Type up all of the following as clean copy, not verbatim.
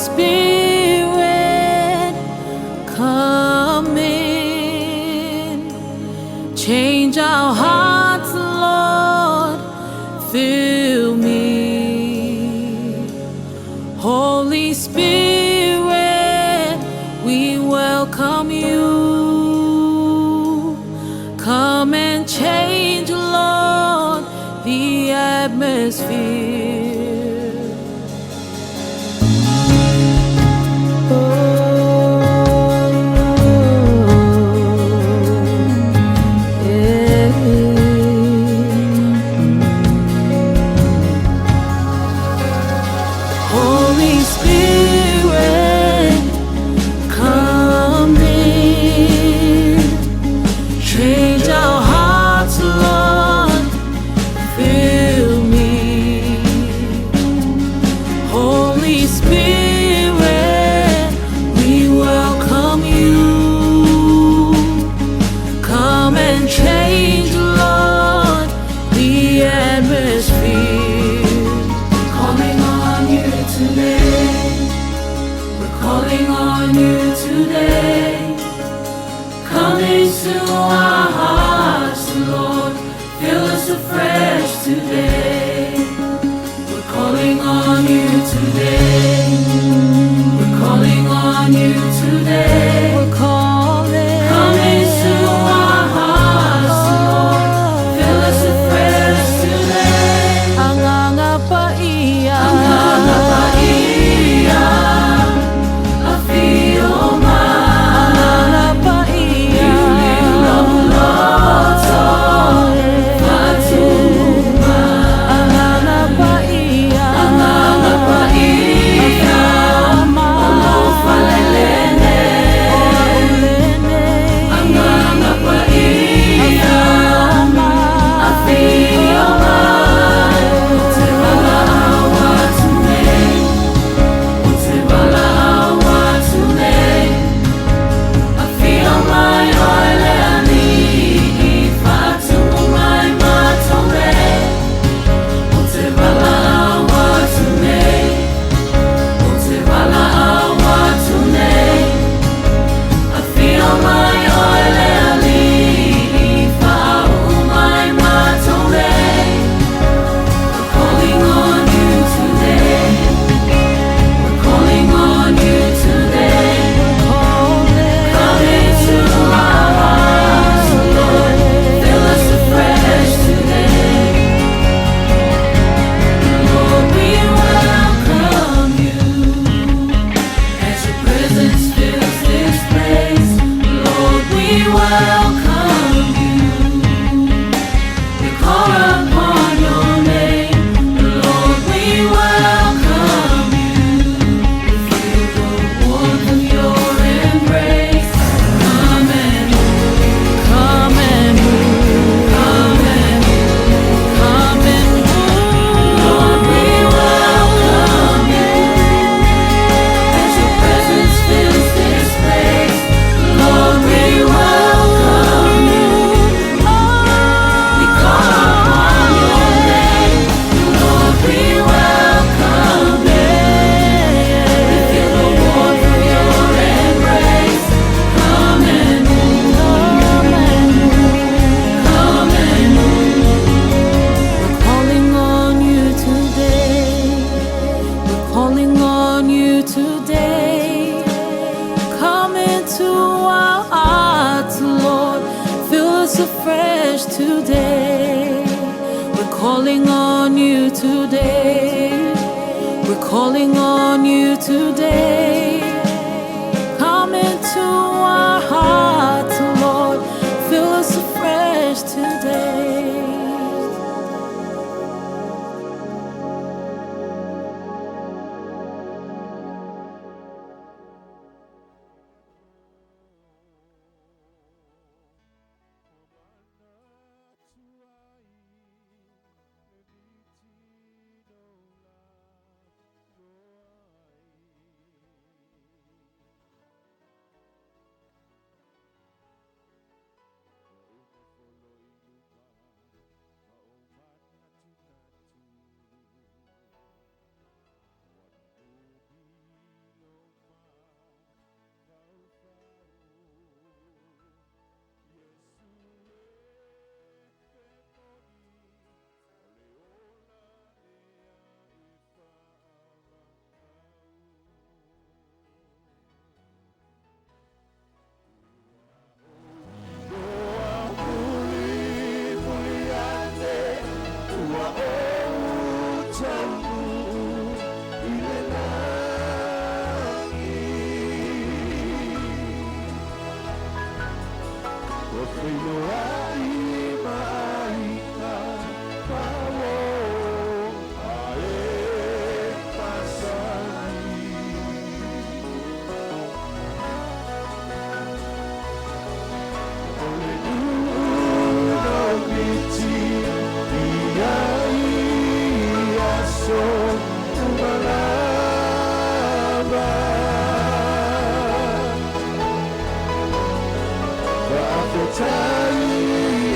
Spirit, come in. Change our hearts, Lord. Fill me. Holy Spirit, we welcome you. Come and change, Lord, the atmosphere. Holy Spirit, come in. Change our hearts, Lord. Fill me. Holy Spirit, we welcome you. Come and change, Lord, the atmosphere. Calling on you today. We're calling on you today. Come into our hearts, Lord. Fill us afresh today. We're calling on you today. We're calling on you today. We're calling. Come into our hearts, Lord. Fill us afresh today. Anganga pa iya. Anganga pa iya. Afioma. Anganga pa iya. Ililoloto. Fatuma. Anganga pa iya. Anganga pa iya. Olofalelene. Olene. Anganga pa iya. Afioma. Utebala awa tune. Utebala awa tune. Afioma yoele ani. Fatuma matome. Utebala awa tune. Utebala awa tune. Afioma yoele ani. Fatuma matome. We're calling on you today. We're calling on you today. Come into our hearts, Lord. Fill us afresh today. Lord, we welcome you as your presence fills this place. Lord, we welcome you. We call upon your name. Lord, we welcome you. We feel the warmth of your embrace. Come and move. Come and move. Come and move. Come and move. Lord, we welcome you as your presence fills this place. Lord, we welcome you. We call upon your name. Lord, we welcome you. We feel the warmth of your embrace. Come and move. Come and move. Come and move. We're calling on you today. We're calling on you today. Come into our hearts, Lord. Fill us afresh today. We're calling on you today. We're calling on you today. Come into our hearts, Lord. Fill us afresh today. Ofino ai mai ka pawo ae pasani. Ole uno miti iai aso umalaba. After time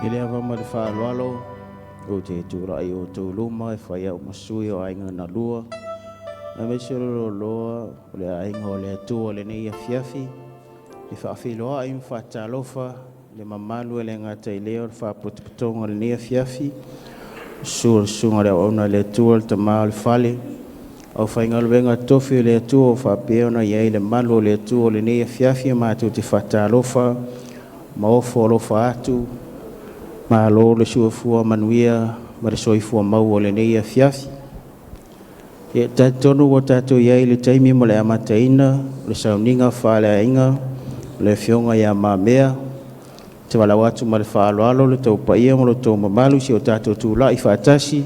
Ele ava ma le whāloalo o te tūrai o tō luma e whai au masui o ainga na lua. Na me se lo loa o le ainga o le atua le nei a fiafi. Le whaawhiloa i mwhatalofa le mamalu e le ngata i leo le whaapotopotonga le nei a fiafi. Sunga le ona le atua le tamao le whale. Au whainga luenga tofi le atua o whaapeona iei le malu o le atua le nei a fiafi a mātou te whatalofa. Maofo alofa atu. Ma lo le suafua manuia ma le soifua mau o le nei a fiafi. E taitonu o tatou iai le taimi mo le amataina, le sauninga whaale ainga, le fionga ia mamea, te walau atu ma le whaaloalo le tau paia mo le tau mamalu si o tatou tūla i whaatasi.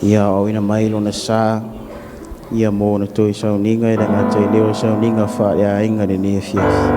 Ia o ina mailo na sā, ia mo na toi sauninga e ranga tai leo sauninga whaale ainga le nei a fiafi.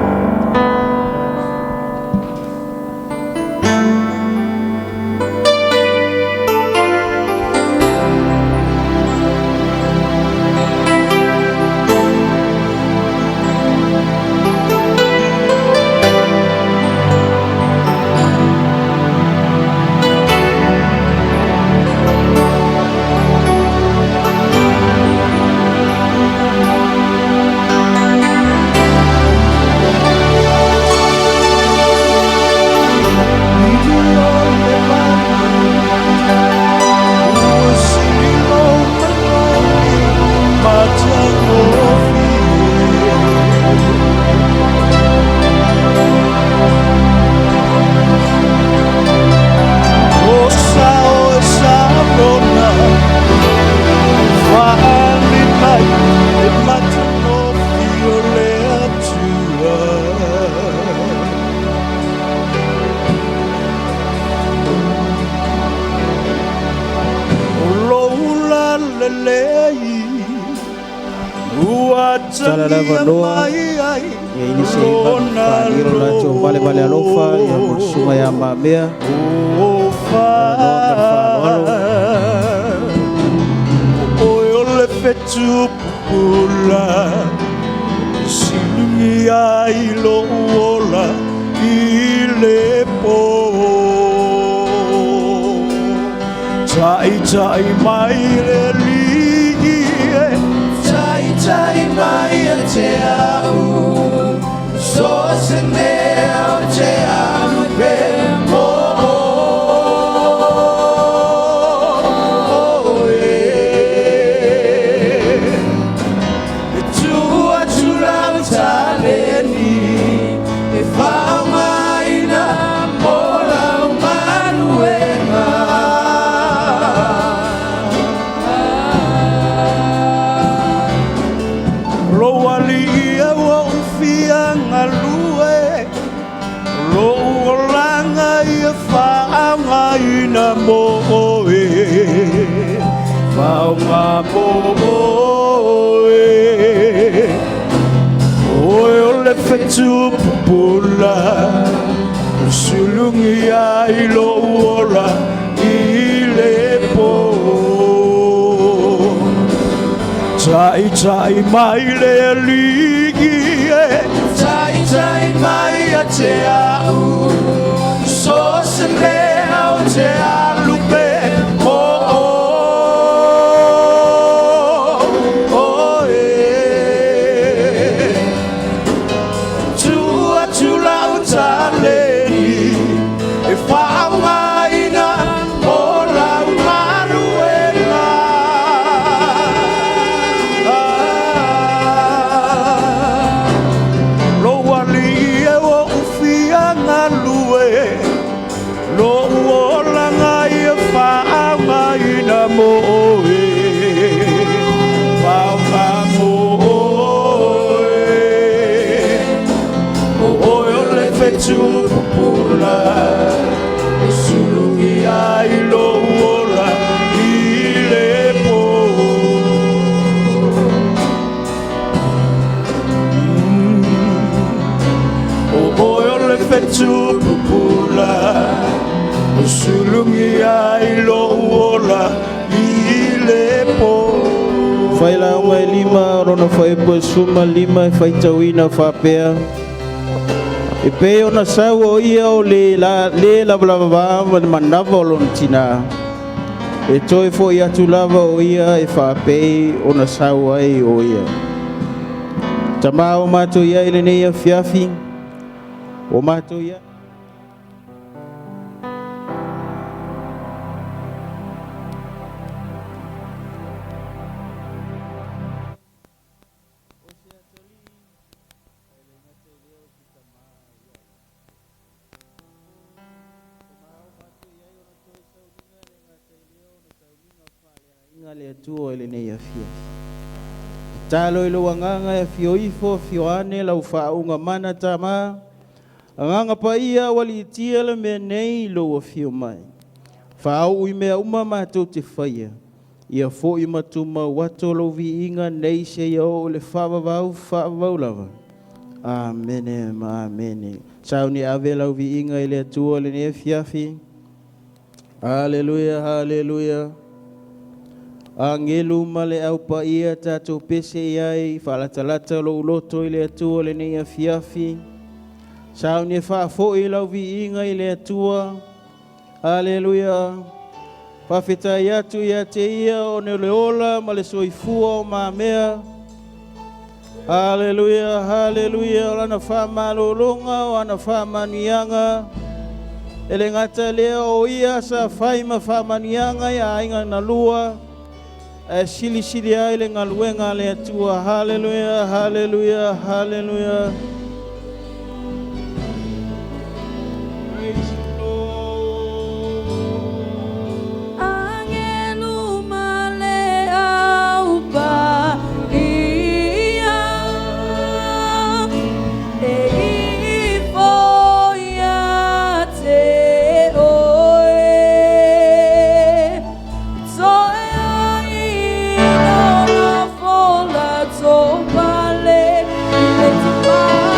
Lo o langa fetu pupula Usulungi ailo ora ilepo Oboyo le fetu pupula Usulungi ailo ora ilepo Faila ngai lima rona fai po suma lima fai tawina fapea. E pe ona sau o ia o le la lava manava lon tina. E toi fo ia tu lava o ia e fape ona sau ai o ia. Tama o mato ia ile nei a fiafi. O mato ia ngale tu ile nei a fia. Talo ilo wanganga e fio ifo fio ane lau faunga mana tama. Anganga pa ia wali tia le me nei lo fio mai. Fau i mea uma matou te whaia. Ia fo i matuma wato lo vi inga nei se iau le whavavau lava. Amene, amene. Sau ni ave lau vi inga ile atua le ne fiafi. Haleluia, haleluia. Angelu male au pa ia tatou pese iai. Whalatalata lo uloto ile atua le ne fiafi. Sau ni whaafo i lau vi inga ile atua. Haleluia. Whawhetai atu ia te ia o ne leola ma le soifua o mamea. Haleluia, haleluia. O lana whamalolonga o ana whamanianga. Ele ngata lea o ia sa whaima whamanianga ia inga na lua. E sili sili ai le ngaluenga le atua. Haleluia, haleluia, haleluia. Let's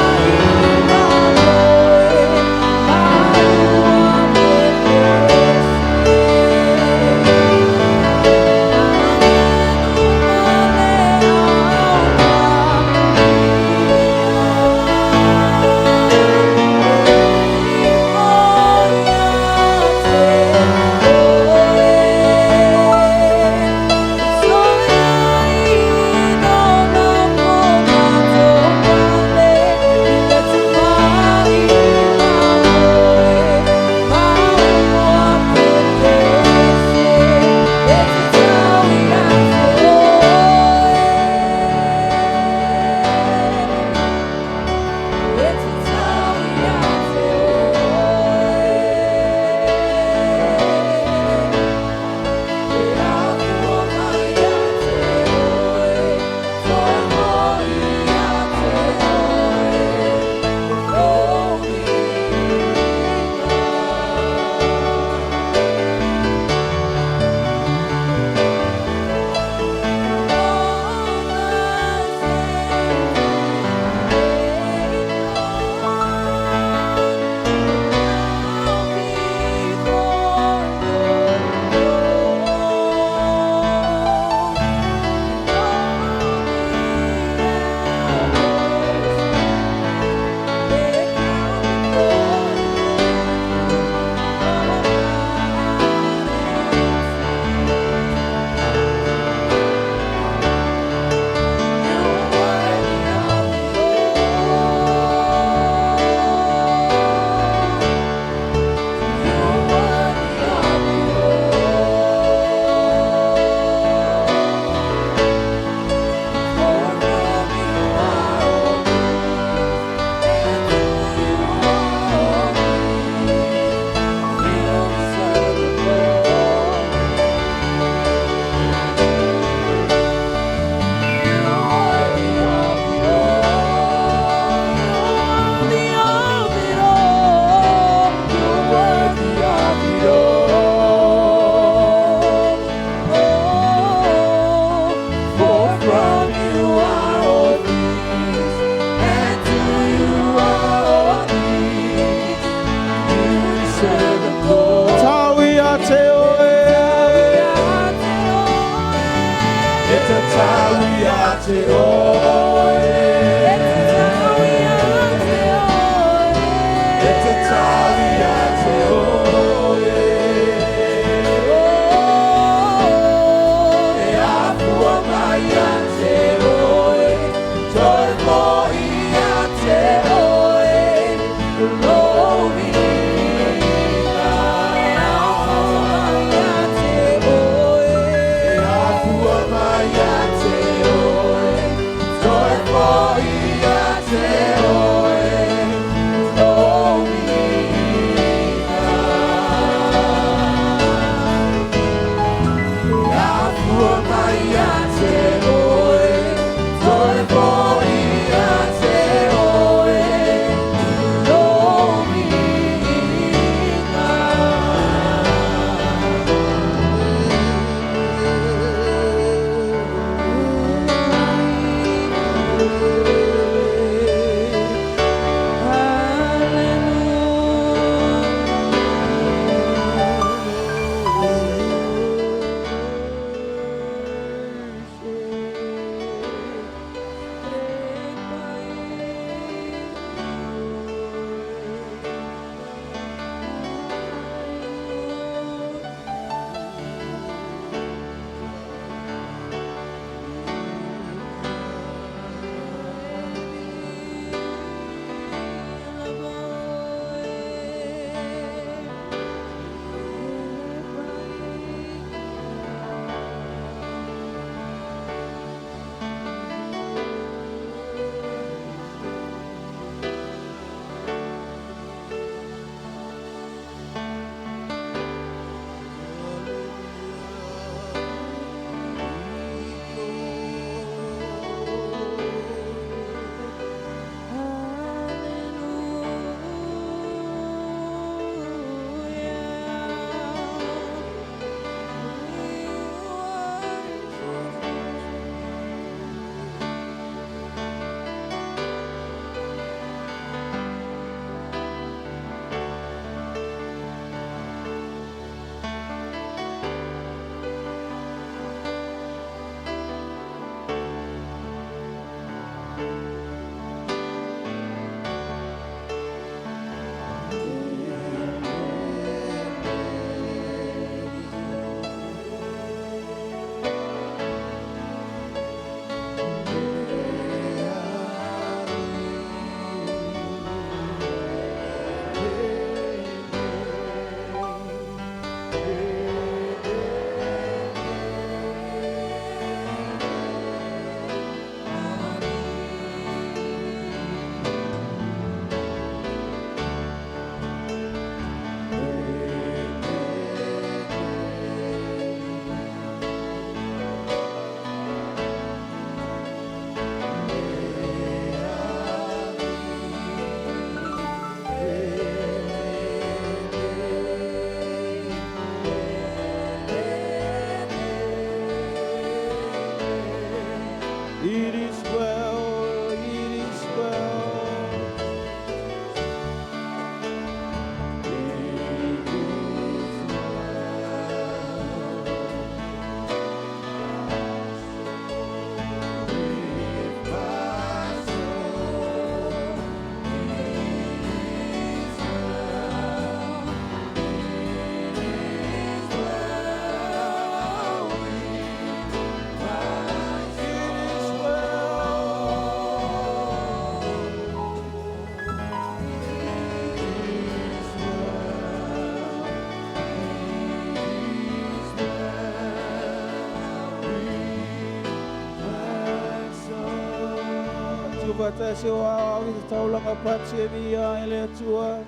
fata se wa vi taulanga patse via ele tua.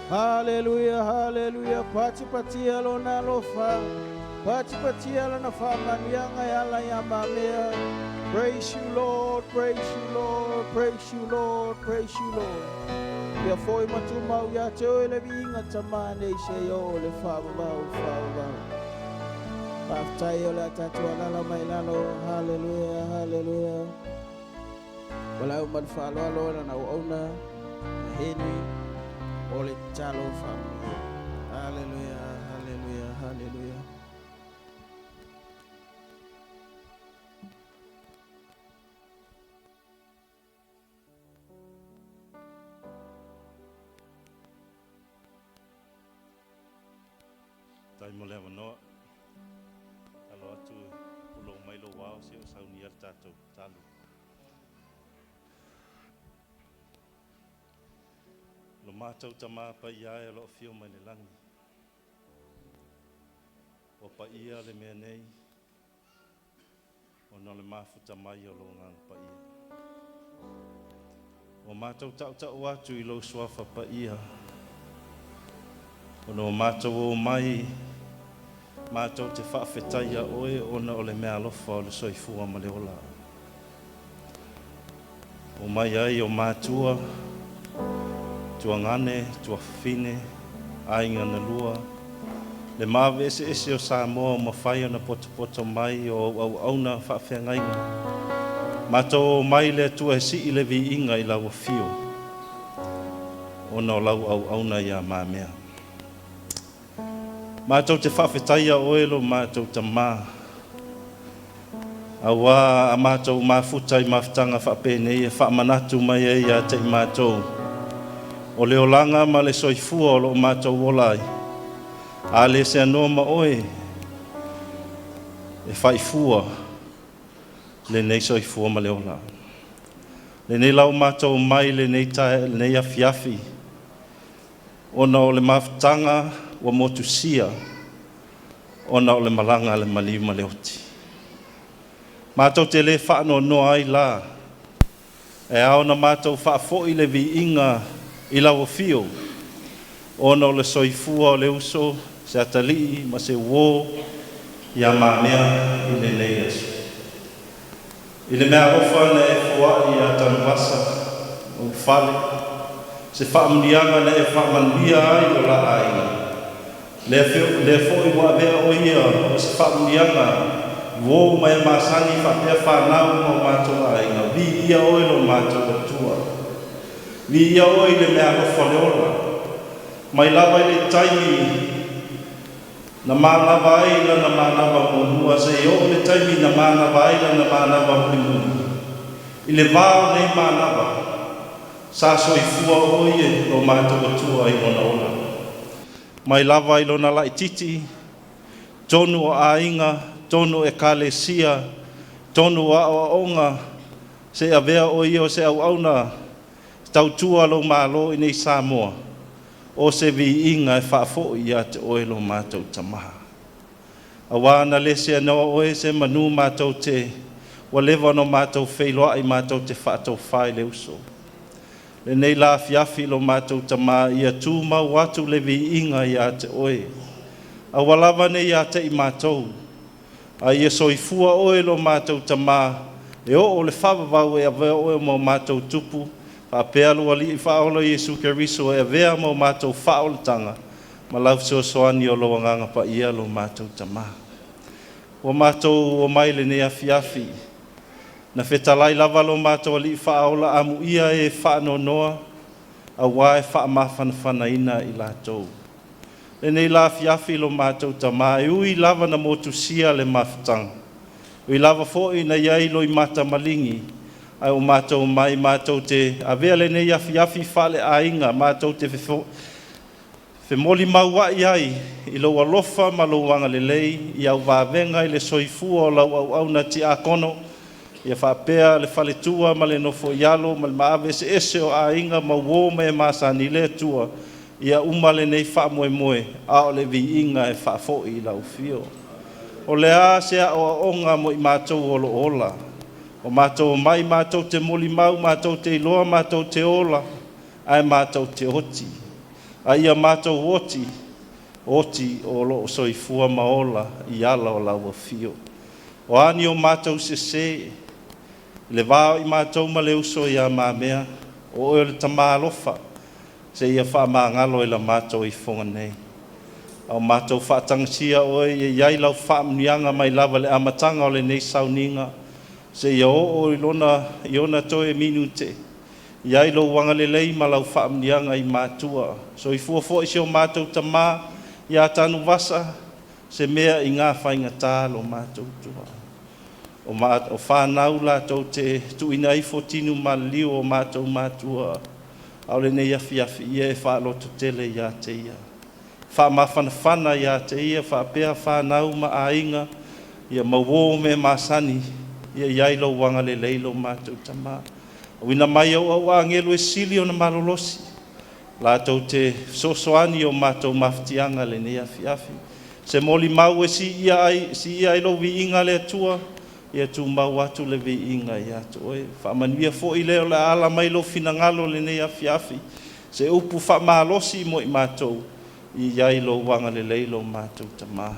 Hallelujah, hallelujah. Pati patia lo na lo fa. Pati patia lo na fa manianga yala yamamea. Praise you, Lord. Praise you, Lord. Praise you, Lord. Praise you, Lord. Ya foi matuma ya te le vinga tamane se yo le fa ba ba. After you la tatu la mailalo. Hallelujah, hallelujah. Wala umad fa lo na ona Henry Ole Chalo family. Hallelujah, hallelujah, hallelujah. Tai mole wanoa. Alo atu ulo mai lo wao se o sauni al tatou talu. Lo mātou tama pa ia e lo fio mai le langi. O pa ia le mea nei. O no le mafuta mai o lo ngang pa ia. O mātou tau atu i lo suafa pa ia. O no mātou o mai. Mātou te whaafetaia oe o na o le mea alofa o le soifua ma le ola. O mai ai o mātua. Tua ngane, tua fine, ainga na lua. Le mawe ese o Samoa ma whai ana poto mai o au auna whaafengainga. Mato mai le tua si i le vi inga i lau fio. O na lau au auna ia mamea. Mato te whaafetaia oelo mato ta maa. Awa a mato mafuta i mafutanga whaapene e whaamanatu mai e ia te i mato. O leo langa ma le soifua o lo mātou wolai. A le se anoa ma oe. E whaifua. Le nei soifua ma leo la. Le nei lau mātou mai le nei tae le nei afiafi. Ona o le mafutanga wa motusia. Ona o le malanga le malima le oti. Mātou te le whaano noa ai la. E ao na mātou whaafo i le vi inga I lau fio, ono le soifua o le uso, se atali, ma se uo, ia mamea I le nei esu. I le mea ofa na e fua I a tanwasa, o fale, se whaamunianga na e whaamanuia ai o la aina. Le fo I wa bea o ia, o se whaamunianga, uo mai masani whapea whanau ma mātua aina, vi ia oilo mātua tua. Vi ia oi le mea hofa le ola. Mai lava I le taimi na mānawa aila na mānawa monua se I o le taimi na mānawa aila na mānawa monua. I le vāo nei mānawa. Sa soifua oi e lo mātua tua I lona ola. Mai lava I lona lai titi. Tonu o ainga, tonu e kalesia, tonu a onga. Se avea oi o se au auna. Tau tua lo malo I nei Samoa. O se vi inga e whaafo I a te oe lo mātou tamaha. Awana le se anoa oe se manu mātou te. Wa lewa no mātou wheiloa I mātou te whaatou whai le uso. Le nei la fiafi lo mātou tamaha I a tū mau atu le vi inga I a te oe. Awalawa nei a te I mātou. A ia soifua oe lo mātou tamaha. E o le whawawau e avea oe mo mātou tupu. A pealu ali I whaola Yesu Keriso e vea mo mātou whaola tanga. Ma lau soani o loa nganga pa ia lo mātou tamaha. O mātou o maile ne afiafi. Na whetalai lava lo mātou ali whaola amu ia e whaano noa. A wae whaamawhanawhana ina I lātou. Le nei la afiafi lo mātou tamaha. E ui lava na motusia le mawhatanga. Ui lava fōi na iai lo I mata malingi. Ai o mātou mai mātou te avea le nei afi whale ainga mātou te whemoli maua iai I lo alofa ma lo wanga le lei I au wāwenga I le soifua o lau au au na ti akono I a whapea le whale tua ma le nofo ialo ma le maawe se ese o ainga ma uo me masani le tua I a umale nei wha moe a o le vi inga e whaafo I lau fio o le a se a o onga mo I mātou olo ola O mātou mai, mātou te moli mau, mātou te iloa, mātou te ola, ai mātou te oti. Ai a mātou oti o loo soifua maola I ala o laua fio. O ani o mātou se, le vāo I mātou ma le uso I a māmea, o le tamālofa, se ia wha māngalo I la mātou I whonga nei. Au mātou whaatangasia oe, iai lau whaamnianga mai lava le amatanga o le nei sauninga, se ia o I lona toe minute, iai lo wanga le lei ma lau whaamnianga I mātua, so I fuafo I se o mātou tamā, ia tanu vasa, se mea I ngā whainga tā lo mātou tua. O whanau la tau te tuina I fotinu ma liu o mātou mātua, au le nei afi ia e whaaloto tele ia te ia. Wha mawhanawhana ia te ia, wha pēa whanau ma ainga, ia mawo me masani, ia iailo wanga le leilo mātou tamā. O ina mai au angelo e sili o na malolosi, la tau te sosoani o mātou maftianga le nei afi. Se moli mau e si ia ilo vi inga le atua, ia tu mau atu le vi inga ia tu oe. Whamanuia fo I leo le ala mai lo finangalo le nei afi. Se upu whamalosi mo I mātou, I iai lo wanga le leilo mātou tamā.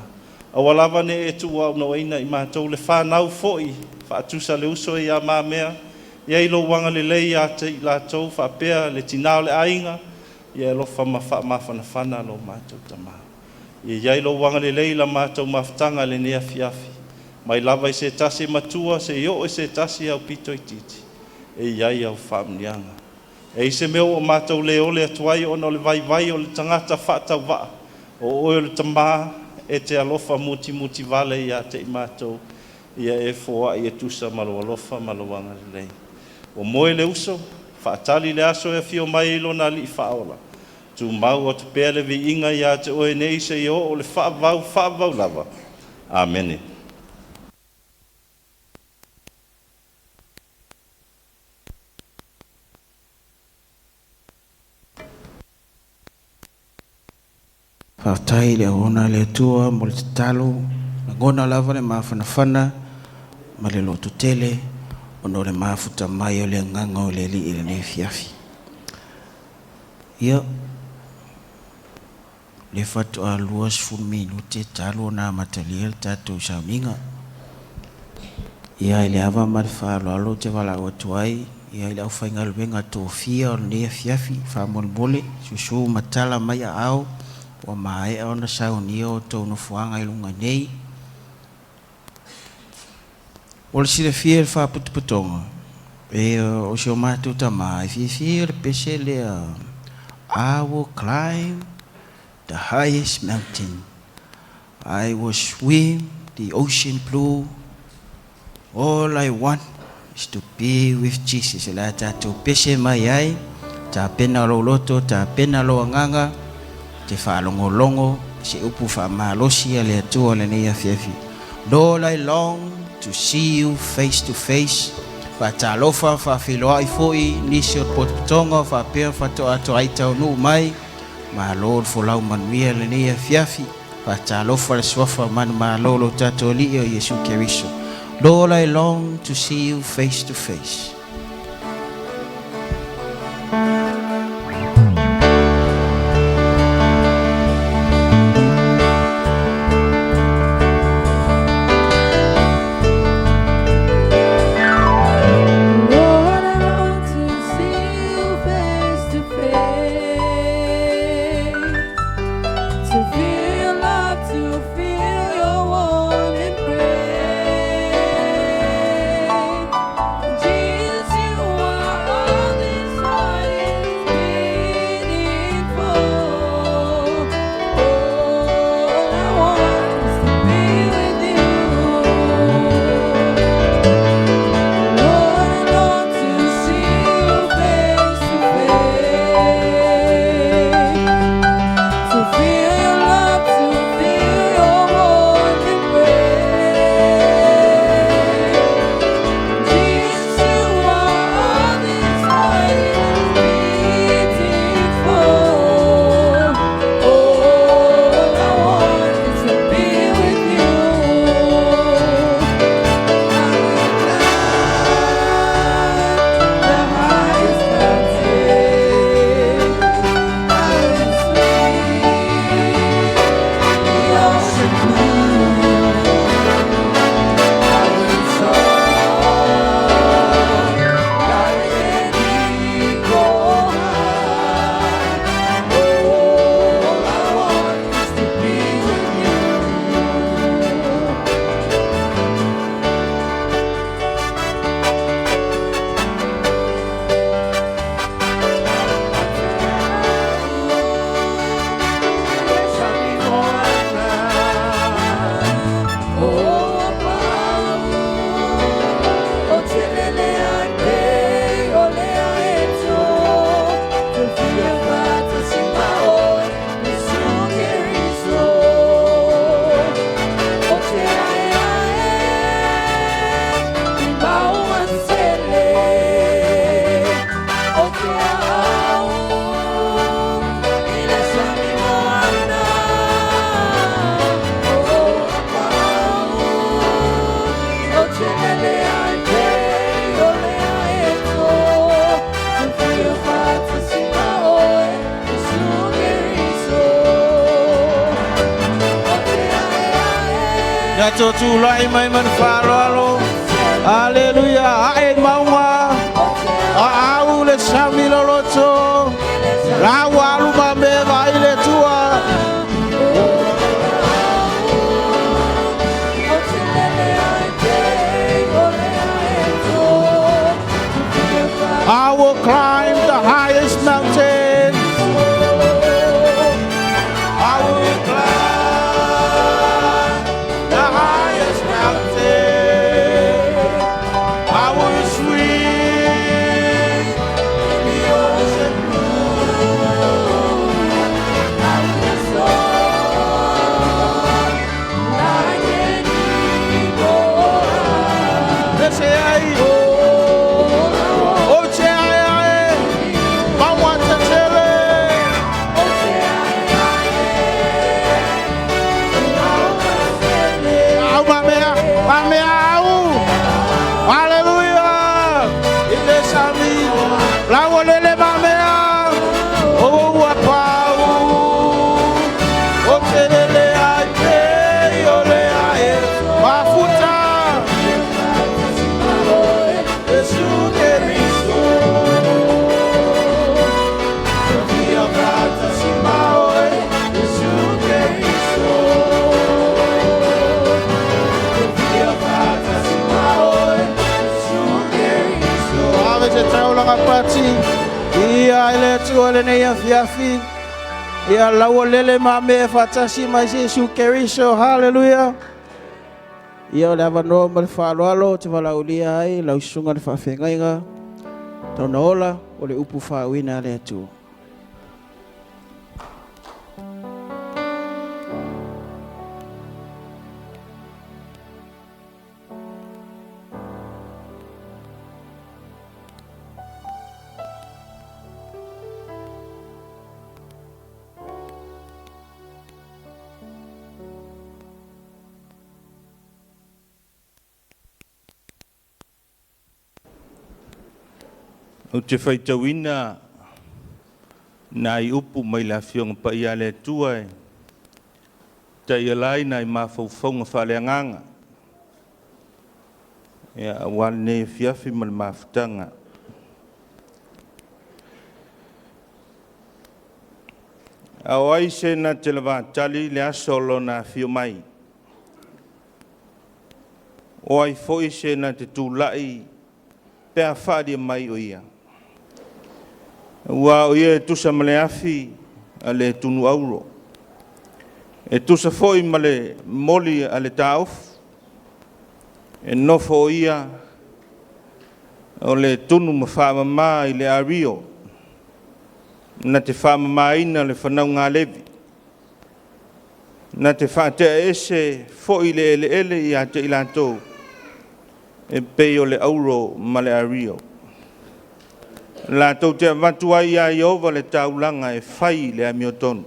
Awalawa ne e tu au no eina I mātou le whanau fo I, whaatusa le uso I a māmea, iai lo wanga le lei a te I lātou, whapea le tinao le ainga, ia lo whamawhana lo mātou tamā. Iai lo wanga le lei la mātou maftanga le nei afi. Mai lava I se tasi matua, se io e se tasi au pito I titi. E iai au whamnianga. E se meo o mātou le ole atuai o no le vai o le tangata whaatau waa. O oe le tamā e te alofa muti vale I a te I mātou. Ia e foa I e tusa malo alofa malo wanga le lei. O moe le uso, whaatali le aso e fio mai ilo na li whaola. Tu mau o te pēr le vi inga I a te oe nei se I o le whaavau lava. Amen. Whaatai le ona le atua mo le talo, na ngona lava le mawhanawhana, ma le loto tele, ono le mafuta mai o le nganga o le li I le nei fiafi. Ia, le whatu a luas fu minute talo na matalia le tātou sauninga. Ia le awa ma le whaaloalo te wala o tuai, ia le au whainga luenga tō fia o le nei fiafi, whamolmole, susu matala mai a au, o mai ona saunia o tō no fuanga I lunga nei. O le sile fia le whaputuputonga. E o si o mātou tamā, e fia le pese le I will climb the highest mountain. I will swim the ocean blue. All I want is to be with Jesus. E la tātou pese mai ai, tā pena lo loto, tā pena lo anganga, te whaalongolongo, se upu whaamalosi a le atua le nei afiafi. Lord, I long to see you face to face. Whaatalofa, whaafiloa I foi, nisi o potonga, whaapea whatoa ato aitau nuu mai. Ma Lord, folau manuia le nei afiafi. Whaatalofa le swafa manu ma lolo tato li o Yesu Keriso. Lord, I long to see you face to face. Jesus Ya to tu lai mai man faralo. Haleluya. Ai maunga. Au le sami loloto. La walu mambe vai le tua. I will climb the highest mountain. I will climb the highest mountain. I will swim in the ocean blue. I will soar like an eagle. Let's say ia ele tuole nei afiafi ia lauolele mame fatasi mai Yesu Keriso. Haleluya. Ia le avanoa ma le whaaloalo te walaulia ai lausunga le whawhengainga tauna ola o le upu whauina le atua. O te whaitawina na i upu mai la fionga pa ia le tua e ta ia lai na i mawhauwhaunga whaleanganga ia wale ne fiafi ma le mawhutanga au ai se na te lawa tali le asolo na fio mai o ai foi se na te tūlai pea whadia mai o ia. Ua o ia e tusa male afi a le tunu auro. E tusa foi male moli a le tauf. E nofo o ia o le tunu ma whaamama i le ario. Na te whaamama ina le whanau ngā levi. Na te whaatea ese foi le ele i a te ilatou. E pei o le auro ma le ario. La tau te matua ia Iova le taulanga e whai le amiotonu.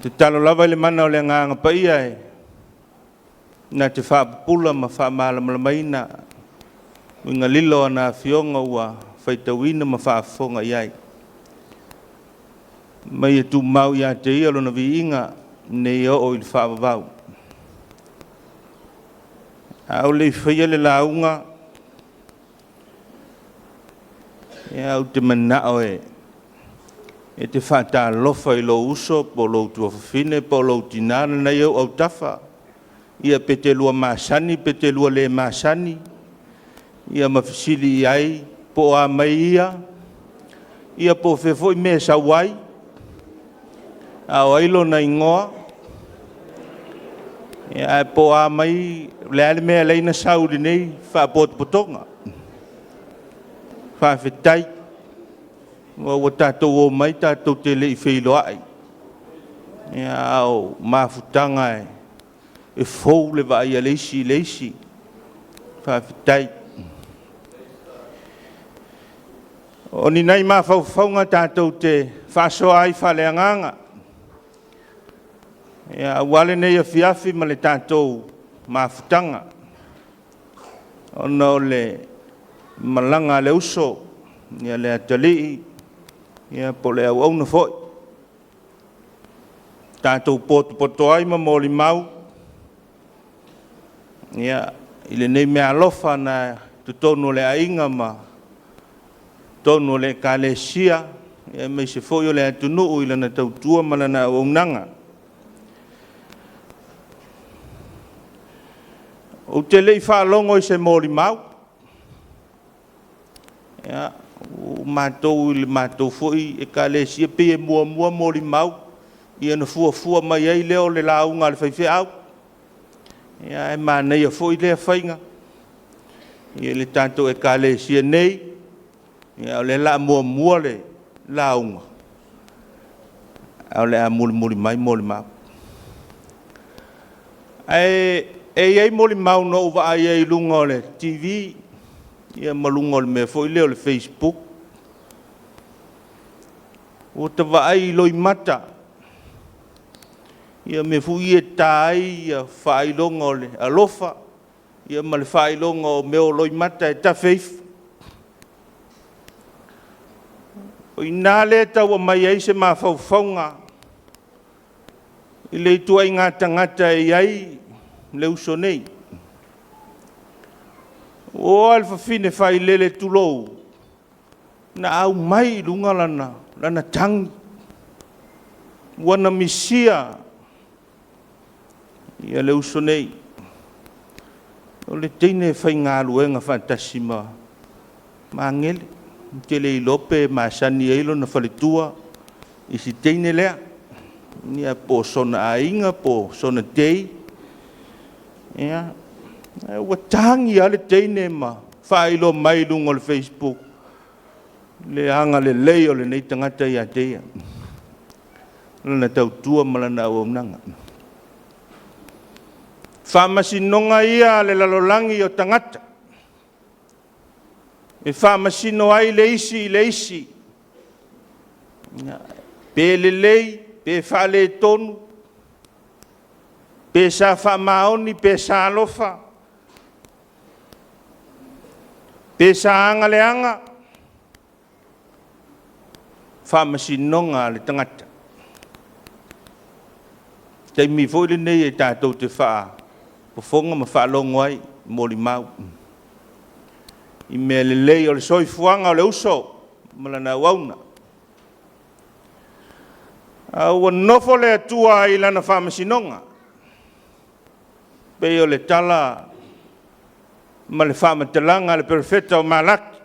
Te talo lava le mana o le nganga pa ia e. Na te whaapula ma whaamala malamaina. Winga lilo na fionga ua whaitawina ma whaafonga iai. Mai e tu mau ia te ia lona vi inga ne i o il whaavavau. Au le whaia le launga. E au te manao e te whata lofa i lo uso po lo tua whawhine po lo tinana nei au tafa. Ia pete lua masani, pete lua le masani. Ia mawhisili ai po a mai ia. Ia po whewhoi me sa wai. Au ailo na ingoa. Ia po a mai le ale mea leina sauri nei whapotopotonga. Whawhetai, wa tātou o mai tātou te lei whiloa ai. Ia au mawhutanga e fou le vai a leisi. Whawhetai. O ni nei mawhauwhaunga tātou te whasoa ai whaleanganga. Ia wale nei a whiawhi ma le tātou mawhutanga. Ono le malanga le uso, ia le atali, ia po le au na foi. tātou poto ai ma mōli mau. Ia, ile nei mea alofa na tutonu le ainga ma tonu le kalesia. Ia mei se foi o le atunuu ila na tautua malana o unanga. O te lei whaalongo I se mōli mau. Ia, o mātou ili mātou foi e kalesia pe e mua mōli mau. Ia na fua mai ai leo le launga le whaiwhi au. Ia e mānei a foi lea whainga. Ia le tātou e kalesia nei. Ia o le la mua le launga. O le a muli mai mōli mau. Ei moli mau no uwa ai ei lunga o le TV. Ia malunga o le mea foi leo le Facebook. O te wa ai loi mata. Ia me fui e tai ia whailonga o le alofa. Ia ma le whailonga o meo loi mata e ta feif. O ina le tau mai ai se ma whauwhaunga. I le tua I ngā tangata e ai. Le uso nei. O alfa fine fai lele tulou. Na au mai lunga lana tang. Wana misia. Ia le uso nei. O le teine fai ngā luenga fantasi ma ngele. Te le ilope ma sani eilo na faletua. I si teine lea. Nia po sona ainga po sona tei. Ia, wa tangi ale teine ma whailo mai lunga le Facebook. Le anga le leo le nei tangata ia teia. Lana tau tua malana au nanga. Whamasinonga ia le lalolangi o tangata. E whamasino ai le isi. Pe le lei, pe whale tonu. Pe sa whamaoni, pe sa alofa. Pe sa anga le anga. Whamasinonga le tangata. Te mi foi le nei e tātou te wha. Po fonga ma whaalongo ai, mōli mau. I mea le lei o le soifuanga o le uso. Malana wauna. Ua nofo le atua I lana whamasinonga. Pe o le tala ma le whamatalanga le perfeta o malaki.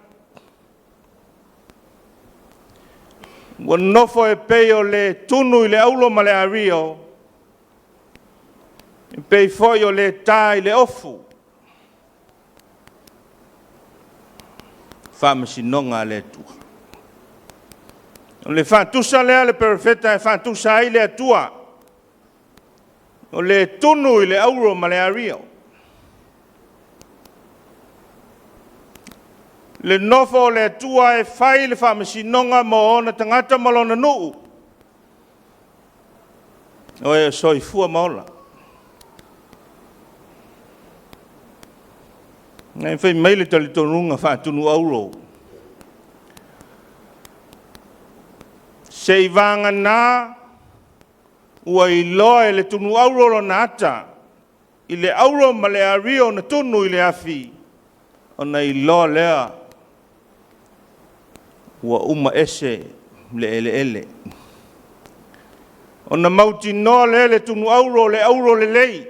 Ua nofo e pe o le tunu I le aulo ma le ario. E pe foi o le tā I le ofu. Whamasinonga le atua. O le whatusa lea le perfeta e whatusa ai le atua. O le tunu I le auro ma le ario. Le nofo o le atua e whai le whamasinonga mo ona tangata malona nuu. O e soifua maola. Ngai whai meile tali tonunga whatunu auro. Sei vanga nā. Ua I loa e le tunu auro lo nata. I le auro ma le ario na tunu I le afi. Ona I loa lea. Ua uma ese le ele. Ona mauti noa le tunu auro le lei.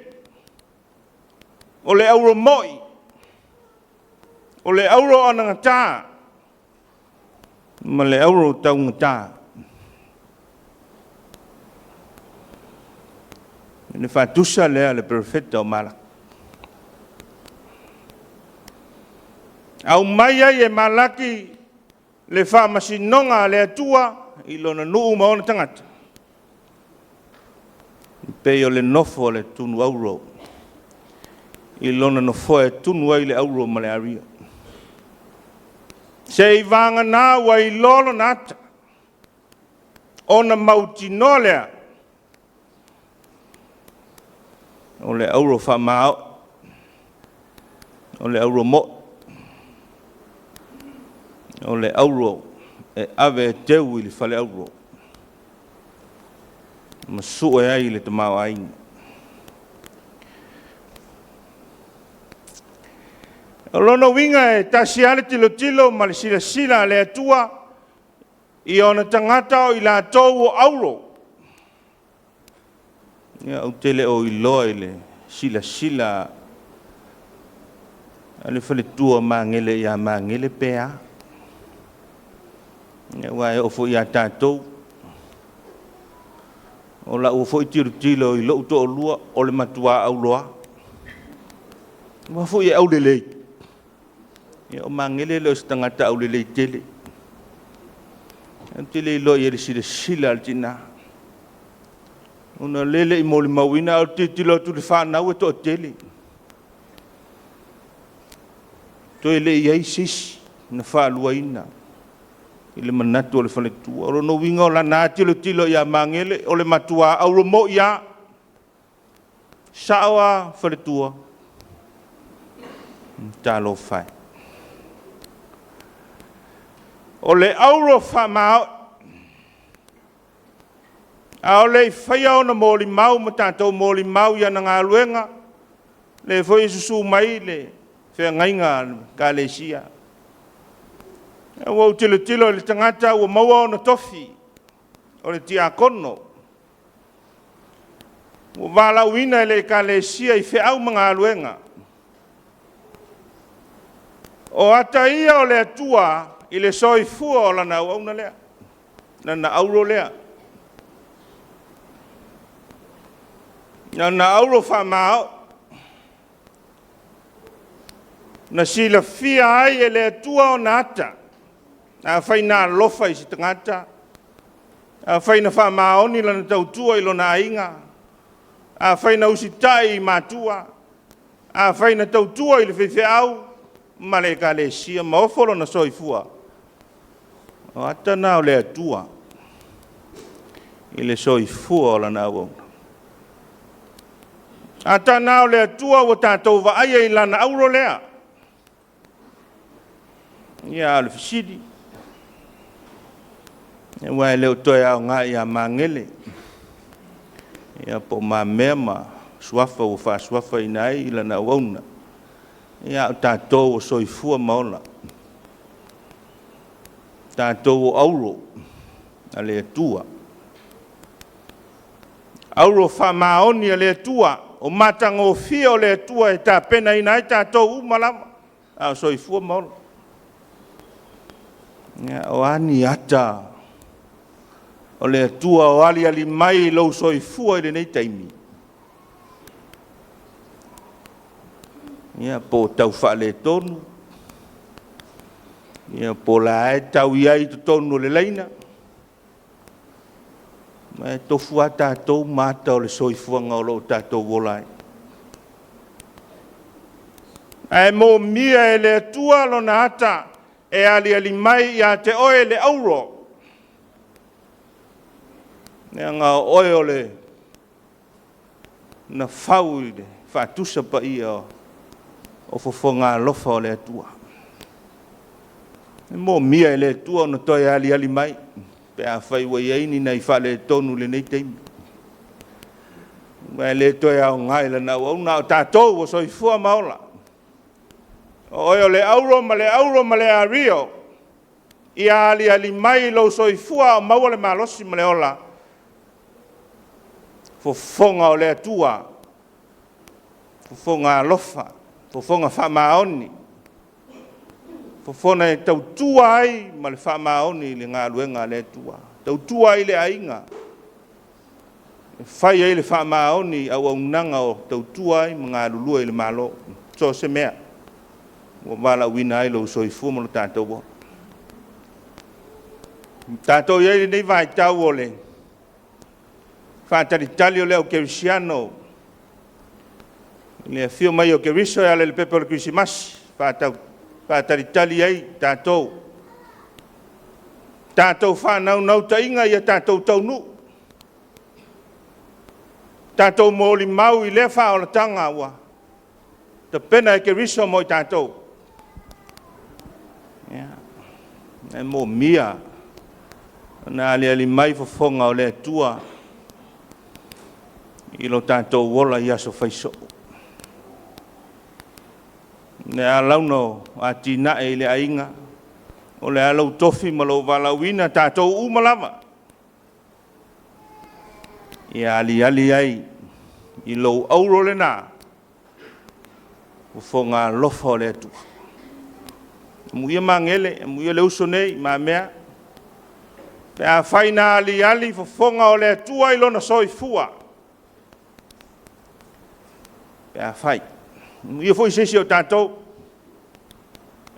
O le auro moi. O le auro anangata. Ma le auro taungata. Ne whatusa lea le perfeta o malaki. Au mai ai e malaki le whamasinonga le atua I lona nuu maona tangata. Pei o le nofo le tunu auro. I lona nofo e tunu ai le auro ma le aria. Se vanga nā wa I lolo nata. Ona mauti no lea. O le auro whamao. O le auro mo. O le auro e ave teu I le whale auro. Masuk ai le te mau ai. Lono winga e tasiale tilo ma le sila le atua i ona tangata o i la tau o auro. Ia au tele o i loa i le sila ale fale tua mangele ia mangele pea. Ia wai o fo ia tātou. O la o fo i tilo i lo uto o lua o le matua au loa. Wa fo ia au lelei. Ia o mangele le o stangata au lelei tele. Tele i lo i le sila al tina. Una lele i moli mawina au tilo tu le whanau e to tele. To ele i aisis na whalua ina. Ile manatu o le whaletua. Oro no winga o la nā tilo ia mangele o le matua auro mo ia. Sawa whaletua. Talo whai. O le auro whamao. A o le whaia o na mōli mau ma tātou mōli mau ia na ngā luenga. Le whoi susu mai le whea ngainga ka le sia. Wau tilo le tangata ua maua o na tofi. O le tia kono. Ua wala uina le ka le sia i whea au mga luenga. O ata ia o le atua i le soi fua o lana au na lea. Na auro lea. Na auro whamao. Na sila fia ai e le atua o na ata. A whaina lofa i si tangata. A whaina whamaoni lana tautua i lona ainga. A whaina usitai i matua. A whaina tautua i le whewhe au. Ma le ka le sia ma ofolo na soifua. O ata nao le atua. I le soifua o lana au. Ata nao le atua o tātou wa aia i lana auro lea. Ia le fisidi. Ia wai leo toi au ngā ia mangele. Ia po ma mema suafa o wha suafa i nai i lana wauna. Ia o tātou o soifua maola. Tātou o auro. A le atua. Auro wha maoni a le atua. O matanga o fia o le atua e tā pena i nai tātou umalama. A soifua maola. O ani ata o le atua o ali mai lo soifua i le nei taimi. Ia po tau wha le tonu. Ia po la e tau iai to tonu le leina. Ma e tofu a tātou mata o le soifua ngau lo tātou wolai. E mo mia e le atua lo na ata. E ali mai ia te oe le auro. Nea ngā oe o le na whau i le whātusa pa ia o fofonga lofa o le atua. E mō mia e le atua na toi ali mai. Pe a whai wa iaini nei whale tonu le nei teimi. Mai le toi au ngai le nau au nao tātou o soifua maola. Oe o le auro ma le ario. Ia ali mai lo soifua o maua le malosi ma le ola. Fofonga o le atua. Fofonga lofa. Fofonga whamaoni. Fofona e tautua ai ma le whamaoni le ngā luenga le atua. Tautua ai le ainga. Whai ai le whamaoni au nanga o tautua ai ma ngā lulua i le malo. So se mea. Wa wala wina ai lo soifua mo lo tātou wo. Tātou iei nei vai tau o le. Whātari o leo kerisiano. Le fio mai o keriso e ale le pepe o le krisimasi. Whātari ai tātou. Tātou whanau tainga ia tātou taunu. Tātou mōli mau i le whaolatanga wa. Ta pena e keriso mo i tātou. E mō mia. Na ali mai fofonga o le tua. I lo tātou wola i aso whaiso. Ne a launo a tina e le ainga. O le alau tofi ma lo walawina tātou umalawa. I ali ai i lo auro le nā. O fonga lofa o le atu. Muia mangele, muia le uso nei, ma mea. Pe a whaina ali fonga o le atua i lona soifua. Pe a whai. Muia foi sesi o tātou.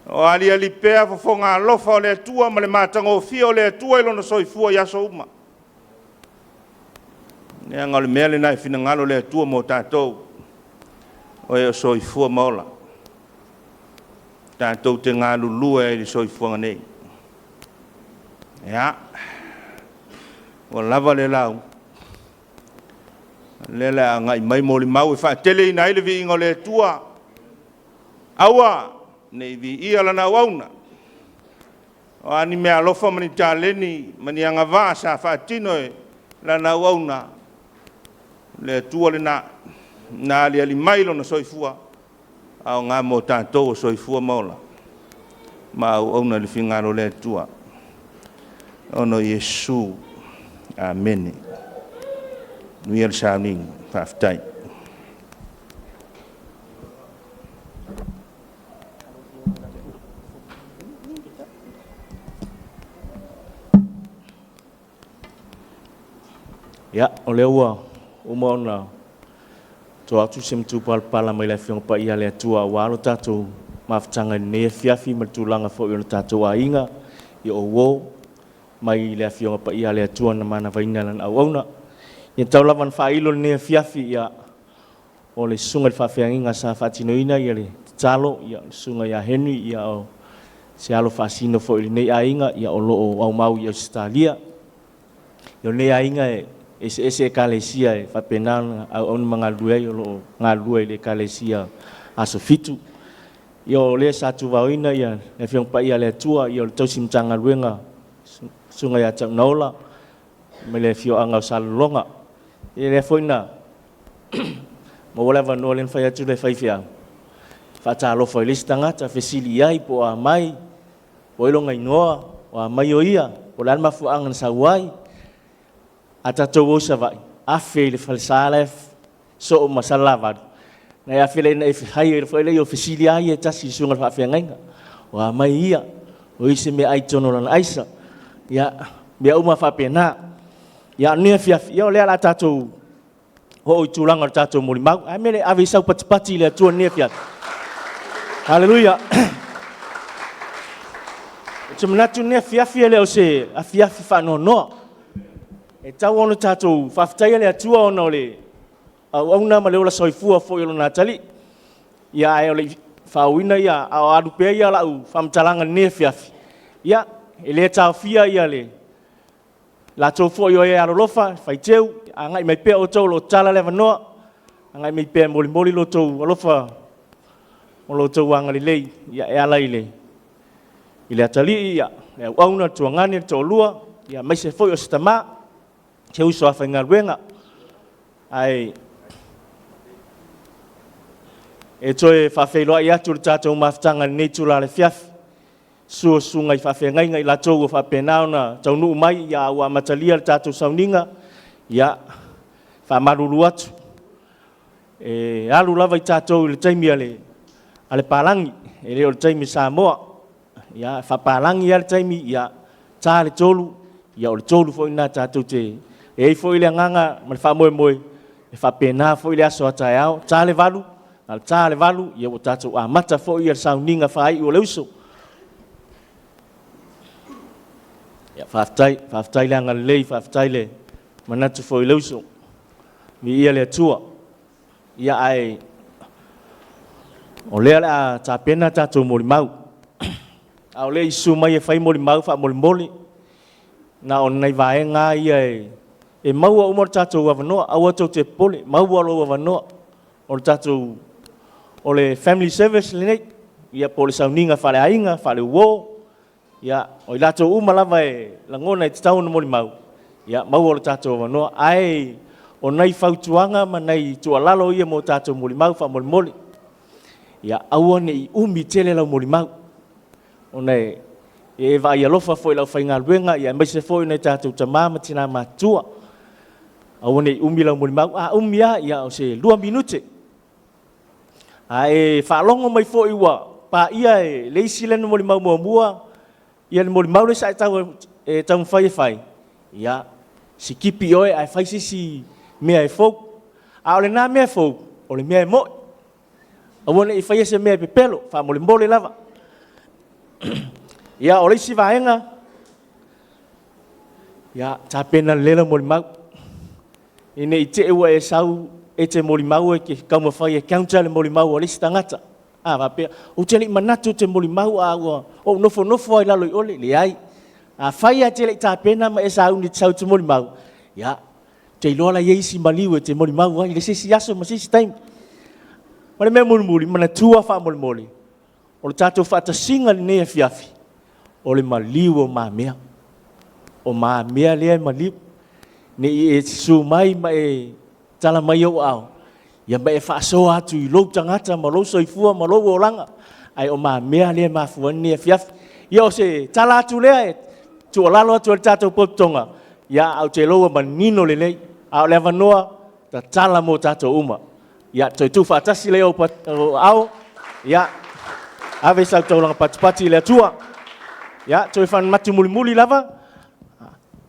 O ali pea fonga lofa o le atua ma le mātanga o fia o le atua i lona soifua i aso uma. Nea ngale mea le nai fina ngalo le atua mo tātou. O e o soifua maola. Tātou te ngā lulua e li soifua nei. Ia. O lava le lau. Le a ngai mai moli mau e wha tele ina ile vi ingo le tua. Aua. Nei vi ia lana wauna. O ani mea lofa mani tā leni. Mani anga vā sa wha tino e lana wauna. Le tua le na. Nā ali mailo na soifua. Au ngā mō tātou o soifua maola. Ma au auna le whingaro le tua. Ono Yesu. Amen. Nui al sauning. Whaftai. Ya, ole ua. Uma ona. So atu sem tu pala mai la fiong pa ia le tua walo tatou mafutanga ne fiafi matulanga fo yo tatou ainga i o wo mai le fiong pa ia le tua na mana vaina lan au ona ia tau lavan failo ne fiafi ia o le sunga le fafianga sa fatinoina ia le talo ia sunga ia Henry ia o se alo fasino fo nei ainga ia o lo au mau ia Australia yo ne ainga ese kalesia e fapenang au on mangalue yo ngalue le kalesia aso fitu yo le satu waina ya e fiong pa ia le tua yo tau simtanga luenga sunga ya tau nola me le fio anga salonga e le foina mo wala va no len fa ya tu le faifia fa ta lo foi listanga ta fesili ai po a mai po lo ngai noa wa mai o ia po lan mafu angan sawai ata tau sa vai a fele falsalef so masalava na ia fele na hai fele yo fisilia ia tasi sunga fa fenga wa mai ia o ise me ai tono lan aisa ya me uma fa pena ya ne fia yo le ala tatu ho tulanga tatu mo mau a me avisa pati le tu ne fia haleluya chumna tu ne fia le o se a fia fa no e tau ono tātou whaftaia le atua ono le au auna ma leo la soifua fo i lona tali ia e o le whauina ia au arupea ia lau whamtalanga ne fiafi ia e le tau fia ia le la tau fo i o e arolofa whaiteu a ngai mai pea o tau lo tala le wanoa a ngai mai pea moli lo tau alofa o lo tau anga le lei ia e ala i le atali ia e au auna tuangani tau lua ia mai se fo i o stama che uso a whainga ruenga ai e toe whawheloa i atu le tātou mawhtanga nei tula le fiafi sua sunga i whawhengai ngai la tau o whapenao na tau nuu mai ia ua matalia le tātou sauninga ia whamaruru atu e alu lava i tātou le taimi ale palangi e leo le taimi Samoa ia whapalangi ia le taimi ia tā le tolu ia o le tolu fo ina tātou te e foi le nganga ma fa moe e fa pena foi le aso ata ao tale valu al tale valu ia o tatu a mata foi ia sauninga fai o leuso ia fa tai le ngale le fa tai le manatu foi leuso mi ia le tua ia ai o le a ta pena tatu mo mau au le isu mai e fai mo mau fa mo na on nei vai nga ia e maua umor tātou wawanoa, aua tau te pole, maua lo wawanoa, o tātou, o le family service le nei, ia pole sauninga whale ainga, whale uo, ia, o i lātou umalawa e langona e te tau na mori mau, ia, maua lo tātou wawanoa, ai, o nei fautuanga ma nei tualalo ia mo tātou molimau wha molimoli. Ia aua nei umi tele lau molimau. O nei e vai alofa foi lau whainga luenga ia mai se foi nei tātou tamama tina matua. Aua nei umi lau molimau. A umia ia o se 2 minute. A e whaalongo mai foi ua pa ia e leisi lena molimau mua. Ia le molimau le sa tau e tau whai. Ia si kipi oe ai whai si mea e fau. A ole nā mea fau, ole mea e moi. A wane i whai se mea e pepelo, wha mole mbole lava. Ia ole si vaenga. Ia tā pena lela molimau. Ine i te ewa e sau e te molimau e ke kauma whai e kaunta le molimau ole si tangata. A wapea, o tele i manatu te molimau a ua, o nofo ai lalo i ole, le ai. A whai a tele i tā pena ma e sau ni tau te molimau. Ia, te iloa la yeisi maliu e te molimau ai, le sisi aso ma sisi taimi. Ma le mea mulimuli, mana tua wha molimoli. O le tātou whata singa ni nea fiafi. O le maliu o maa mea. O maa mea lea maliu. Ne i e su mai ma e tala mai au au. Ia ma e whaasoa atu i lou tangata, ma lou soifua, ma lou olanga. Ai o maa mea lea maa fuani nea fiafi. Ia o se tala atu lea e tua lalo atu le tātou potonga. Ia au te loa manino le nei. Au le avanoa, ta tala mo tātou uma. Ia toi tu whaatasi leo au. Ia, ave sau taulanga patipati le atua. Ia, toi whan matu muli lava.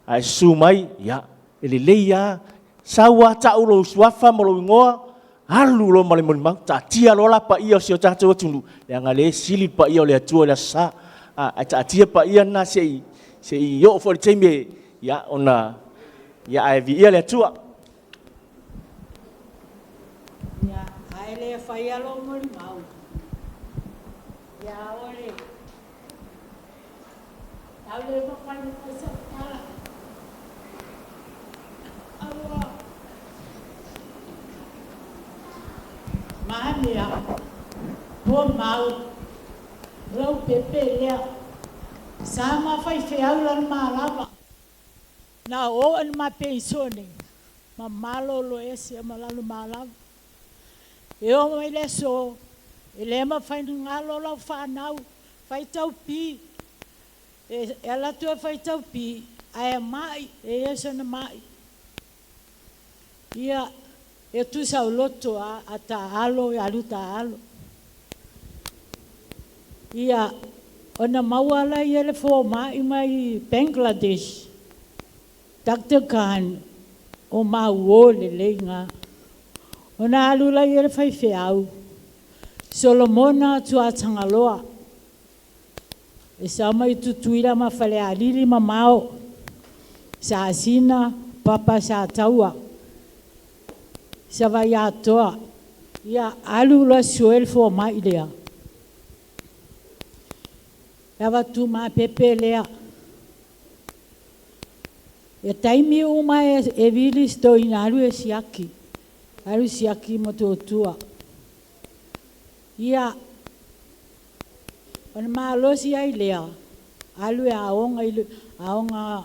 Ai su mai, ia, ele leia. Saua tau lo suafa mo lo ingoa. Alu lo male mau. Ta tia lo la pa ia o sio tātou atunu. Le angale sili pa ia o le atua le sa. Ai ta tia pa ia na se i yo for teime. Ia, ona, ia ai vi ia le atua. Ia, ai le whai alo molimau. Ia, ole. Au le whakani kosa pala. Aua. Mahamea. Ho mau. Lau pepe lea. Sama whai whiau lan maalava. Na o an ma pensone. Ma malo lo ese ma lalu maalava. E o mai le so. E le ma whai ngalo lau whanau. Whai tau pi. E ala tua whai tau pi. Ai mai. E esa na mai. Ia. E tu sa loto a ta alo. E alu ta alo. Ia. Ona mawala ia le fo mai mai Bangladesh. Dr. Khan o mau le lenga. Ona alula ia le fai feau. Solomona tua tangaloa. E sa mai tutuira ma fale alili ma mau. Sa asina papa sa taua. Sa vai atoa. Ia alula suel fo mai lea. Ava tu ma pepe lea. E taimi uma e vili sto in alu e siaki. Alu siaki mo tua. Ia. On ma losi ai lea. Alu e aonga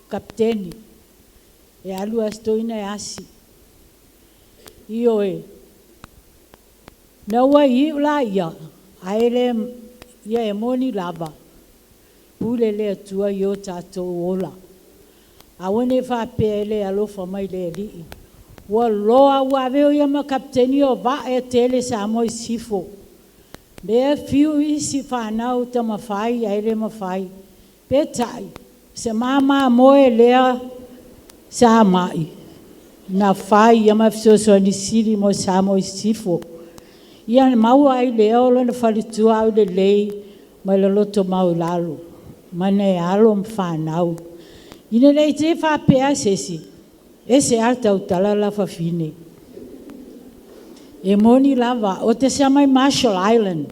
kapteni. E alu a sto ina e asi. Io e. Naua i ula ia. Aele ia e moni lava. Pule lea tua i o tātou ola. Awane fa pele alofa mai le li. Wa loa wa veo ia ma kapteni o va e tele sa mo sifo. Be fiu isi fa nau ta ma fai ai le ma fai. Pe tai. Se mama mo e lea sa mai. Na fai ia ma so ni sili mo sa mo sifo. Ia mau ai le o le falitu au le lei ma le loto mau lalo. Mane alo mfa nau. Ina lei te fa pea sesi. Ese alta utala la fa fine. E moni lava. O te sa mai Marshall Island.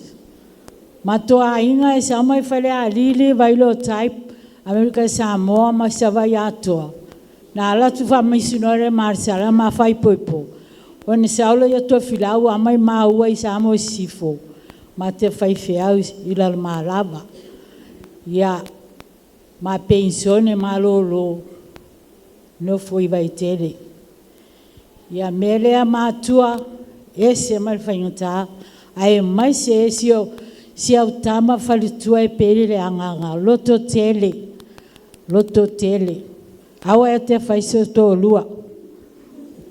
Matoa inga e sa mai fale a lili vailo type. Amerika Samoa ma sa vai atoa. Na ala tu fa misionore marsala ma fai poipo. O ne saula ia tua filau a mai maua i sa mo sifo. Ma te fai feau ila ma lava. Ia. Ma pensione ma lolo no foi vai tele Ia melea matua e se mai whaingata ai mai se si au tama whalitua e peri le anganga loto tele awa e te whaiso tō lua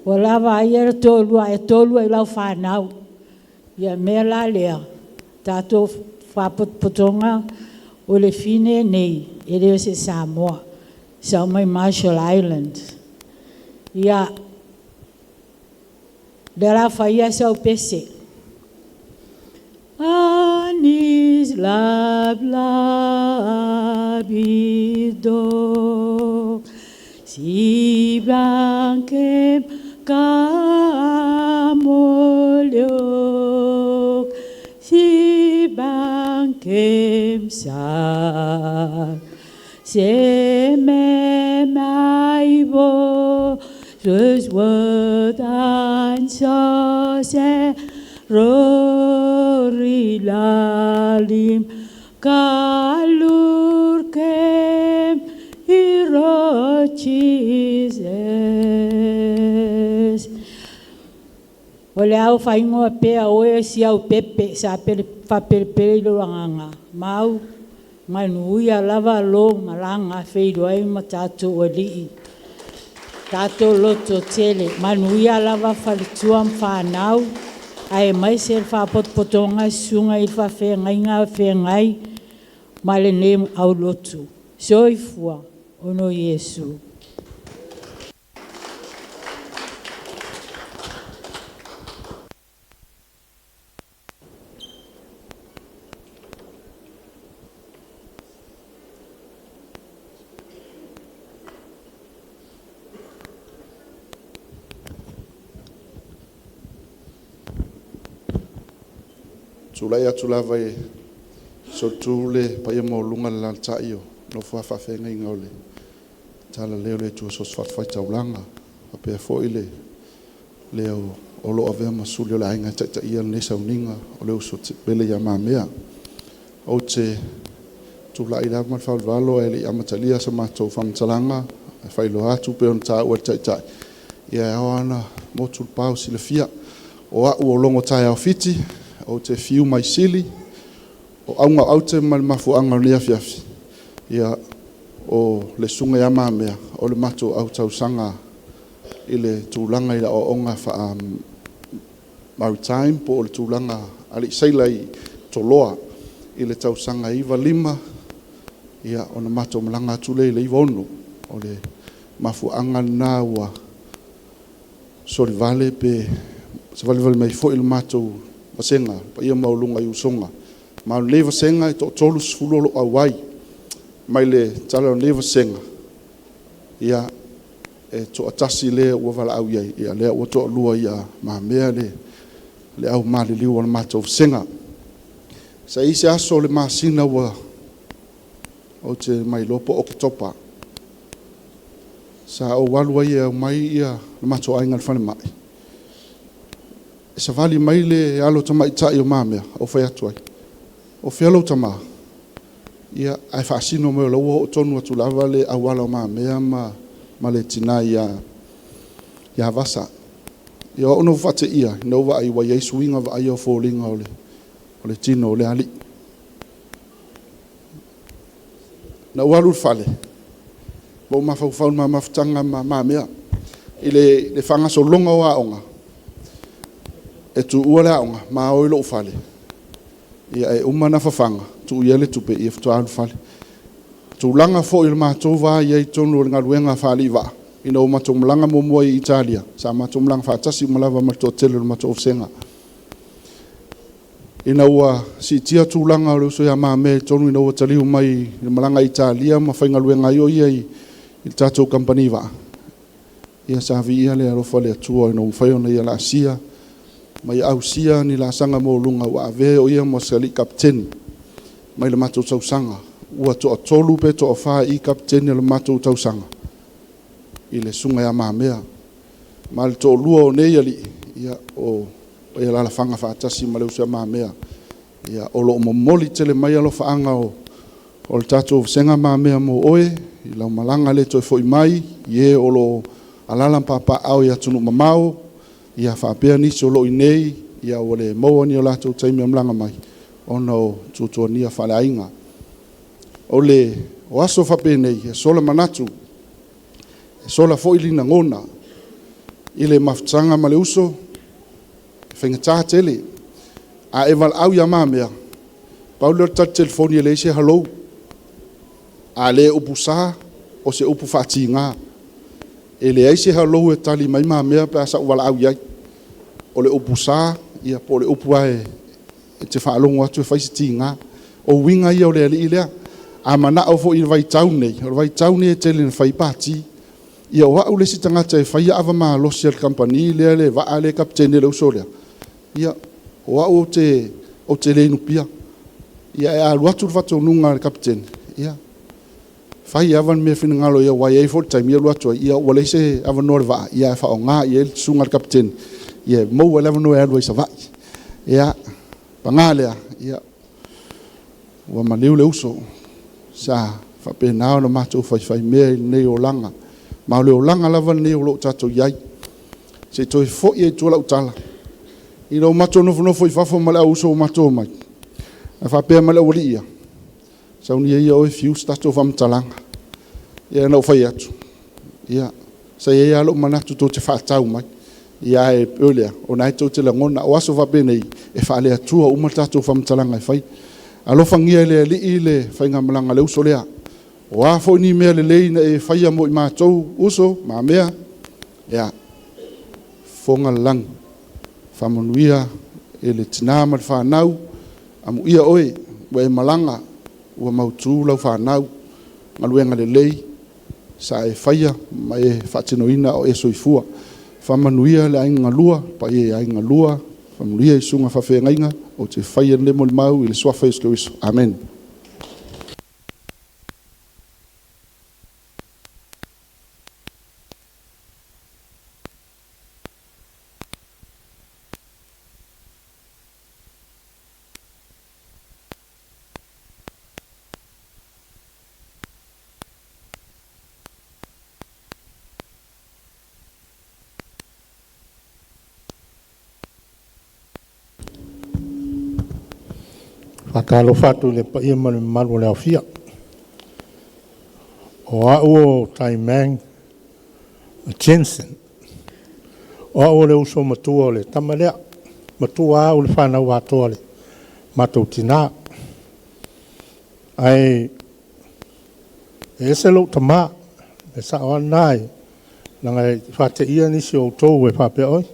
o lava ai era tō lua e tō lua i lau whanau ia mea la lea tātou whapotonga o le fine nei e reo se Samoa sa mai Marshall Island ia le la whaia sa o pese Anis lab labido si blanquem camolio si blanquem sa se me maivo just word and so se Rori lalim kalur kem hiro Jesus. Ole au whaingoa pea oe si au pepe sa whapere lo anganga. Mau manuia lava lo malanga wheiru ai ma tātou o lii. Tātou loto tele. Manuia lava whalitua mwhanau. Ai mai se whapotonga sunga i whawhengai ma le ne au lotu. Soifua ono Yesu. Tulai atu lava e sotu le paia mo lunga le lantai o no whawhawhenga inga o le tala leo le tua sos whawhai taulanga a pia fo i le leo o loa vea masuli o le ainga taita ia le nesa uninga o leo so te pele ia mamea o te tulai lava mal whawalo e le amatalia sa matou whamtalanga e whailo atu pe on tā ua taita ia awana mo tulpau si le fia o au o longo tai au fiti o te fiu mai sili o aunga au te mafuanga lea fiafi ia o le sunga ia mamea o le mato au tausanga i le tūlanga i la o onga wha maritime po o le tūlanga ali seila i toloa i le tausanga iwa lima ia o na mato malanga atule i le iwa ono o le mafuanga na ua sori vale pe se vale mai fo i le mato vasenga pa ia maulunga i usonga ma le vasenga i to tolu sfulolo awai mai le tala le vasenga ia e to atasi le ua vala au ia le ua to lua ia ma mea le au mali liu ona mato vasenga sa isi aso le masina ua o te mai lopo o topa sa o walu ia mai ia le mato ainga le fane mai sa vali mai le alo tama itai o mamea o fai atu ai o fialo tama ia ai fasino me lo o tonu atu lava le awala o mamea ma le tina ia vasa ia ono fate ia no va ai wa Yesu inga va ai o folinga o le tino o le ali na walu fale bo ma fa ma maftanga ma mamea ile le fanga so longa o aonga e tu ua le aonga ma o ilo fale ia e umana fafanga tu ia le tupe ia ftu alu fale tu langa fo il matou va ia i tonu o ngaluenga fali va ina o matou mlanga mo i Italia sa matou mlanga fatasi malava matou tele matou ofsenga ina ua si tia tu langa o so ya mame tonu ina o tali mai malanga Italia ma fa ngaluenga yo ia i tatou company va ia sa vi ia le ro fale tu ina o fa ona ia la sia mai au sia ni la sanga mo lunga wa ave o ia mo sali captain mai le matou tau sanga ua to tolu pe to fa i captain le matou tau sanga i le sunga ya mamea mal to lua o nei ali ia o ia la fanga fa tasi ma le usa mamea ia o lo mo moli tele mai alo faanga o le tatou senga mamea mo oe i la malanga le to foi mai ye o lo alala papa au ia tunu mamao ia whaapea nisi o loi nei, ia o le maua ni o lātou taimi amlanga mai, ona o tuatua nia whaleainga. O le o aso whapea nei, e sola manatu, e sola fo ili na ngona, i le mafutanga ma le uso, e whengatā tele, a e wal au ia mamea, pauleo tata telefoni e le se halou, a le upu sa, o se upu whaati ngā, e le aise halou e tali mai mamea pe asa wala au iai, o le upu sa, ia po le upu ae, e te whaalongo atu e whaisi ti ngā, o winga ia o le ali ilea, a mana au fo i vai tau nei, o vai tau nei e tele na whai pāti, ia o au le si tangata e whai ava maa losi al kampani lea le waa le kaptene le usolea, ia o au o te le nupia, ia e alu atu rwato nunga le kaptene, ia whai avan mea whina ngalo ia wai ei fol taimi alu atu, ia wale se avan nore waa, ia e whao ngā, ia e sunga le kaptene, ia mou ele avan noe alu sa vai, ia pangalea, ia wa maliu le uso, sa whape nao na matou whai mea nei o langa, ma le o langa lava nei o lo tatou iai, se toi fo i e tuala utala, i lau matou nofo i whafo ma le au uso o matou mai, a whapea ma le o li ia, sauni ia o e fius tatou whamtalanga, ia nau whai atu, ia sa ia alo manatu tō te whaatau mai, ia e pēlea, o nai tō te langona, o aso whape nei, e whaale atua uma tatou whamtalanga e whai, alofangia le li le whainga malanga le uso lea, o a fo ni mea le leina e whaia mo i mātou uso, ma mea, ia, fonga lang, whamanuia e le tina ma le whanau, amu ia oe, wa e malanga, ua mautu lau whanau, ngaluenga le lei, sa e whaia, ma e whatinoina o e soifua, whamanuia le ainga lua, pa e ainga lua, whamanuia i sunga whawhengainga, o te whaia le mo le mau i le swafa isko iso. Amen. Whakalo whatu le pa ia manu maru le awhia. O au o Taimang Jensen. O au le uso matua o le tamalea. Matua au le whanau watoa le matou tina. Ai e se lo tama. E sa o anai. Nanga e whate ia nisi o tau e whape oi.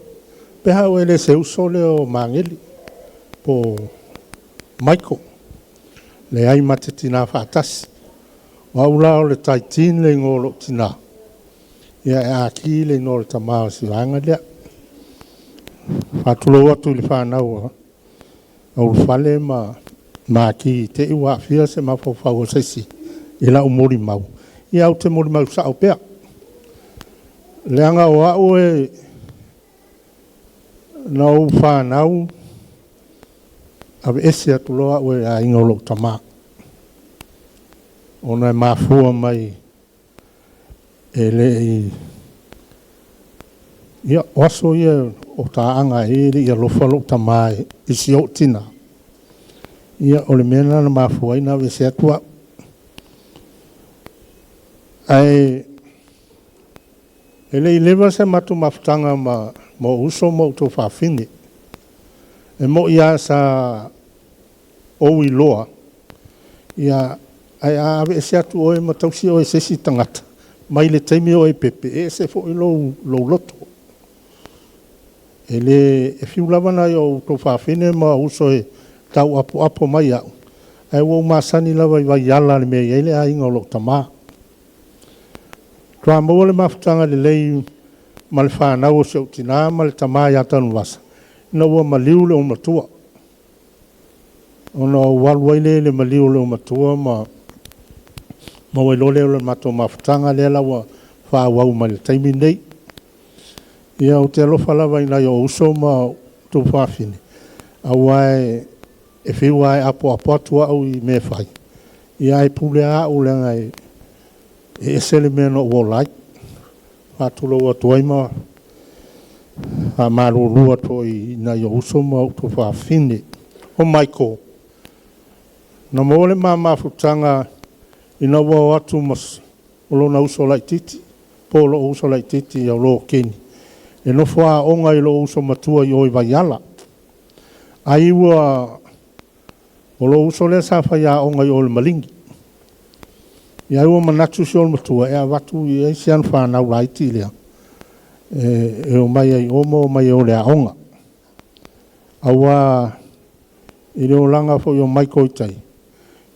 Peha o ele se uso le o mangili. Po Michael, le ai mate tina whaatasi. Wa ula o le taitin le ngolo tina. Ia e aki le ngolo tamao si wanga lea. Whatulo atu le whanau. Au whale ma ki te iwa whia se mawhawhau o seisi. Ila o mori mau. Ia au te mori mau sa o pea. Le anga o au e nau whanau. Ave ese atuloa ue a ingolo tama. Ona e mafua mai e le i ia oso ia o taanga e li ia lofa lo tama i si o tina. Ia o le mena na mafua ina ave ese atua. Ai e le i lewa se matu mafutanga mo uso mo to whawhini. E mo ia sa o i loa, ia ai ave e se atu oe ma tausi oe sesi tangata, mai le taimi oe pepe, e se fo i lo loto. E le e fiulawana i o to whawhine ma uso e tau apo mai au. Ai wau masani lawa i vai ala le mea ele a inga o lo tama. Tua maua le mafutanga le lei ma le whanau o se utina ma le tama i atanu wasa. Na ua maliu le o matua. Ona waluaile le maliu le o matua ma wailole le matua mafutanga le la ua whawau ma le taimi nei. Ia o te alofa lawa ina i o uso ma tu whawhine. Awai e whiwai apo atua au i me whai. Ia e pule a o lenga e ese le mea no wolai. Whatulo wa tuaima. a marurua toi na yo uso mo to fa fini o Michael na mole mama futanga ina wa atu mas lo na uso lai titi polo uso lai titi ya lo keni e no fa onga i lo uso matua i oi vaiala ai wa o lo uso le sa fa ya onga i ol malingi ya wa manatu sol matua e watu i sian fa na lai ti le e o mai ai omo mai o le onga awa i le langa fo yo mai koitai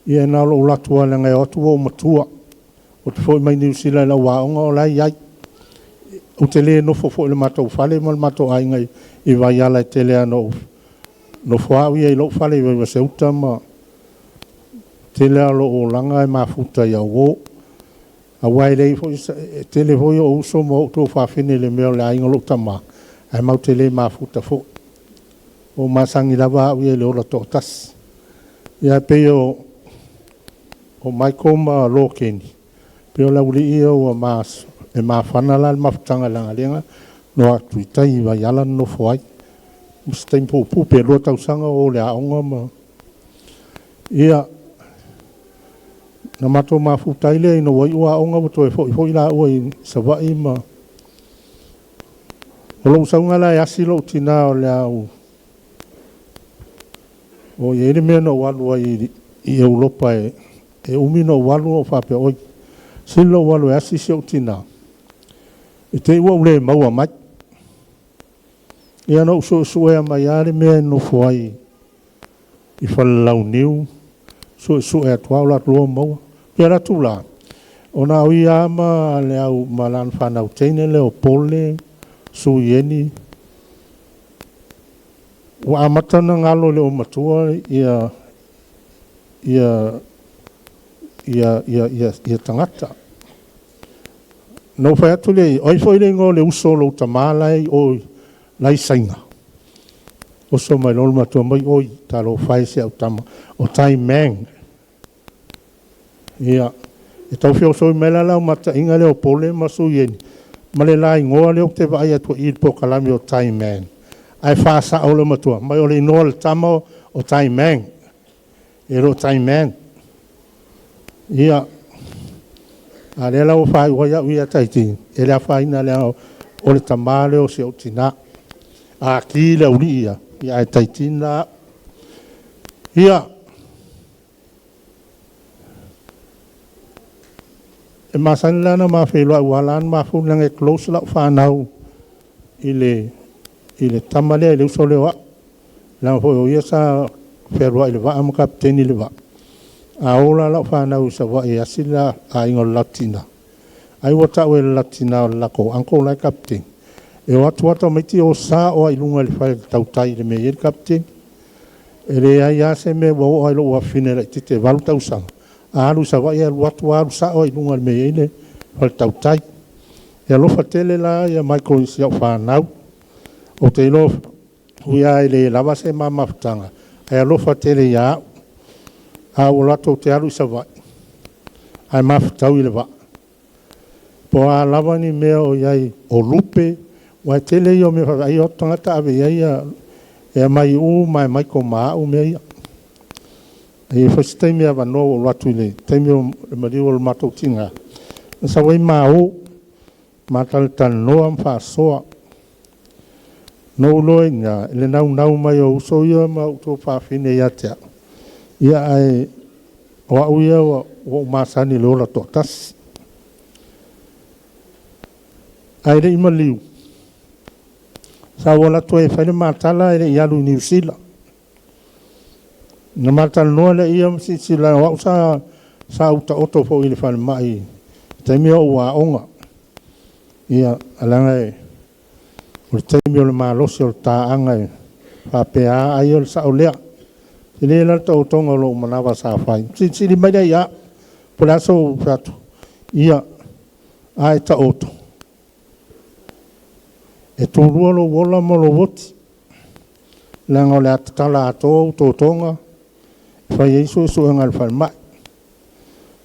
ia na lo latua le ngai atu o matua o te foi mai New Zealand la wa onga o lai ai o te le no fo le matou fale mal matou ai ngai i vai ala te le no no fa wi ai lo fale we se utama te le lo o langa e mafuta ia o a wai le fo te le fo o so mo to fa fine le me le ai ngolo tama ai mau te le mafuta fo o masangi lava wi le o la totas ia pe o Michael ma lo keni pe o la uli o mas e ma fanala ma tanga langa lenga no atu tai va yala no foi stem pu pe lo tau sanga o le aonga ma ia na mato ma fu tai le no wai wa aonga to foi la o sa va i ma o lo sanga la asilo tina o le au o ye me no wa lo i Europa e umino walu o fa pe oi silo walu asi se utina e te wa ule maua mai ia no so e mai ale me no foi i fa lau niu so e atwa la lo maua pera tula ona ui ama le au malan fa na utene le o pole su yeni wa amatana ngalo le o matua ia tangata. No fai atu le, oi foi le ngō le uso lo tamalai o lai sainga. Oso mai lolo matua mai oi ta lo fai se au tama o tai mang. Ia, e tau fio soi mela lau mata inga le o pole masu yeni. Ma le lai ngō le o te vai atu i po kalami o tai mang. Ai fa sa o le matua, mai o le inoa le tama o tai mang. E ro tai mang. Ia a le lau fai waya uia taiti e le fai na le o le tamale o se o tina a ki le uri ia e taiti na ia e masani lana ma fe loa walan ma fu lange close la whanau i le tamale le uso le wa la fo o ia sa fe loa i le wa am kapteni le wa a ola la whanau sa wa e asila a ingo latina. Ai wata o e latina o lako, anko lai kapten. E watu maiti o sa o ilunga le whai tautai le me eri kapten. E le ai ase me wa o ailo ua fine la tite walu tausanga. A alu sa wa e watu alu sa o ilunga le me eri whai tautai. E alofa tele la ia Michael isi au whanau. O te ilo huia e le lava se mamafutanga. E alofa tele ia a o lato te alu sa vai. Ai mafutau i le va. Po a lava ni mea o iai o lupe, wa tele i o me whai o tangata ave iai e mai u mai ko maa u mea ia. E whasi teimi a wano o latu i le, teimi o mari o le matou tinga. Nasa wai maa o, matalitan noa mwha soa. No loe nga, ele nau mai o uso ia ma uto whawhine ia tea. Ia ai o auia o masani le ola totas. Ai re ima liu. Sa wala to e whaile matala e re ialu New Zealand. Na matala noa le ia msisi la wau sa uta oto fo ili whaile mai. Taimi o ua onga. Ia alanga e. O le taimi o le malosi o le taanga e. Whapea ai o le sa o lea. Ele la tau tonga lo manawa sa fai. Si mai dai ya. Por aso fato. Ia ai ta oto. E tu lo wola mo lo voti. Langa le atala to tonga. Fai iso ngal fai mai.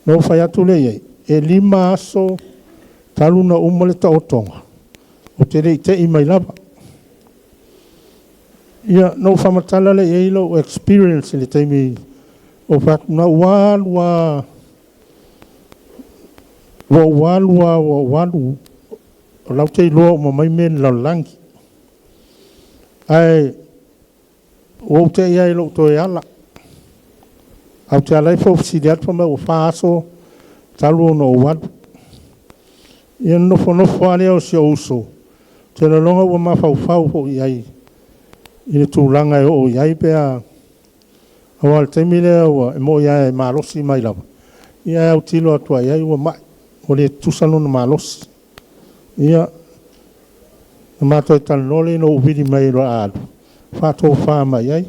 No fai atu le ye. E lima aso taluna umole ta otonga. O te rei te i mai lava. Ia no whamatala le eilo experience le teimi o whakuna walu o lau te iloa o mamai men lau langi. Ai, o te ia ilo to e ala. Au te alai fo fsidi atu me o whaaso talu no walu. Ia nofo ale o si o uso. Te longa ua mawhau ho iai. Ile tūlanga e o iai pea. Awal te mile ua e mo iai e malosi mai lava. Ia au tilo atua iai ua mai. O le tusano na malosi. Ia na mātou e talanole no uviri mai ro alu. Whātou whā mai ai.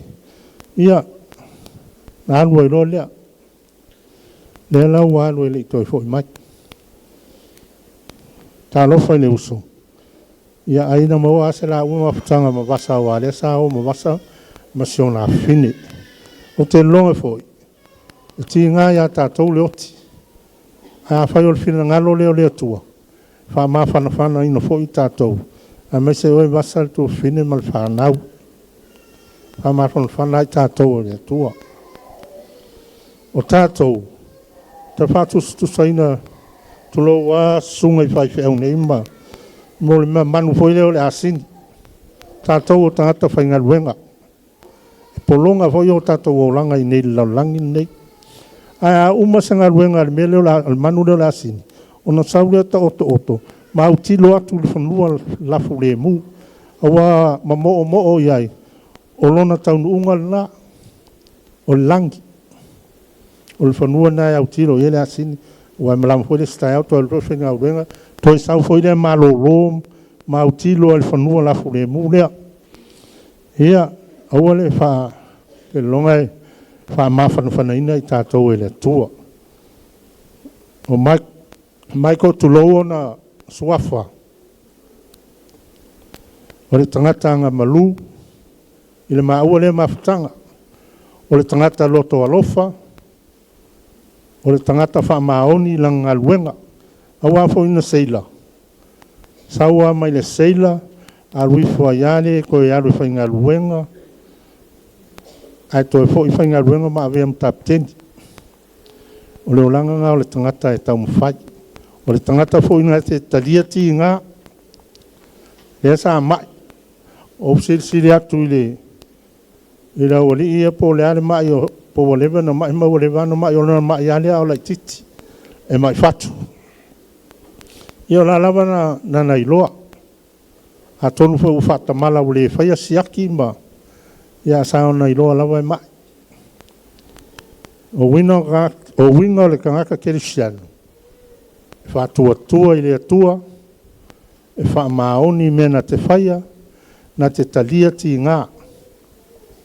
Ia na alu ai ro lea. Lea lau alu e le toi fo i mai. Tā lofa i le uso. Ia aina maua ase la ua mawhitanga ma wasa o alea sa o ma wasa ma siona fine. O te longa fo i. E ti ngā ia tātou le oti. A whai o le whina ngalo leo leo tua. Wha maa whana ina fo i tātou. A mai se oi wasa le tua whine ma le whanau. Wha maa whana i tātou leo tua. O tātou. Te whātus saina tulo wa sunga i whai whiau nei ma. Mo le manu fo i leo le asini. Tātou o tangata whai ngā ruenga. E polonga fo i o tātou o langa i nei laulangi nei. Ai umasanga ruenga le mele o la manu le asini. Ona saule ta oto. Ma utilo atu le whanua lafu le mu. Awa ma mo iai. O lona taunu unga na. O langi. O le whanua na au tilo i le asini. Wa malamu fo le stai auto al rofe ngā ruenga. Toi sau fo i le malo rom. Ma utilo le whanua lafu le mu lea. Ia. Awa le wha. Ke longa e. Wha mawhanawhana ina i tātou e le tua. O Michael Tuloa na suafa. O le tangata anga malu. I le maua le mawhitanga. O le tangata loto alofa. O le tangata wha maoni langa luenga. Awa fo ina seila. Saua mai le seila. Alui fua iale ko e alui whainga luenga. Ai toi fo i whainga ruenga ma avea mtapteni. O le olanga ngā o le tangata e tau mwhai. O le tangata fo ina te talia ti ngā. Lea sa mai. O siri atu i le. I la o li ia po le ale mai o po walewa na mai ma walewa na mai o na mai ale au lai titi. E mai fatu. I o la lava na nailoa. A tonu fo ufata mala o le whaia siaki ma. Ia saona i loa lawa e mai. O winga le kangaka kerisiano. E whātua i le atua. E wha maoni mena te whaia. Na te talia ti ngā.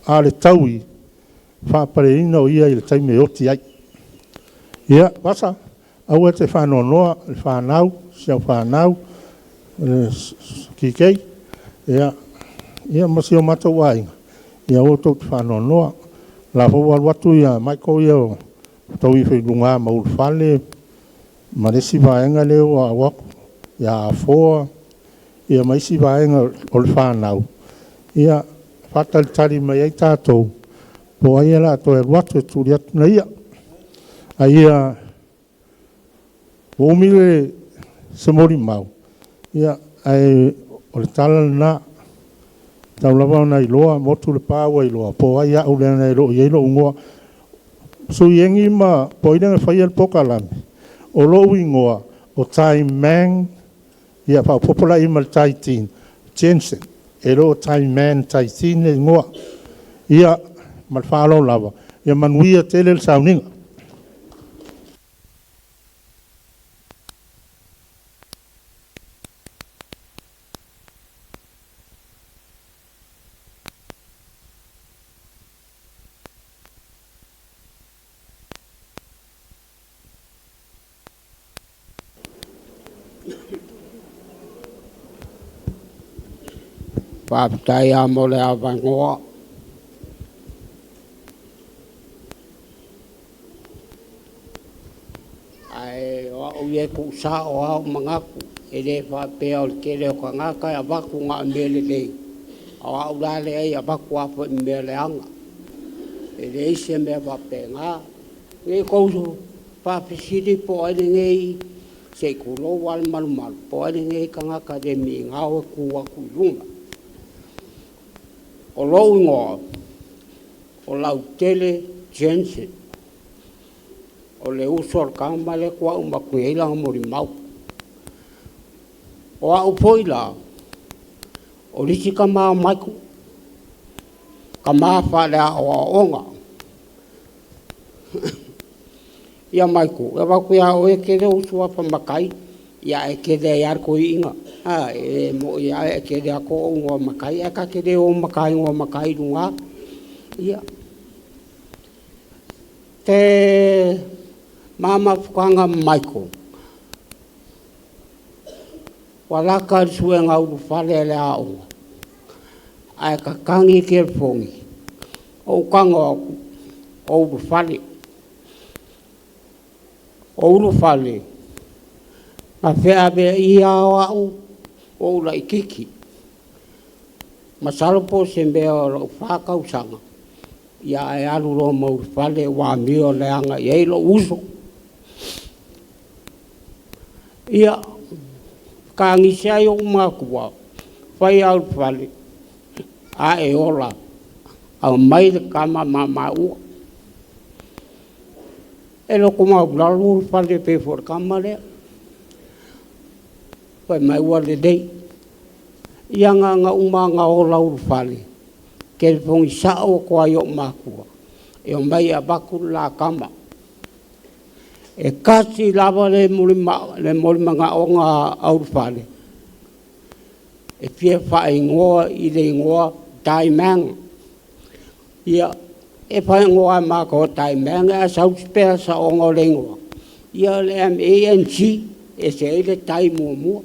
A le taui. Wha pareina o ia i le taime oti ai. Ia, wasa. Au e te whanonoa. Le whanau. Siau whanau. Kikei. Ia masio mata wainga. Ia o tau te whanonoa. La fo watu ia Michael ia o tau i whailunga maul whale. Maresi vaenga leo a waku. Ia a foa. Ia maisi vaenga o le whanau. Ia whatalitari mai ai tātou. Po ai ala to e watu e turi atu na ia. A ia o umile se mori mau. Ia ai o le tala na tau lava na iloa, motu le pāua iloa, po ai au lea na iloa, i ungoa. So iengi ma, po ina me whai al poka lami. O lo ingoa, o tai man, ia pa popola ima le tai tin, Jensen, e lo tai man, tai tin le ingoa. Ia, mal whaalo lava, ia manuia tele le sauninga. Whāpitai a mole a wangoa. Ai o ie ku sa o au mangaku. E le whapea o le kere o ka ngaka a waku ngā mele lei. Awa ula le ai abaku apa I mea leanga. E le ise mea wape ngā. Nge kouso whapesiri po aile ngei se kulo wal malu malu. Po aile ngei kanga akademi ngāwe kua kulunga. O lou ngō, o lau tele Jensen. O le usor kama le kua umakueila mori mau. O au poila, o lisi ka maa maiku, ka maa whare a o onga. Ia maiku, e waku ia o e kere usua pa makai, ia e kere e arko inga. E mo ia e kere ako o ngua makai, e ka kere o makai ngua makai runga. Ia. Te mama whukanga maiku. Walaka sue ngau whare le a onga. Ai ka kangi ke fongi. O kanga o whare. O whare. Ma whea be ia o au o lai kiki. Ma salopo se mea o whakau sanga. Ia e alu ro mau whare wa mio leanga i eilo uso. Ia ka ngisai o makua, whai au whale, a e ola, au mai de kama mama ua. E loko mau lalu whale pe for kama lea. Whai mai ua le dei. Ia nga umanga o lau whale, ke le pongi sao koa i o makua, e o mai a baku la kama. E kasi lava le molima ngā o ngā aurwhare. E pia whae ngoa I le ngoa taimanga. Ia, e whae ngoa mako taimanga a sauspea sa o ngā le ngoa. Ia le ANC e se ele tai mua.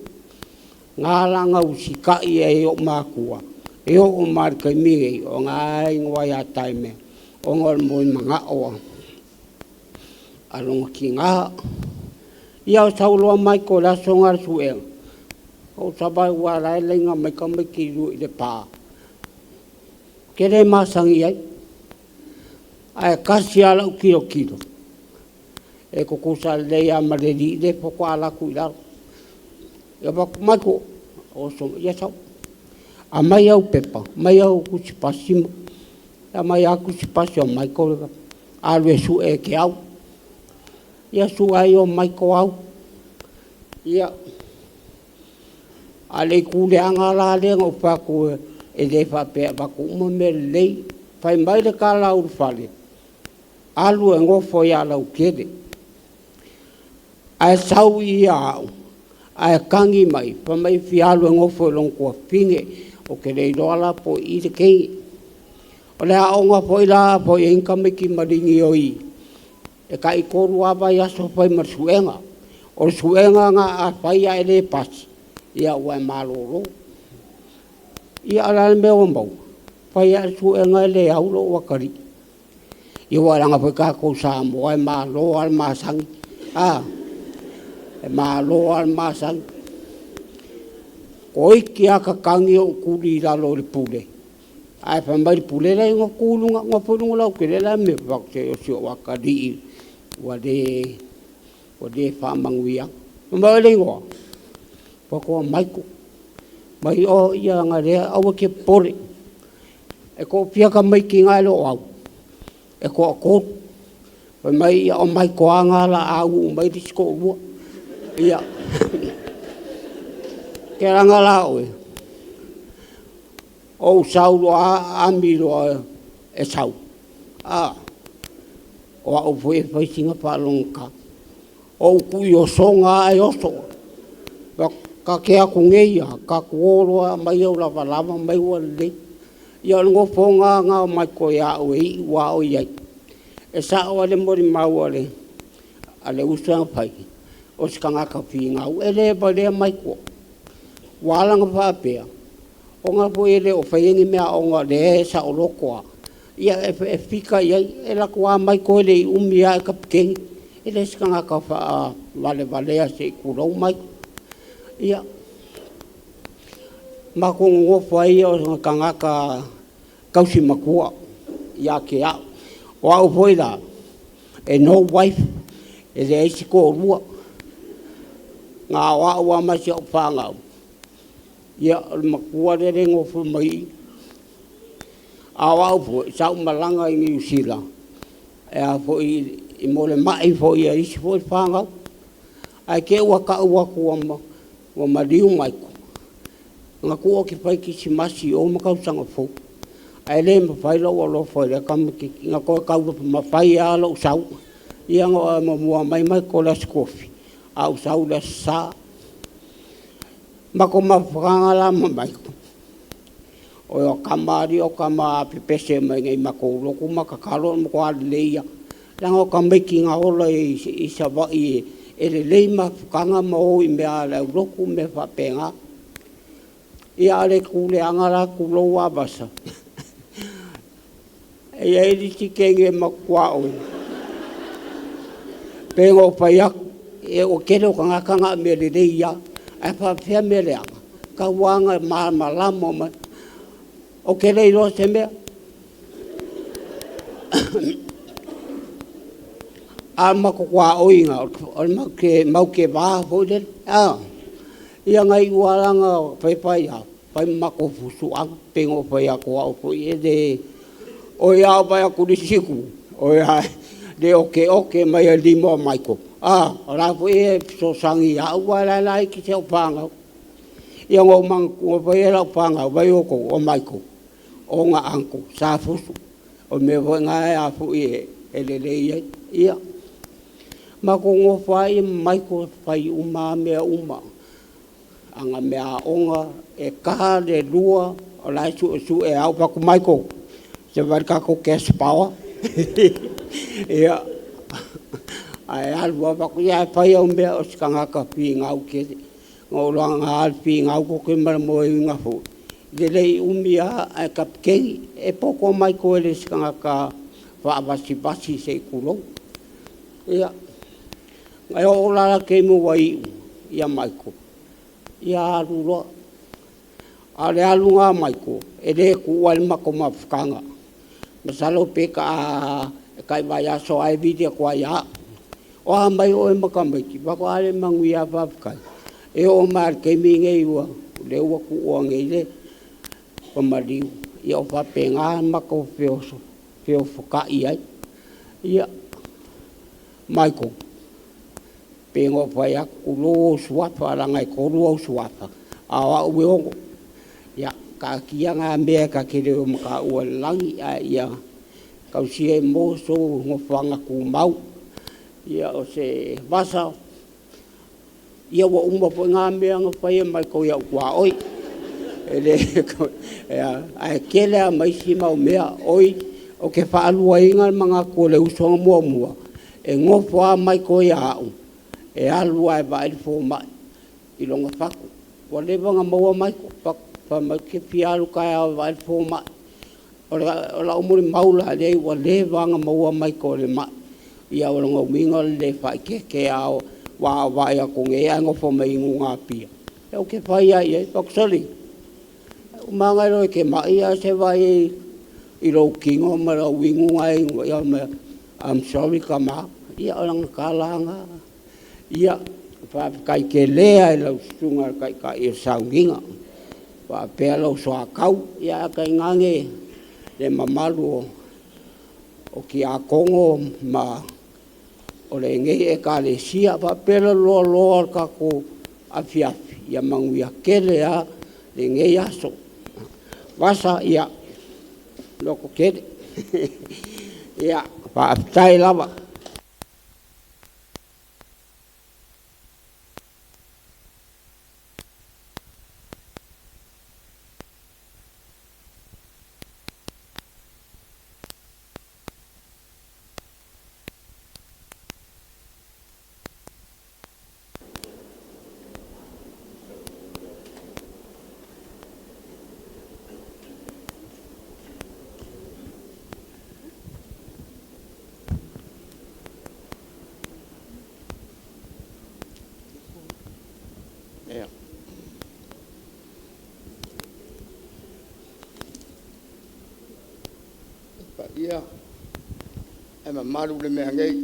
Ngā langa usikai e o makua. E o marika mire o ngā ngoa ia taimanga. O ngā molima ngā oa. Alonga ki ngā. Ia o sauloa mai ko la songa suenga. O sabai ua rai lenga mai ka mai ki rui le pā. Kere masangi ai. Ai kasi ala u kilo. E ko kusa leia mareri le poko ala kui laro. Ia baku mai ko. O songa ia sau. A mai au pepa. Mai au kusipasima. A mai au kusipasima mai ko. Alwe su e ke au. Ia suai o mai ko au. Ia. Ale kule anga la lenga o whaku e le whapea waku uma me lei. Whai mai le ka lau whale. Alu e ngofo ia lau kere. Ai sau I au. Ai kangi mai. Wha mai fi alu e ngofo e longkua pinge. O ke rei roala po I te kei. O le aonga po I la po I inka me ki maringi o I. E ka I koru awa I aso whai mar suenga. O suenga ngā a whai a ele pasi. Ia ua maloro. Ia ala me o mau. Whai a suenga ele aulo wakari. Ia waranga whai ka kou sa moa e malo al masangi. E malo al masangi. Ko iki a kakangi o kuri lalo le pule. Ai whamari pule lai ngā kūlunga, ngā pūlunga lau kere lai me wakse o sio wakari. Wa de whamanguia. Mai le ngoa. Wako maiku. Mai o ia ngā rea awa ke pore. E ko piaka mai ki ngai lo au. E ko a kōru. Mai o mai ko anga la au mai disko ua. Ia. Ke ranga la oe. O saulo a amiro e sau. O au fwe whaisinga whalonga. O kui o songa ai oso. Ka kea kungeia, ka kuoroa mai au lava lava mai ua le. Ia ngo fonga ngā mai ko ia o I ua o iai. E sa o ale mori mau ale. Ale usanga pai. O sikanga ka whi ngau. E le pa lea mai ko. Wālanga whapea. O ngā po ele o whaiengi mea o ngā le sa o lokoa. Ia e whika iai, e la kua mai koe le I umia e ka pikengi. E le sikanga ka wale a se I kurau mai. Ia. Ma ko ngofo ai o kangaka kausi makua ia ke au. O au foi la, e no wife, e le eisi ko rua. Ngā wā masi au whāngau. Ia makua re re ngofo mai. A wau foi, sau malanga i New Zealand. E a foi, i mole mai foi a isi foi whāngau. Ai ke ua ka ua kua wa mariu mai ko. Ngā kua ki whai ki si masi o makausanga fō. Ai le ma whai lau alo whai le kamiki. Ngā koe kaura ma whai a lau sau. Ia ngā mua mai ko la skofi. Au sau la sa. Ma ko ma whakangala ma mai ko. O kamari o kama pepese mai ngai ma ko loko ma kakalo ma ko leia. Lango kamiki ngā ola i sa vai e le leima whakanga ma o i mea lau loko me whapenga. Ia ale kule angara kuloa basa. E eri ti kenge makua o. Pengo paiak, e o kere o kangakanga me le reia, e whawhia me le anga. Ka wanga malamo ma. O kere iro se mea. A mako kua oinga, o mau ke waa fōdere. Ia ngai uaranga pai au, pai mako fusuanga, pengo pai ako au fui e de o ia pai aku risiku, o ia de oke mai a limo maiko. Ora fui e so sangi au wala lai ki te upanga. Ia ngau mangu pai e lau panga, vai oko o maiko, o ngā anko, sa fusu, o me voi ngai a fui e le lei ia. Mako ngofai maiko pai uma mea uma. Anga mea onga e kaha le lua o lai su e au paku maiko. Se varka ko cash power. Ia. Ai alua paku ia pai au mea o skangaka pi ngau ke. Ngau ranga al pi ngau ko ke mara mo i ngafu. Le lei umia e kapkei e poko maiko e le skangaka basi se kulo. Ia. Ngai o lara ke mo wai ia maiko. Ia aruro. Ale alunga maiko. E re ku wal mako mafkanga. Masalo peka a kai vai aso ai vidia kwa ia. O mai o e makamaki. Wako ale mangu ia wafkai. E o mar ke minge iwa. Le ua ku ua ngeile. O mariu. Ia o whapenga mako feoso. Feo whaka iai. Ia. Maiko. Pengo pai aku lo suapa rangai koru au suapa. Awa ue ongo. Ya, ka kia ngā mea ka kere o maka ua langi a ia. Kau sia moso ngofanga ku mau. Ia o se basa. Ia wa umba po ngā mea ngapai e mai ko ia ua oi. Ele, a kele a maisi mau mea oi. O ke whaalua inga mga kole usonga mua mua. E ngofua mai ko ia au. E alua e vai fo mai I longa faku. Wa lewa nga maua mai ko pa mai ke fialu kai a vai fo mai. O la umuri maula le wa lewa nga maua mai ko le mai. Ia o longa uminga le fai ke ao wa vai a ko nge a ngofo mai ngunga pia. E o ke fai ai e paksali. Umanga ro ke mai a se vai I lo kingo ma la wingu ai ia me I'm sorry kama. Ia o langa kalanga. Ia, pa kai ke lea lau sunga kai I saunginga. Pa pea lau soa kau, ia kai ngange le mamalu o ki a kongo ma o le ngei e ka le sia, pa pea loa loa ka ko afiafi. Ia mangu ia kele a le ngei aso. Wasa ia, loko kele. Ia, pa aptai lava. ia e mamalu le mea ngai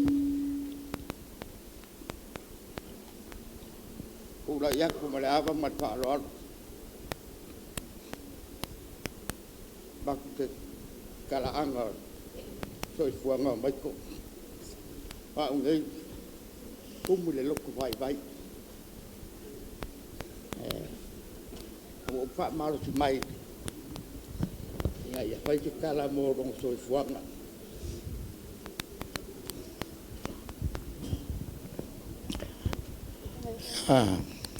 ula iaku ma le ava ma le whaaloalo baku te kalaanga soifuanga o maiko whaungai umu le loko vai vai o wha malo si mai ia whai te kala mō rongo soifuanga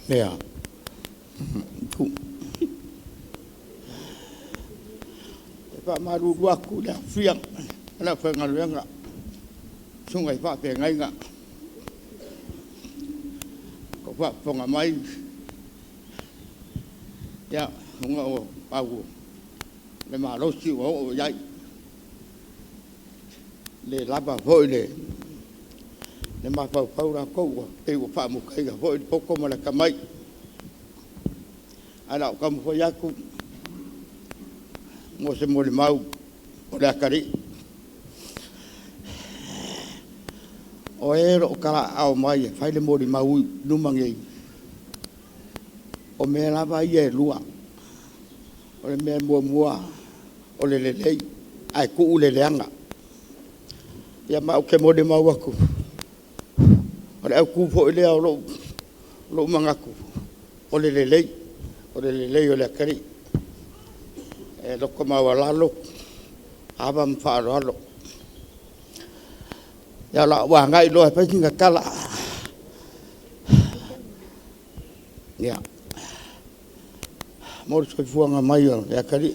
Lea. Pak maru dua aku dah fiang. Ana fengal nga. Sungai pak pengai nga. Ko pak ponga mai. Ya, nga o pau. Le malo si o yai. Le laba voi le. Le ma pau pau ra ko te o fa mo kai ga foi poko ma la kamai ala ka mo ya ku mo se mo le mau o la kari o ero kala au mai fai le mo le mau nu mangi o me la va ye lua o le me mo o le ai ku le leanga ya ma o ke mo le mau aku Ora au ku fo ile au lo mangaku. O le lei o le kari. E lo koma wala lo. Aba mfa lo. Ya la wa ngai lo pa singa kala. Ya. Mor so fuanga mai ya kari.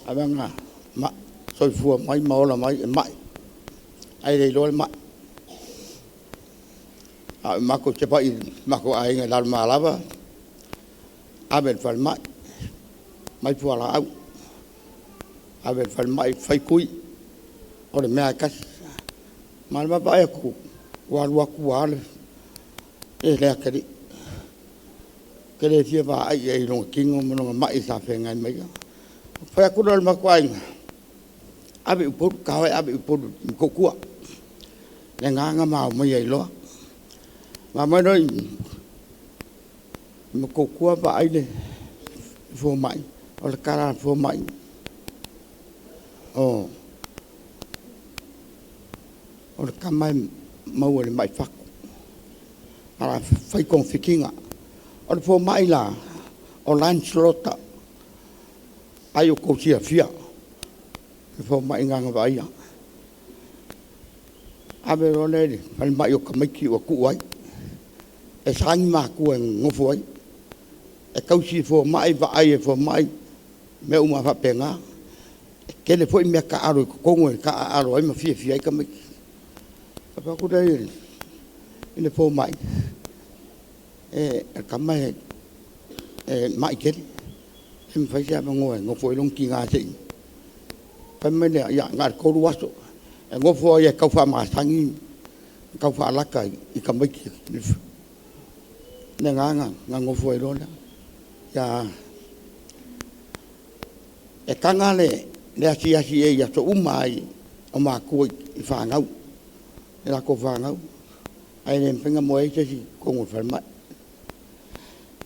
Abanga ma so fu mai maola mai mai. Ai dei lo mai. Mako cepat mako aing dalam malaba abel fal mai puala au abel fal mai fai kui ore mea kas malba ba aku wal e le akari kele tia ba ai ai no kingo mo mai sa fenga mai fa aku dal mako aing abe upur kawe abe upur kokua le nganga mau mai ai lo Mama nói một cục cua vải này vô mạnh hoặc là cara vô mạnh hoặc là cam mai màu là mày phật là phải còn phi kinh ạ hoặc là vô mạnh là online slot ai có chia phía vô mạnh ngang vậy ạ abe rồi này phải mạnh có mấy kiểu cụ ấy e sang ma ku ngo foi e kau si fo mai va ai fo mai me uma fa penga ke le foi me ka aro ko ngo ka aro ai ma fi ai ka me pa ku dai ile fo mai e ka mai e mai ke em phải ra mà ngo foi long ki nga si pa me le ya ngar ko ruaso e ngo foi e ka fa ma sangi ka fa la kai I ka me ki nga ngo foi lo ya e kanga le asi e ya so umai o ma ku I fa ngau e la ko fa ngau ai nem penga mo e si ko ngo fa mai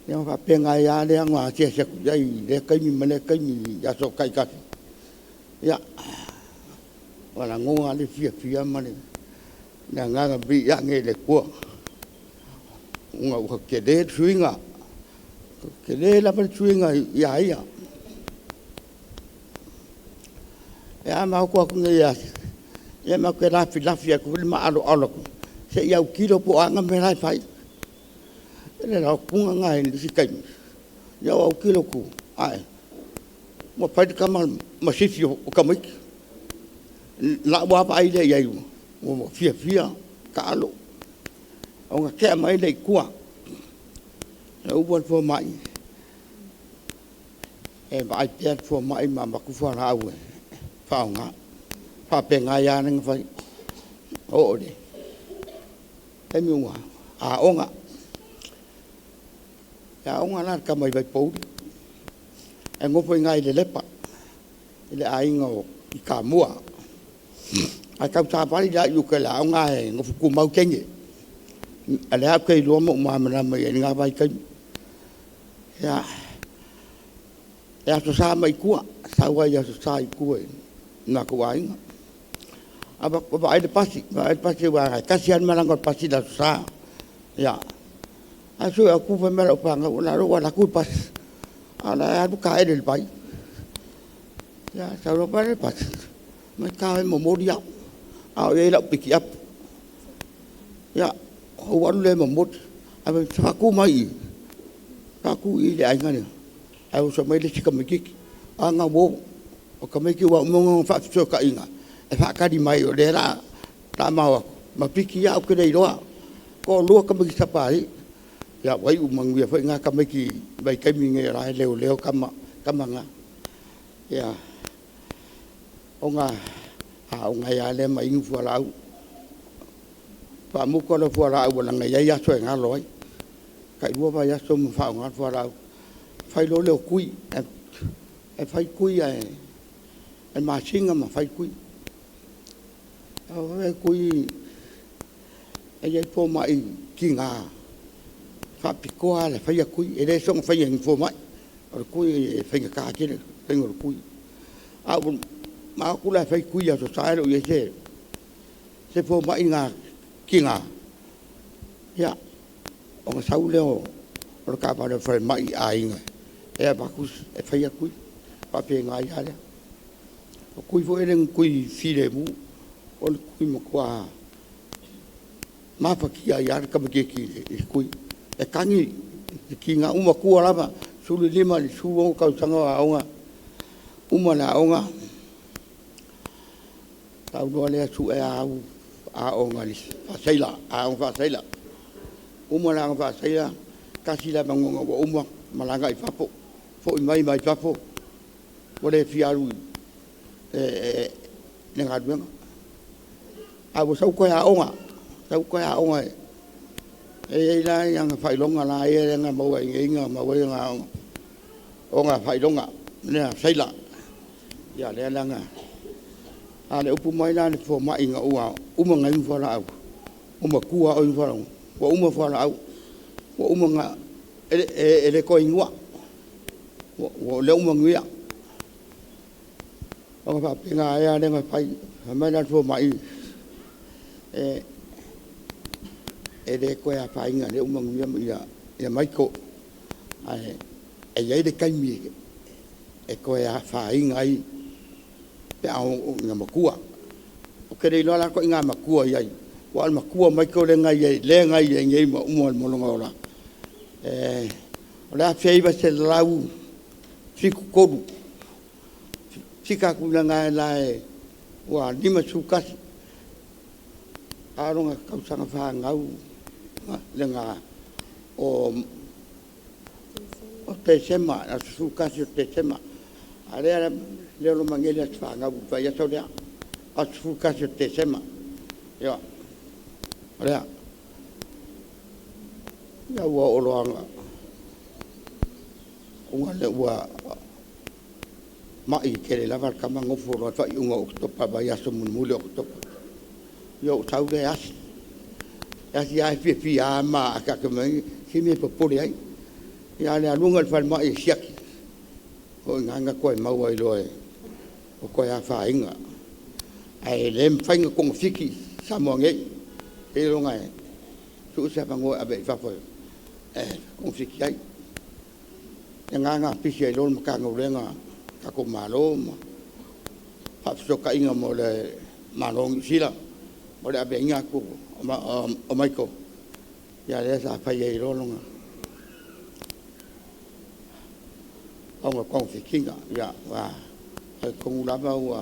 ya fa penga ya le ngwa se se ya le kai mi mane kai mi ya so kai ka ya wala ngo ali fia mane nga bi ya nge le ko nga ke de swinga ke de la per swinga ya ya ma ko ya ma ke la filafia ko ma alo se ya kilo po anga me lai fai le la punga nga ni si kai ya o kilo ku ai mo fai ka ma sifio o ka mai la wa pa ai le ya mo fia ka alo ông kẻ mấy đây qua nếu buồn phô mạnh em phải chết phô mạnh mà cũng phô rau phao ngã pha bèn ai à nên phải ồ đi em yêu ông ạ ya ông là cầm mấy bạch bố em có phải ngay để lép le ainga o I ka mua ai kau tā pari la yu ke la nga e ngofu ku mau kenge ale ha ke lo mo ma mana mai nga vai kai ya ya to sa mai ku sa wa ya sa I ku na ku ai aba ba ai pasi wa kasian malang pasi da sa ya asu aku fa mera pa nga na ro la ku pas ala bu ka del pai ya sa ro pa pas mai ka mo mo dia ao ye la piki up ya ho wan le mo mot aba sa ku mai sa ku I le ai ngani ai so mai le chika me ki anga wo o ka me ki wa mo fa so ka inga e fa ka di mai o le la ta ma piki ya o ke dei roa ko lu ka me ki sa pai ya wai u mang ya fa nga ka me ki bai kai mi nge ra leo kama nga ya onga onga ya le mai ngu fa lau pa mu ko le fa lau wala nga ya so nga loi kai lu ba ya so mu fa nga fa lau fai lo le kui e fai kui e ma singa ma fai kui e kui e ye po mai ki nga fa pikoa le fai kui e le so fai en fo mai o kui e fai ka ki le fai o kui a ma ku la fai kui a so sai lo ye se fo mai nga ki nga ya o sa u le o ka pa le fai mai a inga e ba ku e fai kui pa pe nga ya le o kui fo e kui fi le mu o kui mo kwa ma pa ki ya ka me ki kui e kangi ki nga uma kua lava sulu lima ni suo ka sanga aonga uma na aonga tau do le su e aonga ni fasaila aonga fasaila uma na fasaila kasi la bangonga uma malanga I fapo fo mai fapo ole fiaru ne ngadwen a bo sau ko aonga e la yang fai longa la e nga mo e nga mo e nga o nga fai longa ne sai la ya le la nga a le upu mai la fo mai nga uma ngai fo la uma kua o fo la uma fo la uma nga e le ko ingwa o le uma ngua o fa pinga ya le nga fai mai la fo mai e le ko ya fa inga le umang ya mai ko ai ai de kai mi e ko ya fa inga ai pe au nga makua o ke le la ko inga makua ai wa makua mai ko le ngai ngai mo mo longa ola ola fei ba se lau fiku kodu fika ku nga lai wa lima sukas aronga kausanga fa ngau lenga o te sema a su caso te sema ale le lo mangele fa ngau fa ya so dia a su caso te sema ya ale ya wa o lo anga unga le wa mai ke le lava kama ngofo ro fa unga o to pa ba ya so mun mule o to yo tau de as ya fi ama ka ke mai ki me popoli ai ya le lunga fa ma e siak ko nganga ko ma wai loe o ko ya fa inga ai lem fa inga ko fiki sa mo nge e longa e su sa pa ngo abe fa fo ko fiki ai nganga pisi ai lo ka ngo lenga ka ko malo fa so ka inga mo le malong sila mo le abe inga ko o mai ko ya le sa fa ye lo longa ông con phải kinh ạ dạ và không đáp đâu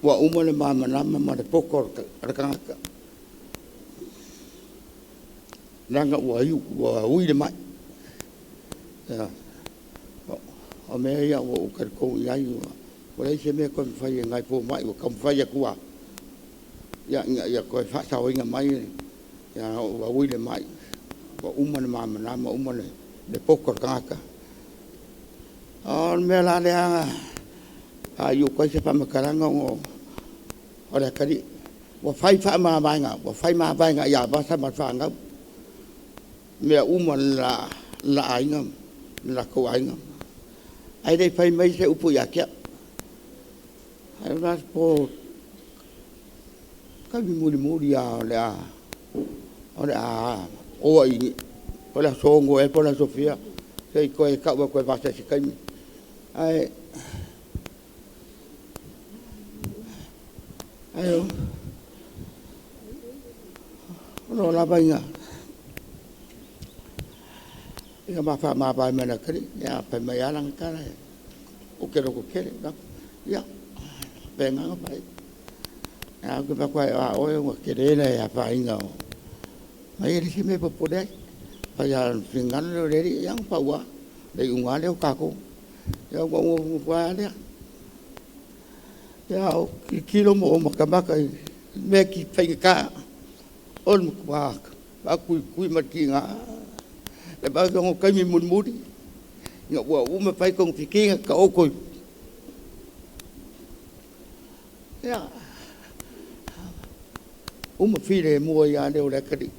và umur mà làm mà để pokor rekan đang ngậm và uy để mạnh ở mấy nhà vụ cần cô gái và đấy xem mấy con phải ngày phụ mãi của cầm phải giặc qua dạ coi phát sau anh máy và uy để mạnh wa umman ma na ma umman de pokor kaka O me la le anga. A yu ko se pa makaranga o. O le kari. Wa fai fa ma bainga, wa fai ma bainga ya ba sa ma fa nga. Me uma la ainga, la ko ainga. Ai dei fai mai se upu ya kia. Ai la po ka mi muri ya le a. O le a o ai. O la songo e po la Sofia. Sei ko e ka ko va se kai. Ai ayo. Lo la bainga. Ia mafa ma ba mena kri ya pe mai alang kara. O ke ro ko kere na. Ya. Penga nga pai. Ya ko pa kwai a o ngo kere na ya pa inga. Mai ri me po pode. Pa ya fingan lo re yang pa wa. Dei unga le ka ko. Ya ko ngo kwa le. Ya o kilo mo makamaka me ki pai ka. On kwa ba kui makinga le ba ngo kai mi mun mudi ngo wa uma pai kong fikinga ka o ko ya uma file mo ya le o le kadi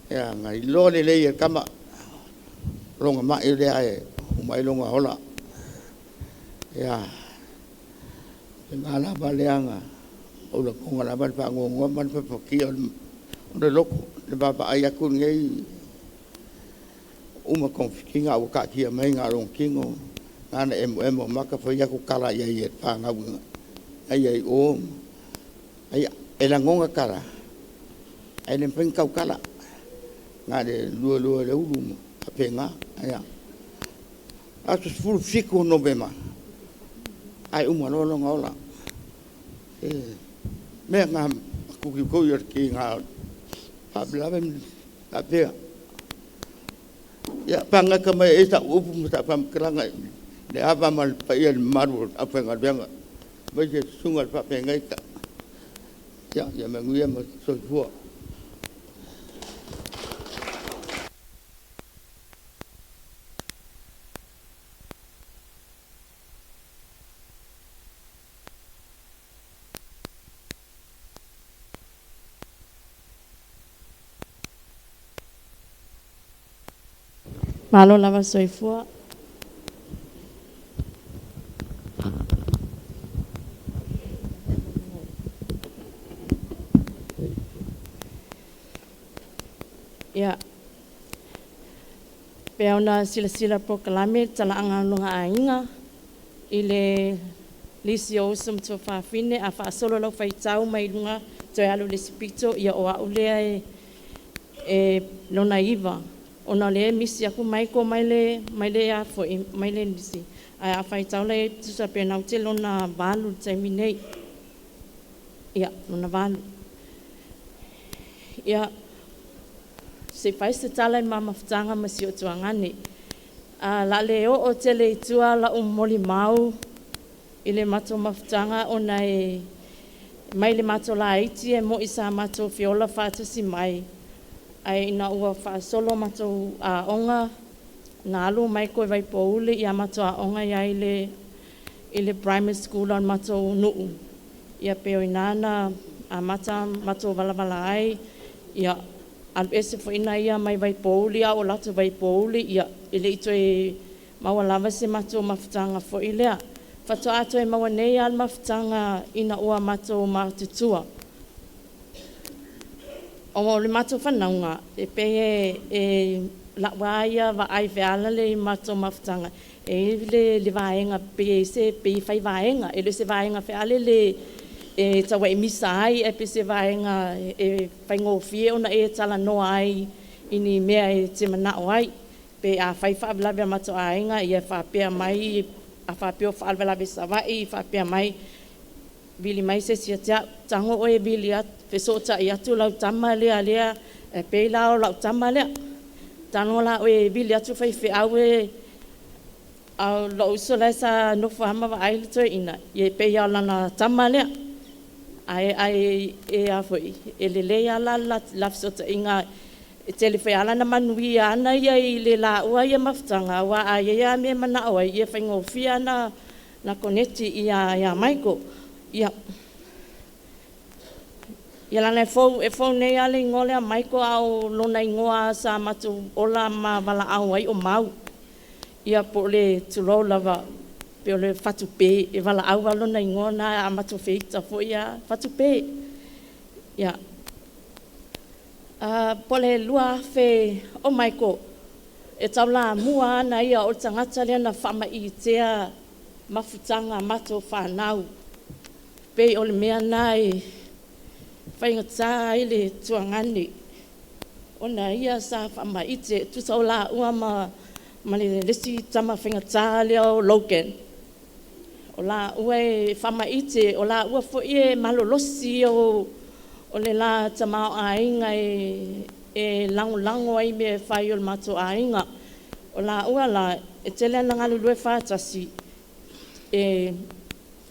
ya ngai lo le le kama longa ma ile ai uma longa hola ya ngala baleanga o la konga la ban pa ngo man pa ki on de loko le baba ai ku ngai uma kon kinga o ka ki mai nga rong kingo ana em maka fa ya ku kala ya ye pa nga ai o ai ela ngonga kala ai le pen ka kala nga de lu le ulu apenga ai asu fulu fiku no bema ai uma lo ngola me ngam ku ko yer ki nga pabla ben apea ya panga kama esa upu musa pam kranga de apa mal payen maru apa ngadeng ba je sungal pa pengai ka ya menguya ma so fu Malo lava soifua. Ya. Peona sila proklame tala angalunga ainga ile lisio usum to fa fine afa solo lo fai tau mai lunga to alu lespito ia o aulea e lona iva ona le misi aku mai ko mai le a fo mai le nisi a fai tau le tusa pe na te lona valu terminate ia lona valu ia se fai se tala i mama ftanga masi o tuangani la le o te le tua la moli mau ile mato maftanga ona e mai le mato la iti e mo isa mato fiola fata si mai ai na ua fa solo mato a onga na alu mai ko vai poule ia mato a onga ia ile primary school on mato nuu ia peo inana a mata mato vala ai ia al ese fo ina ia mai vai poule ia o lato vai poule ia ile ito e maua lava se mato maftanga fo ilea fato ato e maua nei al maftanga ina ua mato matutua o le mato whanaunga, e pe e la waia wa ai veala le mato maftanga. E le vaenga pe se pe fai vaenga, e le se vaenga veale le e tawa e misa ai, e pe se vaenga e fai ngofie ona e tala no ai, ini mea e te manao ai. Pe a fai whaavelawe mato ainga, i e whaapea mai, a whaapeo whaavelawe sawai, whaapea mai, vili mai se sia tango o e vili atu. Pesota i atu lau tama lea pe lao lau tama lea tano la o vili atu fai fe au au lau so la sa no fama va ai to ina ye pe ya lana tama lea ai e a foi ele le ya la sota inga e tele whai ala na manui ana ia i le la ua ia mawhtanga wa a ia me mana oa ia whaingofia na koneti ia Michael ia lana e fau nei ale ngole a Michael au lona ingoa sa matu ola ma wala au ai o mau ia po le tulo lava pe le fatu pe e wala au lona ingoa na a matu feita fo ia fatu pe ia pole lua fe o Michael e taula mua na ia o tangata le na fama i tea mafutanga mato whanau pe o le mea nai whaingata i le tuangani o na ia sa fama i te tu taula ua ma le lesi tama whaingata le o Logan o la ua e fama i te o la ua fo i malolosi o le la tamao ainga e lango ai me whai o le mato ainga. O la ua la e tele na ngalu lue whātasi e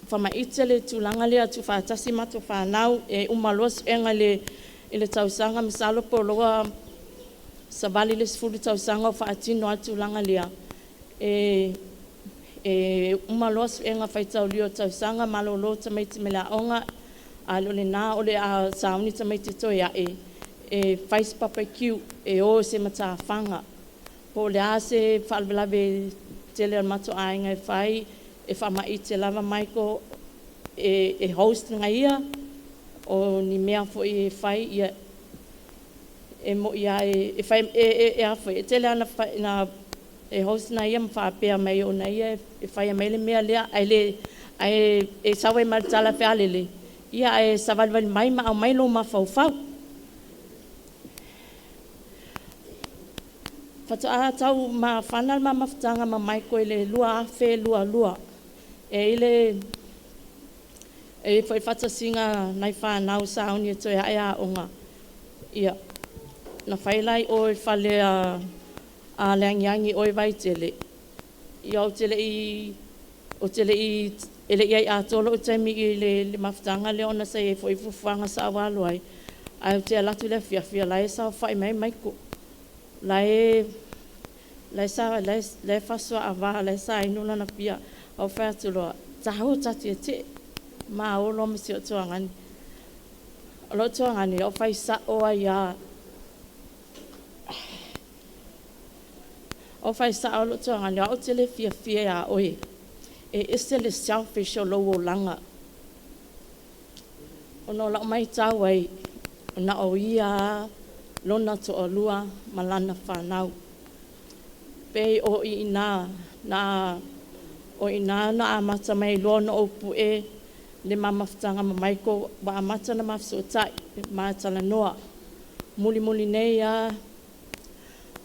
whamaite le tūlanga lea tu whātasi mato whanau e umalos enga le tausanga misalo po loa sa vali le sifuri tausanga o whaatino a tūlanga lea e umalos enga whaitau lio tausanga malolo tamaiti me la onga a le na o le a sauni tamaiti toia e whais papakiu e o se mata whanga po le a se whalvelave tele al mato ainga e whai e whamai te lava Michael e host nga ia o ni mea fo i whai ia e mo ia e whai e a whai e tele ana na e host na ia mwhapea mai o na ia e whai a meile mea lea ai e sawe maritala whea lele ia e savalvali mai ma au mai lo ma fau Fatu a tau ma whanal ma mawhtanga ma Michael le lua afe lua e ile e foi fata singa nai whanau sa uni e toi aia onga ia na whailai o e whale a leangiangi o e vai tele ia o tele i ele iai a tolo o taimi i le mawhtanga le ona sei e foi fufuanga sa awalo ai ai o te alatu le fiafia lai sa o whai mai Michael lai faswa ava lai sa inula na pia au fatulo tahu tati te ma o lo msi o tuangani lo tuangani o fai sa o ia o fai sa o lo tuangani o tele fia ya oi e estele selfish o lo langa ono la mai tawai na o ia lona to olua malana whanau. Pei o ina na amata mai lona o pue le mamawhtanga ma Michael wa amata na mafsutai ma tala noa. Muli nei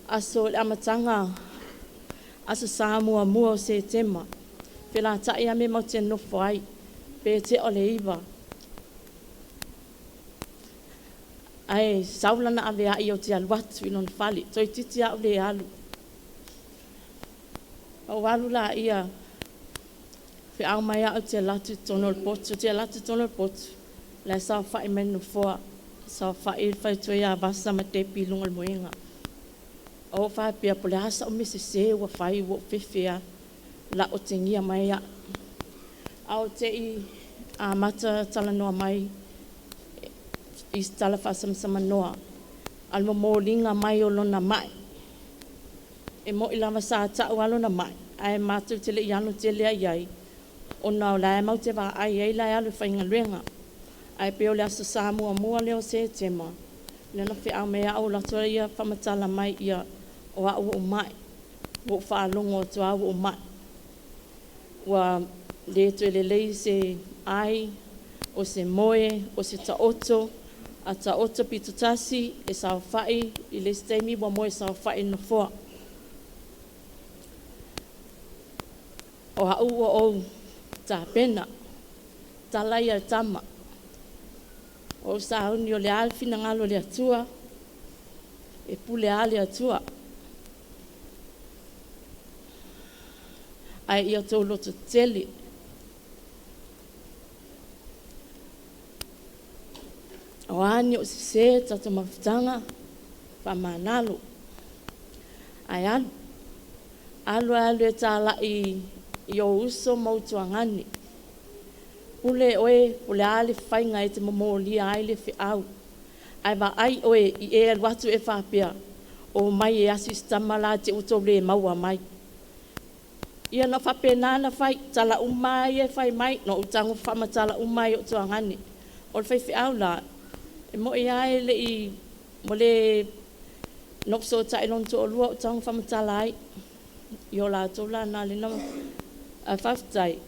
aso le amatanga aso Samoa mua o se tema. Pela tai a me mau te nofo ai pe te o le iwa. Ai saulana ave ai o te aluatu i non fali toi titi au le alu o alu la ia fe au mai au te latu tono le potu la sa fai menu foa sa fai fai toi a basa ma te pilunga le moenga o fai pia po le asa o mese se ua fai wo fefea la o te ngia mai a au te i a mata talanoa mai i stala whasamsama noa. Alma mōlinga mai o lona mai. E mo ilama sa tau alona mai. Ai mātou tele i anu tele ai ai. O nao lai mau te wā ai lai alu whainga luenga. Ai peo le aso Samoa mua leo se tema. Lena whi au mea au latora ia whamatala mai ia o au o mai. Wo whaalongo to au o mai. Wa le to le lei se ai o se moe o se taoto. A taoto pitutasi e sao whai i le stemi wa moe sao whai na fua. O hau o ta pena, ta lai al tama. O sa huni o le alfi na ngalo le atua, e pule ale atua. Ai ia tau loto tele. O ani o se tata mawhtanga, whamanalo. Ai alu. Alu e tāla i o uso mautuangani. Ule oe, ule ale whainga e te momolia ai le whiau. Ai wa ai oe i e watu e whapea. O mai e asistamala te uto le maua mai. Ia na whapena na whai, tala umai e whai mai, no utangu whama tala umai o tuangani. O le whai whiau la, e mo e ai le i, mo le nokso ta ilon to o lua utangu whama tala ai. Io la tola na le na a whaftai.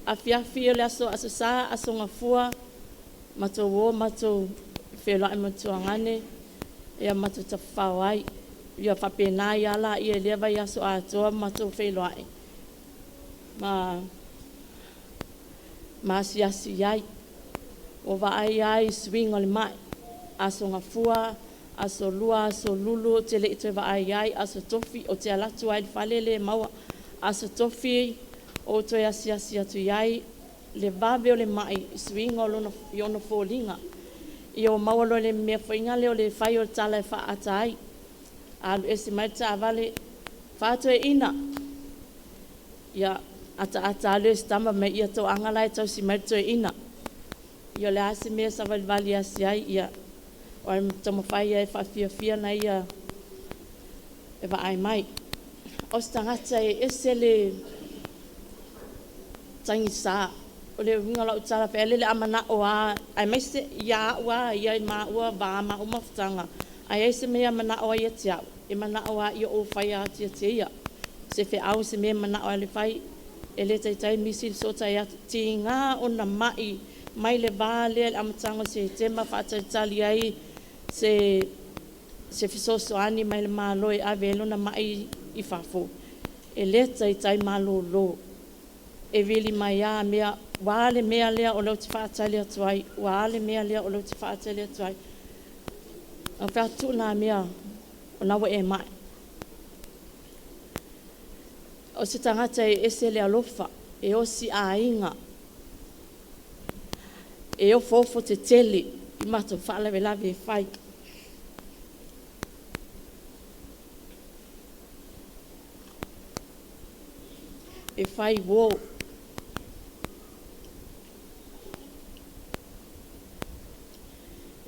A fiafi le aso sa aso ngafua, mato wo mato whela e matuangane, ia mato ta whawai. Ia whapena ia la ia lewa ia so atoa mato whela e. Ma siasi iai. O wa ai swing o le mai. Aso ngafua, aso lua, aso lulu, te le ito wa ai, aso tofi, o te alatu ai whalele maua, aso tofi, o to asiasi atu iai, le vabe o le mai, swing o lono fōlinga. I o mawalo le mea whainga leo le whai o tala e wha atai. Alu esi mai ta avale, whātua e ina. Ia ata alu esi tama me ia tau angalai tau si mai tau e ina. Ia le asi mea sa vali asi ai, ia o ai tama whai e whawhia na ia e wa ai mai. O si tangata e ese le tangi saa. O le winga lau tala whea le amana o a, ai mai se ia ua, ia i maa ua wa ma umafutanga. Ai ese mea mana o ia te au. E mana o a ia o whai a tia te ia. Se whe au se mea mana o a le whai. E le taitai misil so tai atu. Ti ngā o na mai le vā lea le amatanga se te ma whaatai tali ai. Se fisoso ani mai le māloi a velo na mai i whafo. E le taitai mālo lo. E vili mai a mea. Wāle mea lea o lau te whaatai lea tuai. Wāle mea lea o lau te whaatai lea tuai. Ang whātu nā mea o nawa e mai. O se tangata e ese le alofa, e o si a inga. E o fofo te tele, i mato whaalawe lawe e whai. E whai wō.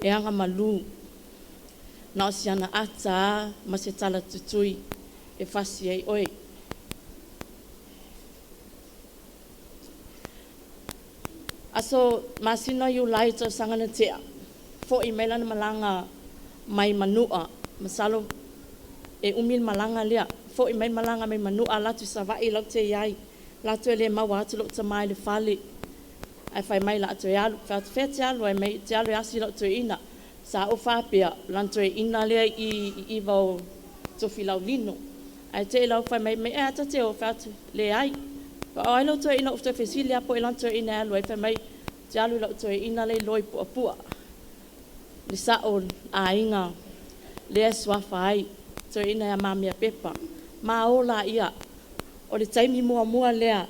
E anga malu. Na o si ana ata ma se tala tutui e whasi ei oi. Aso masina yu lai tau sangana tea. Fo i meilana malanga mai manua. Masalo e umil malanga lea. Fo i meil malanga mai manua latu sa vai lau te iai. Latu e le mawa atu lau ta mai le whale. Ai whai mai la atu e alu. Whatu whea te alu ai mai te alu e asi lau tu ina. Sa o whapea, lanto e ina lea i vau tofi lau lino. Ai te lau whai mai e ata te o whatu le ai. O ai lau to e ina ufto whesili apo e lanto e ina alu ai whai mai te alu lau to e ina le loi pua pua. Le sa o a inga lea swafa ai to e ina ya mamia pepa. Ma o la ia o le taimi mua lea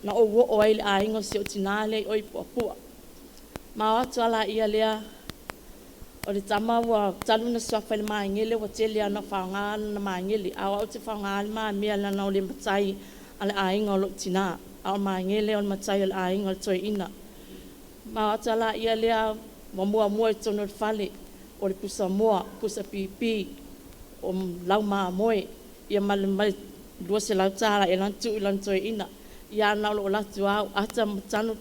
na o wo o ai le a inga si o tina le oi pua pua. Ma o atu ala ia lea o le tama wa talu na swafa le maangele wa tele ana whaongal na maangele. Awa o te whaongal mea lana o le matai ale ainga o lo tina. Ao maangele o le matai o le ainga o le toi ina. Ma ata la ia lea wa mua i tono le whale o le pusa mua, pusa pipi o lau maa moe. Ia male mai lua se lau tala e lantu i lan toi ina. Ia na o lo latu au ata matano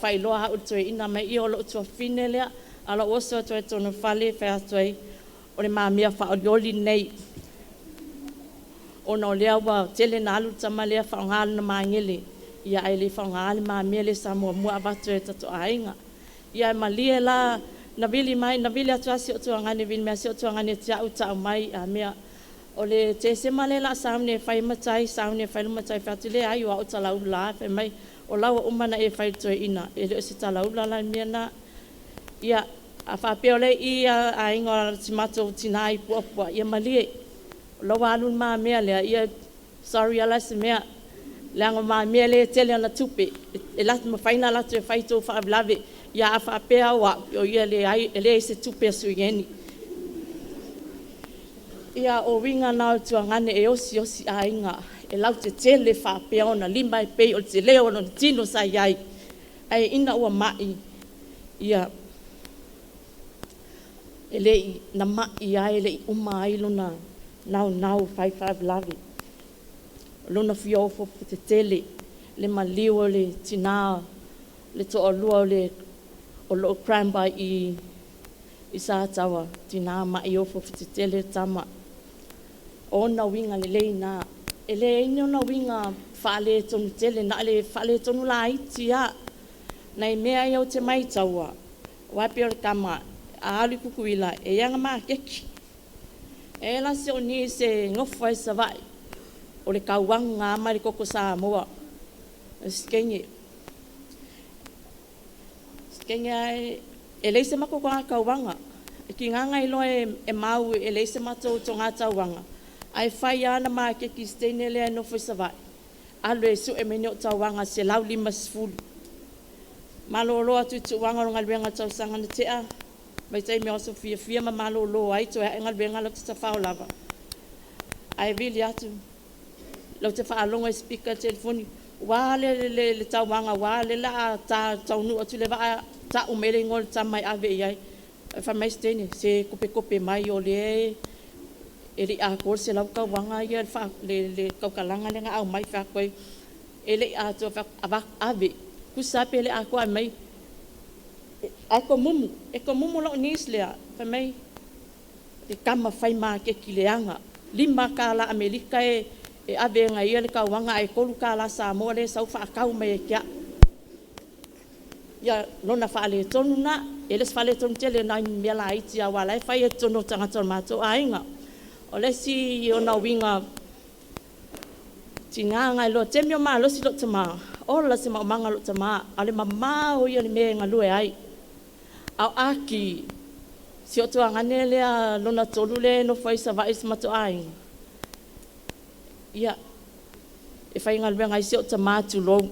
whailoa hau toi ina mai ia o lo tua fine lea. Ala oso atu e tono whale whai atu ai o le mamia whaolioli nei. O na o lea wa tele na alu tama lea whaongali na maangele. Ia ai le whaongali mamia le sa mua avatu e tato ainga. Ia ma lia la na vili mai, na vili atu asi o tuangani vili mea si o tuangani te au tau mai a mea. O le te se male la saune e whai matai, saune e whai matai whatu le ai o au talau la whai mai. O lawa umana e whai toi ina. E leo si talau la la mea na. Ia a whapeo le i a ingo si mato tina i puapua. Ia malie. Lawa alun maa mea lea. Ia sorry ala se mea. Leango maa mea le tele ana tupe. E latu ma whaina latu e whaito whaavlawe. Ia a whapea wa. O ia le ai e le se tupe su ieni. ia o winga na o tuangane e osi ainga e lau te tele whapea ona lima e pei o te leo no tino sa iai ai ina ua mai ia e lei na mai ai lei uma ai luna nau 55 lavi luna fiofo te tele le maliu le tina le to o lua le o lo cramba i sa tawa tina mai ofo te tele tama ona winga le leina ele ino na winga fale tonu tele na le fale tonu la itia na mea yo te mai tawa wa pe kama a ali kukuila e yanga ma keki e la se oni se ngofa sa vai o le kauanga ma le koko sa moa skenge e leise mako ko kauanga ki nganga ilo e mau e leise mato tonga tauanga ai fai ana ma ke ki steinele no foi savai alo e su e menyo tauanga se lau lima sfulu malolo atu tuanga longa benga tau sanga ne tea mai tai me oso fia ma malolo ai to e ngal benga lo tsa fa lava ai vili atu lo te fa longa speaker telefoni wale le tauanga wale la ta tau nu atu le va ta umele ngol ta mai ave ai fa mai stene se kope mai o le ele a kor se lau ka wanga ia fa le ka kalanga le nga au mai fa koi ele a to fa ave ku sa pele a ko mai a ko mumu lo nislea fa mai e kama fai ma ke kileanga lima kala amerika e ave nga ia le ka wanga e ko kala sa mo le sau fa ka mai kia ya lona fa le tonu na ele fa le tonu tele na mela iti a wala fa e tonu tanga tonu mato ainga o le si o na winga tinga lo temio ma lo si lo tama o la se manga lo tama ale mama o ia ni me nga lue ai au aki si o tua nganele a lona tolu le no fai sa vai mato ai ia e fai nga lue ngai si o tama tu lo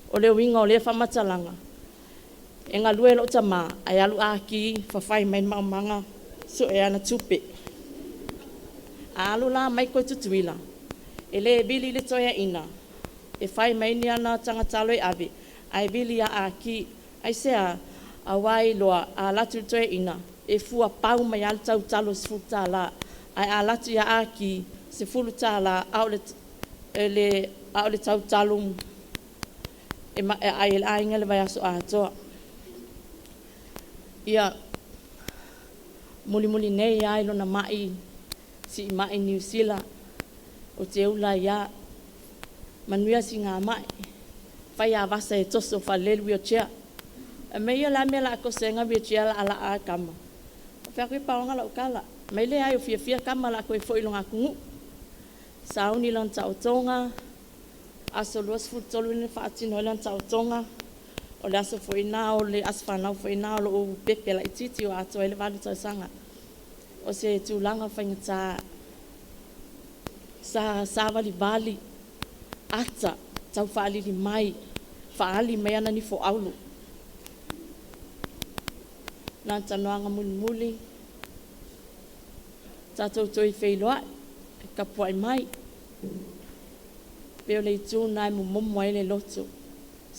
o le winga o le fa matalanga e nga lue lo tama ai alu aki fa fai mai manga so e ana tupe alu la mai ko tutuila ele bili le toya ina e fai mai ni ana tanga talo e ave ai bili a aki ai se a wai loa a latu toya ina e fua pau mai al tau talo se futa la ai a latu ya aki se fulu tala outlet tau talo e ai el ai ngale vai aso a to ia muli nei ai lo na mai si mai New Zealand o te ula ia manuia singa mai fai a vasa e toso fa le wheelchair e me ia la mela ko senga wheelchair ala a kama fa ko pa nga la kala me le ai o fia kama la ko e foi longa kungu sauni lan tau tonga aso los futolo ne fa atino lan tau tonga o le aso foi na o le asfana foi na o pepe la ititi o ato ele valu tau sanga o se tulanga faingata sa vali ata tau faali li mai faali mai ana ni fo aulo na tanoanga muli tatou toi feiloa ka puai mai peo le tu nai mo mai le loto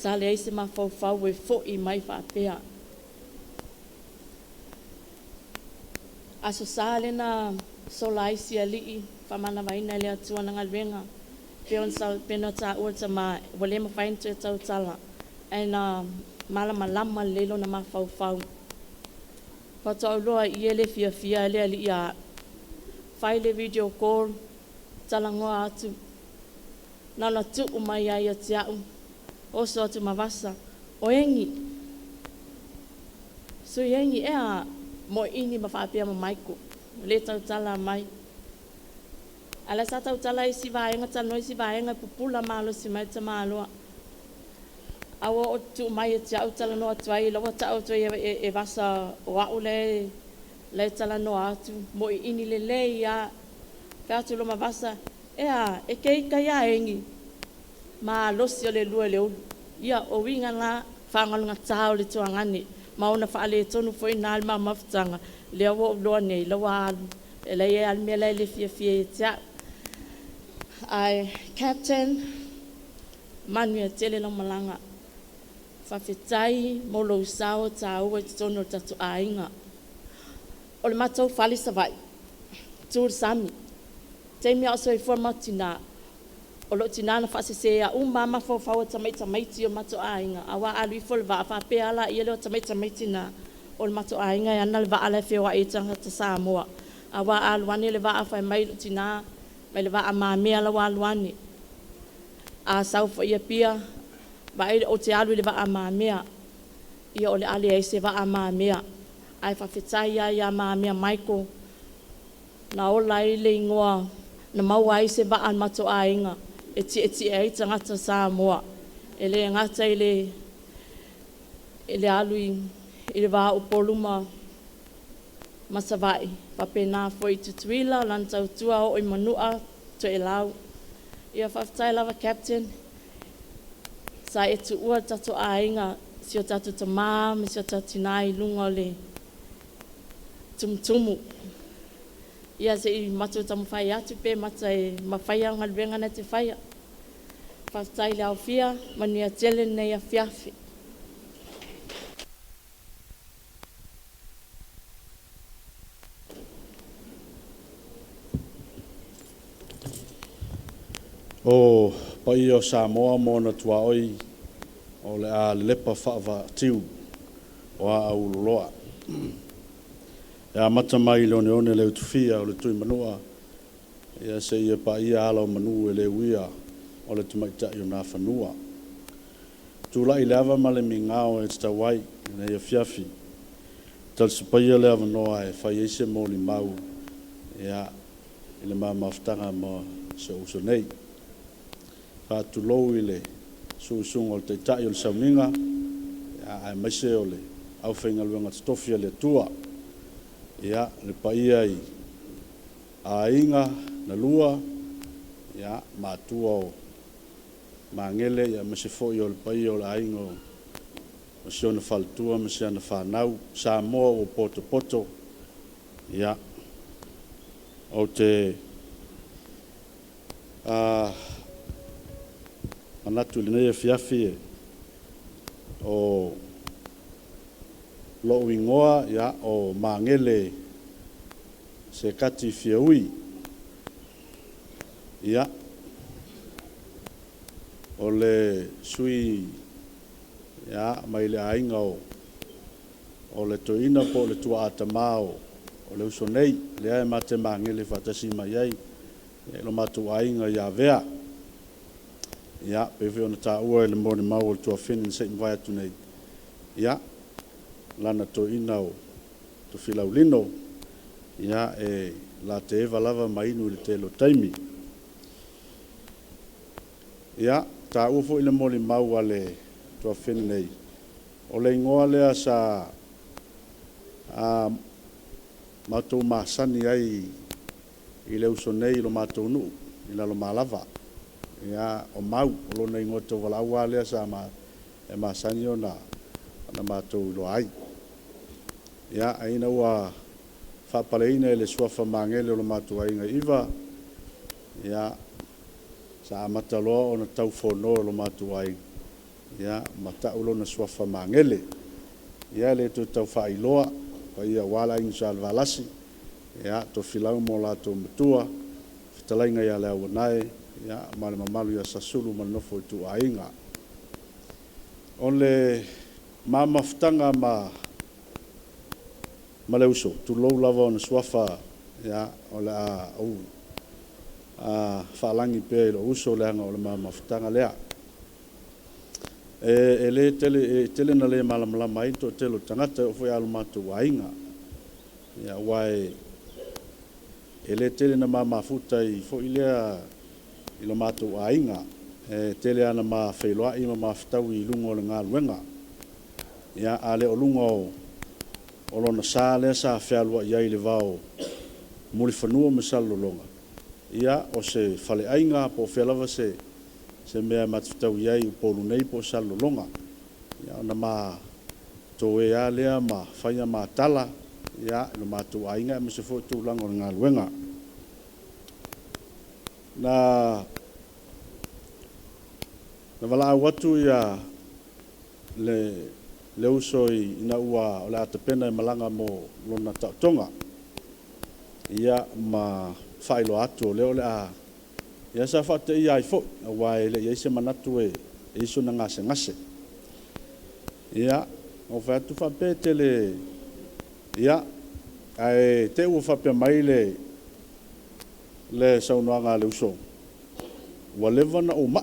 sa le ise ma fau we fo i mai fa pea aso sale na solai si ali fa mana vai na le atu na ngalwenga peon sa pena ta o ma wole ma fain te tau tala na malama lelo na ma fau pa to lo iele fia le ali ya fai le video call tala ngoa atu na tu umai ya tia o so tu mavasa o yengi so yengi mo ini mafapia ma maiko le tau tala mai ala sa tau tala isi vaenga tano isi vaenga pupula malo si mai tamalo awo o tu mai te au tala no atwai lo ta au tui e vasa wa ule le tala no atu mo ini le ya ka tu lo mavasa e kei ka ya engi ma lo si le lu le ia o winga la fangal nga tau le tuangani mauna fa ale tonu foi nal ma maftanga le wo lo nei lo wa e lei e almea lei le fia e tia. Ai Captain Manuel Tele lo malanga. Whawhetai mo lo sao ta ua te tono tatu ainga. O le matau whali sa vai. Tūr sami. Te mea oso i forma tina. O lo tina na whasesea mama whawhaua tamaiti o matau ainga. Awa alu i fol va whapea ala i leo tamaiti na. O le matau ainga e ana le va ala whiwa e tanga ta Samoa. Awa alu ane le va a whai mai lo tina. Mai le va a mamea la wa alu ane. A saufa ia pia. Vai o te alu le va a mamea. Ia o le ale e se va a mamea. Ai whawhetai ia mamea Michael. Na o lai le ingoa. Na mau ai se va a mato a inga. E ti e ita ngata Samoa. E le ngata i le alu i le va o poluma masavai. Whapena foi tutuila lan tautua o i manua to e lau. Ia whawhetai lava Captain. Sa e tu ua tatu a inga si o tatu tamā, me si o tatu nai lunga le tumutumu. Ia se i matu tamu whai atu pe mata e mawhaia ngalwenga na te whaia. Whawhetai le au fia, mania tele nei a fiafi. O pai o Samoa mo na tua oi o le a lepa whaava tiu o a auloloa. E a mata mai le one leo tufia o le tui manua. Ia se ia pa ia ala o manu e le uia o le tumaitai o nā whanua. Tūla i leava ma le mingao e tita wai na ia fiafi. Tal supaia le avanoa e whai eise mo li mau ia i le maa maftanga mo se uso nei. Whātulou i le suusunga o le teitai o le sauninga, ia ai maise o le au whainga luenga titofia le tua, ia le paia i a inga na lua, ia mātua o mangele, ia maise fo i o le paia o le ainga o si ona whalatua, maise ana whanau, Samoa o poto poto, ia o te anatu le nei fiafi o lo ingoa ia o mangele se kati fiaui ia o le sui ia mai le ainga o le toina po le tua atamao o le uso nei le ai mate mangele fatasi mai ai e lo matu ainga ia vea ia pewe ona tāua le mone mau o le tua whini se imwai atu nei. Ia, lana to ina o to whilaulino. Ia, e la te ewa lava mainu le te lo taimi. Ia, tāua fo ina mone mau a le tua whini nei. O le ingoa lea sa matou masani ai i le uso nei lo matou nuu, i la lo malava. Ia o mau o lona ingoto wala ua lea sa e masani o na mātou lo ai. Ia aina ua whapaleina e le suafa mangele o lo mātou ainga iwa. Ia sa mataloa o na tau whono o lo mātou ai. Ia matau lo na suafa mangele. Ia le tu tau whailoa pa ia wala inga sa alvalasi. Ia to filau mo lato matua. Fitalainga ia lea wanae. Ia male mamalu ia sasulu manofo i tu ainga. O le mamaftanga ma le uso, tu lou lava o na suafa ia o le a whalangi pia i lo uso leanga o le mamaftanga lea. E le tele na le malamalama ito telo tangata o foi alu matu ainga. Ia wai e le tele na mamafuta i fo ilea i lo mātou ainga, tele ana ma whailoa i ma mawhitau i lunga o le ngā luenga. Ia ale o lunga o lona sā lea sā whialua i ai le vau muli whanua me salolonga. Ia o se whale ainga po whialawa se mea matwhitau i ai u polu nei po salolonga. Ia ona ma tō e a lea ma whaia ma tala, ia lo mātou ainga e mese fo tūlanga o ngā luenga. Na wala watu ia le uso ina ua o le atapena e malanga mo lona tautonga. Ia ma whailo atu o leo le a ia sa whate ia i fo a wae le ia se manatu e iso na ngase ngase. Ia o whatu whapete le ia ai te ua whape mai le saunoanga le uso. Ua lewa na o ma.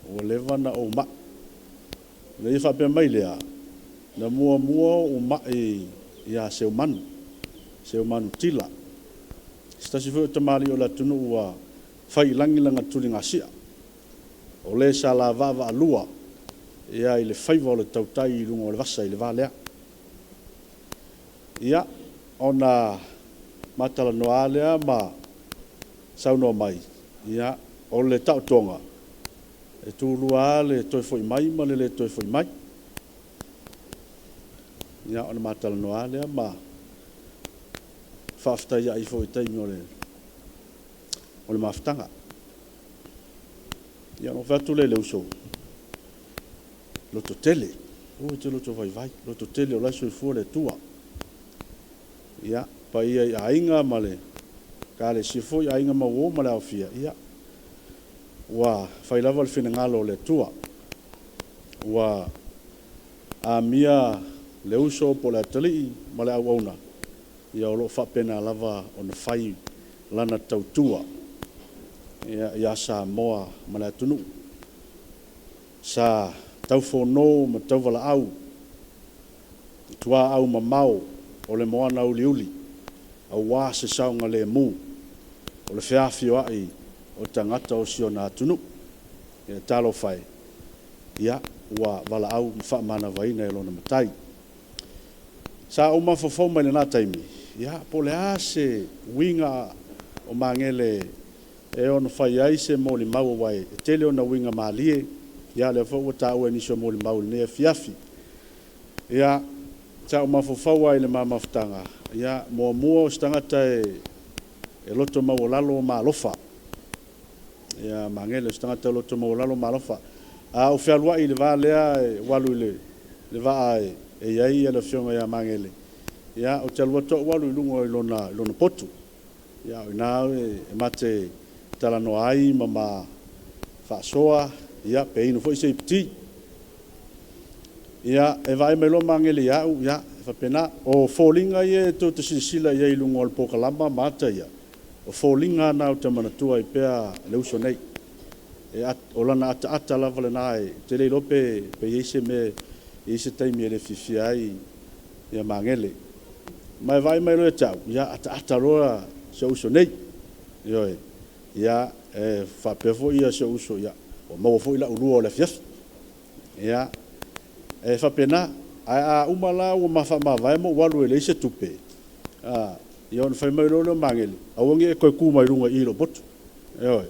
Ua lewa na o ma. Le i whape mai lea. Na mua o ma ia seumanu. Seumanu tila. Stasi fo tamali o la tunu ua whai langilanga tuli ngasia. O le sa la vava alua. Ia i le whaiva o le tautai i lunga o le vasa i le valea. Ia ona matala noa lea ma saunoa mai. Ia o le tautonga. E tūlua le toi foi mai ma le toi foi mai. Ia ona matala noa lea ma whafta ia i foi taimi o le maftanga. Ia no whatu le uso. Loto tele. O te loto vai. Loto tele o laiso i fua le tua. Ia pa ia i ainga ma le ka le sifo i ainga ma uo ma le awhia. Ia wa whailava le whenangalo le tua. Wa a mia le uso po le atali ma le auauna. Ia o lo whapena lava o na whai lana tautua. Ia sa moa ma le atunu. Sa tau whono ma tau wala au. Tua au ma mau o le moana uli uli. Au wā se saunga le mū. O le whiawhio ai o tangata o sio na atunu. Ia talo whai. Ia ua wala au ma whaamana waina e lona matai. Sa o mawhawhau mai le nā taimi. Ia po le a se winga o mangele e ono whai ai se mōli mau wai. E tele o na winga maalie. Ia le whau ta ua nisio mōli mau le fiafi. Ia sa o mawhawhau ai le mamawhtanga. Ia mua o stangata e loto mau lalo ma lofa. Ia mangele stangata loto mau lalo ma lofa. A o whialua i le vā lea e walu le vā e iai e le fionga ia mangele. Ia o te alua toa walu i lungo i lona potu. Ia o inao e mate talano ai ma whaasoa. Ia pe ino fo i se ipti. Ia e vai me lo mangele iau. Ia e whapena. O fōlinga ia tō te sisila ia i lungo al pokalamba mata ia. O fōlinga na o te manatua i pēa le uso nei. O lana ata lava le nai. Te lei lope pe eise me eise taimi ele fifia ai ia mangele. Mai vai mai lo e tau. Ia ata roa se uso nei. Ioe. Ia e whapefo ia se uso ia. O mau fo ila ulua o le fiaf. Ia e whapena a umala o mawhama vai mo walu e leise tupe. Ia on whai mai lo mangele. Awangi e koe kuma i runga i lo botu. Ioe.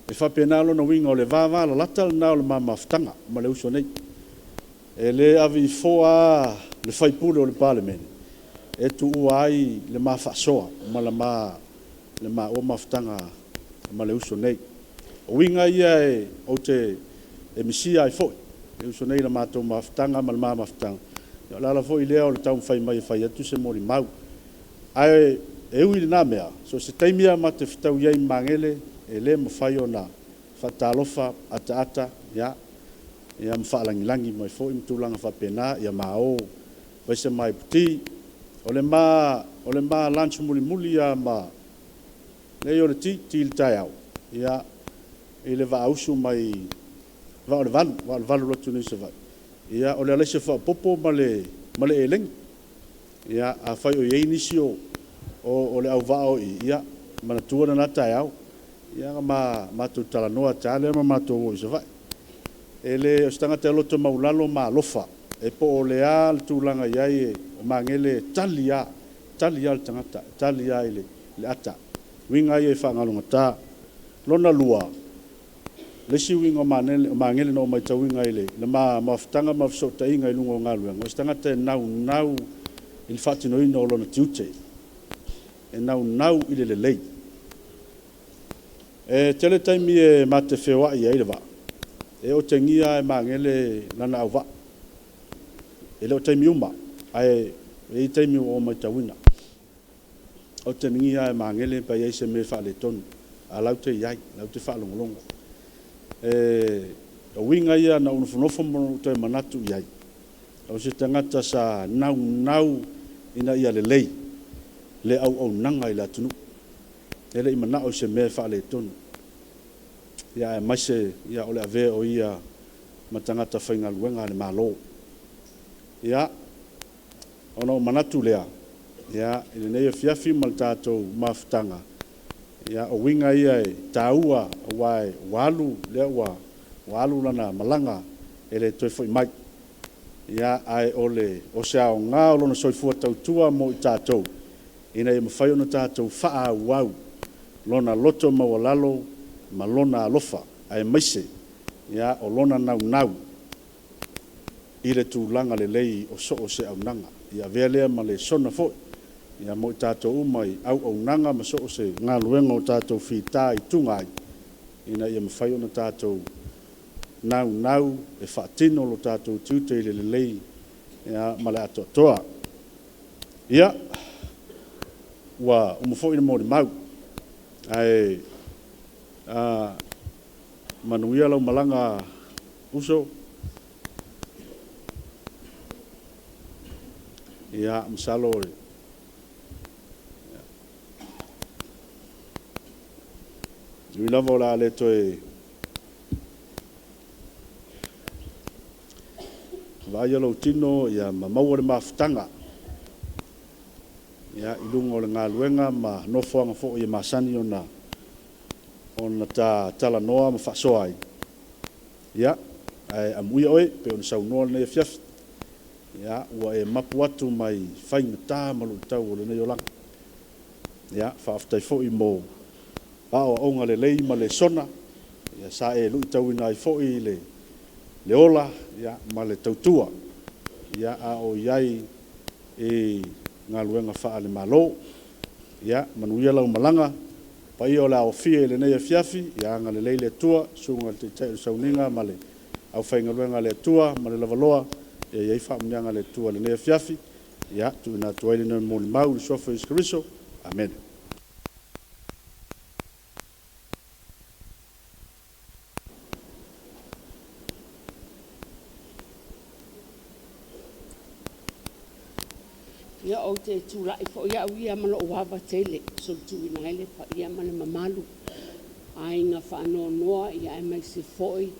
E whapena lo na winga o le vāwala latal na o le mamawhtanga ma le uso nei. E le avi foa le whaipule o le parliament. E tu uai le mawhasoa ma le o mawhtanga ma le uso nei. O winga ia e o te misia ai foi. E uso nei la mātou mawhtanga ma le mamawhtanga. Ia lala foi lea o le tau whai mai whai atu se mori mau. Ai e ui le nā mea. So se taimia ma te whitau iai mangele e le mawhai o na whatalofa ata ia mwhaalangilangi mai fo i mtulanga whapena ia mao vaise mai puti o le ma lunch muli ia ma le o le ti il tai au ia i le vaausu mai va o le valu lotu ni se vai ia o le alese whapopo ma le eleng ia a whai o iei nisi o le au vao ia manatua na tai au ia ma tu talanoa tale ma tu o se vai ele stanga te loto maulalo ma lofa e po le al tulanga iai o mangele talia tangata talia ile le ata winga ia fa ngalunga ta lona lua le si winga mangele no mai tawinga ile le ma maftanga mafso tainga ilungo ngalu ngo stanga te nau i le faatinoina o lona tiute e naunau i le lelei e tele taimi e matefeoaʻi ai le vaa e o tegia e magele lana auvaa e le o taimi uma ae e taimi o maitauina o tegia e magele pai ai se me faaletonu a lau te iai lau te faalogologo o winga ia na unofonofo mo te manatu iai o se tangata sa nau ina ia lelei le au nanga i la tunu e le imana o se me faaletonu ia e maise ia ole ave o ia matangata whaingaluenga le malo ia ono manatu lea ia i le nei fiafi ma le tātou mafutanga ia o winga ia e taua wae walu lea walu lana malanga e le toi foi mai ia ai ole o se ao ngā o lona soifua tautua mo i tātou ina i mawhai ona tātou faa wau lona loto mawalalo ma lona alofa ai maise ia o lona nau i le tūlanga le lei o so o se au nanga ia vea lea ma le sona foi ia mo i tātou umai au nanga ma so o se ngā luenga o tātou whita i tunga ai ina ia mawhai ona tātou nau e whaatino lo tātou tiute i le lei ia ma le atoa ia wa umofo ina mo le mau ai manuia lau malanga uso ia msalo Lui lava la le toe vai lo tino ia mamau le mafutanga ia ilungo le ngaluenga ma nofoanga fo ia masani ona tala noa ma fasoai ia ai amuia oe pe ona saunoa le fiaf ia ua e mapu atu mai faingata ma lo tau le nei olanga ia faaftai fo i mo o onga le lei ma le sona ia sa e lu tau ina i fo i le ola ia ma le tautua ia a o iai e ngaluenga faa le malo ia manuia lau malanga pa i o la ofie le nei fiafi ia nga le leile tua sunga te tei sauninga ma le au whaingaluenga le tua ma le lavaloa ia iai faa mnianga le tua le nei fiafi ia tu ina tuaile na moni mau le sofa iskariso amen. Ia o te tūlai fo ia uia malo wawa tele so tu ina ele pa ia mane mamalu ai nga whanoa noa ia e mai se foi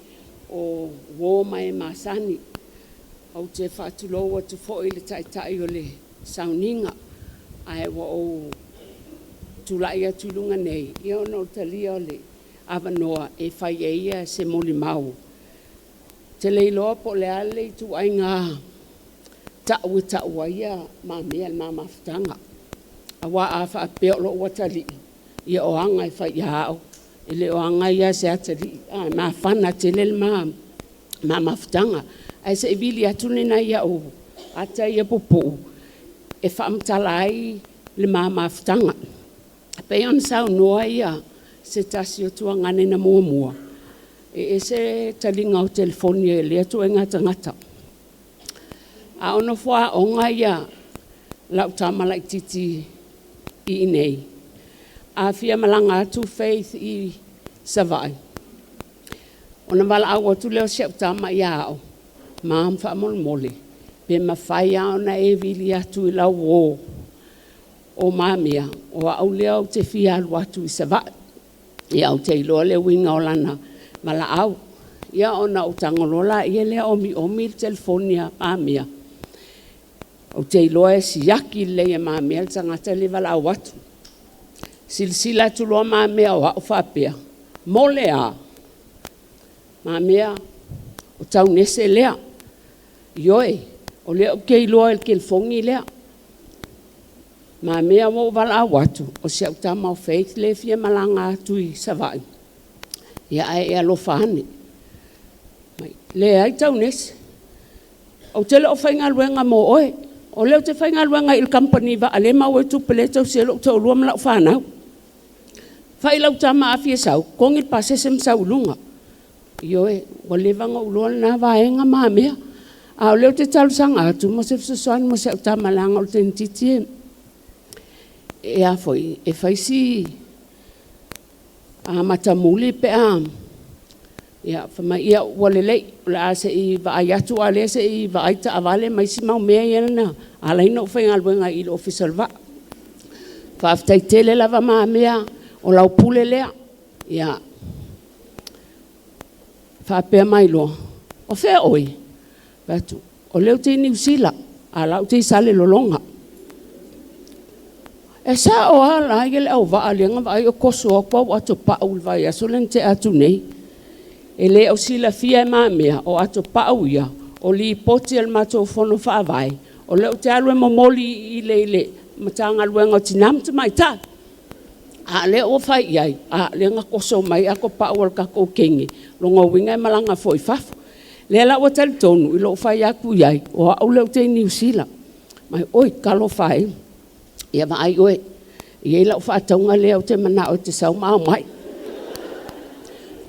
o wo mai masani au te whatuloa tu foi le tai o le sauninga ai wa o tūlai a tūlunga nei ia o no talia o le awanoa e whai e ia se moli mau te leiloa po le ale tu ai ngā ta'u ia ma mea ma mafutanga awa a fa peo lo watali ia o anga fa ia ele o anga ia se atali ma fana tele ma mafutanga ai se vili atune na ia o ata ia popo e fa mtalai le ma mafutanga pe on sa no ia se tasio tu ngane na mua e se talinga o telefonia le tu nga tangata a ono fua o ngaia lau tamala titi i nei. A fia malanga atu faith i savai. Ona wala awa tu leo siap tama i ao. Maam wha mole. Pe mawhai ao na e vili atu i lau o mamia. O au leo te fia alu atu i savai. I au te iloa leo winga o lana mala au. Ia ona o tangolola ia leo omi telefonia mamia. O te iloa e siaki le e mamea le tangata le wala au atu. Silsila tuloa mamea o hao whapea. Mole a. Mamea o tau nese lea. Ioe, o lea o ke iloa el kelfongi lea. Mamea o wala au atu. O se au tama o faith le fia malanga atu i savai. Ia e alofa ane. Le ai tau nese. O tele o whainga luenga mo oe. O leo te whainga luanga il company va ale mau e tupele tau se lo tau luam lau whanau. Whai lau tama awhia sau, kongil pasesem sau lunga. Io e, wa levanga uloan na vaenga maa mea. A leo te talusanga atu, mo se fsusuan mo se au tama langa o ten titi e a foi, e whaisi a matamuli pe a ia fama ia walelei la se I va ayatu ale se I va aita avale mai si mau mea ia na ala ino whainga luenga I official va fa aftai tele lava maa mea o lau pule lea ia fa pea mai lo o fea oi batu o leo te New Zealand a lau te sale lolonga e sa o ala ia le au va alenga va ai o koso o kwa watu pa ulva ia solen te atu nei e le au sila fia e maa mea o ato pau ia o li poti al mato fono whaavai o leo te alue momoli I le matanga luenga o tinam te mai ta a le o whai iai a le nga koso mai ako pau al kako kengi longa winga e malanga foi fafo le la o tali tonu ilo whai aku iai o au leo te New Zealand mai oi kalo whai ia va ai oe ia la whaataunga leo te mana o te sau maa mai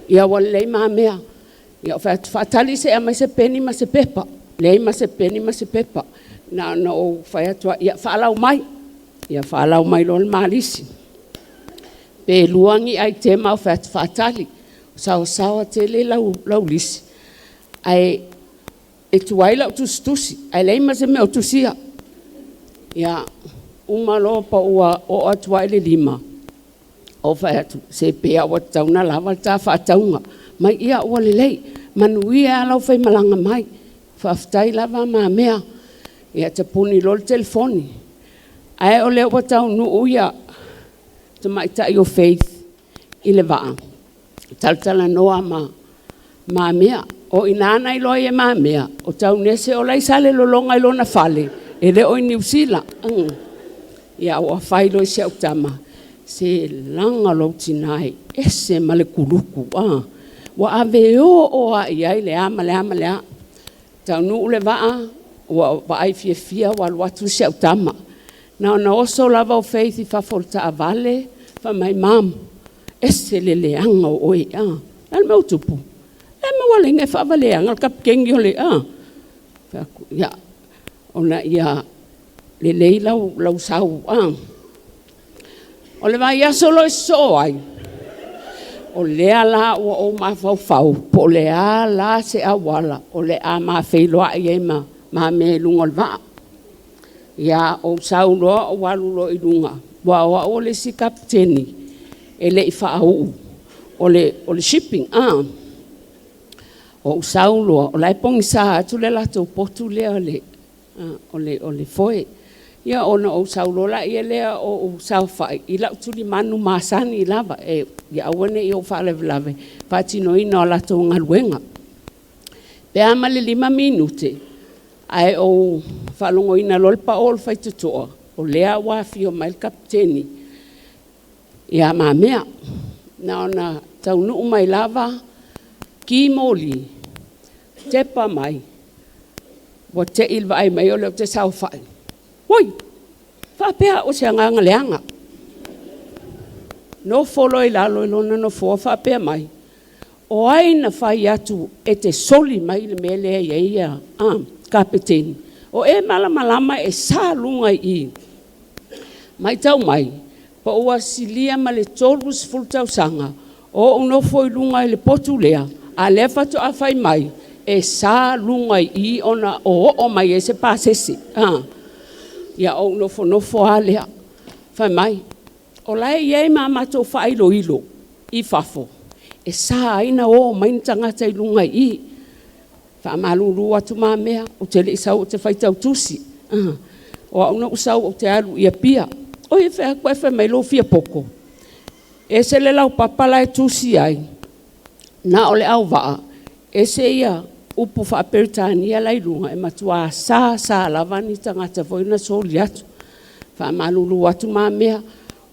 ia wale lei maa mea ia whaatali se mai se peni ma se pepa lei ma se peni ma se pepa na o whai atua ia whaalau mai lol maalisi pe luangi ai te mau whaatali sawa te le lau lisi ai e tuai lau tustusi ai lei ma se meo tusia ia umalo pa ua o atua le lima o whai atu, se pea o tauna lava ta whaataunga. Mai ia ua lelei, manuia alau whai malanga mai, whaftai lava maa mea, ia te puni lol telefoni. Ai o leo wa tau nu uia, te maitai o faith, I le waa. Taltala noa maa mea, o inana I loa maa mea, o tau nese o lai sale lolonga I lona fale, e le o New Zealand. Ia o whai loi se au tama. Se langa lo tinai ese male kuluku wa ave o a ia le ama tau nu le va wa ai fia wa watu se tama na oso lava o faith fa folta avale fa mai mam ese le anga o al meu tupu e me wale nge fa vale anga kap kengi ole ya ona ia le leila lau sau o le vai aso lo so ai o le ala o ma fau po le ala se awala o le a ma feilo ai ma me lungol va ya o saulo o walu lo idunga wa o le si kapteni e le fa au o le shipping o saulo o lai pong sa tu le la to potu le o le foi ia ona o saulo la ia lea o sau fai I la tuli manu masani lava ia wane I o whaaleve patino ina o lato ngaluenga pe amale 5 minute ai o whalongo ina lolpa ol fai tutoa o lea wafi o mail kapteni ia mamea na ona taunu mai lava ki moli tepa mai wa te ilva ai mai o leo te sau fai Oi, whapea o se anganga leanga. No folo I lalo I lona no fua whapea mai. O aina whai atu e te soli mai le mele ia kapiteni. O e malama e sa lunga I. Mai tau mai, pa ua silia ma le tolus fultau sanga. O uno foi lunga I le potu lea. A lefa to a whai mai. E sa lunga I ona o mai e se pasesi. Ia o nofo alea, whai mai. O lai iei mato whai lo ilo, I fafo. E sa aina o main tangata I lunga I. Wha malulu atu maa mea, o te le isau o te whaitau tusi. O au na usau o te alu ia pia. O e whea koe whai mai lo fia poko. E se le lau papala e tusi ai. Na o le au waa, e se ia upu whaaperitania lai lunga e matua sa lavani tangata voina soli atu. Wha malulu atu maa mea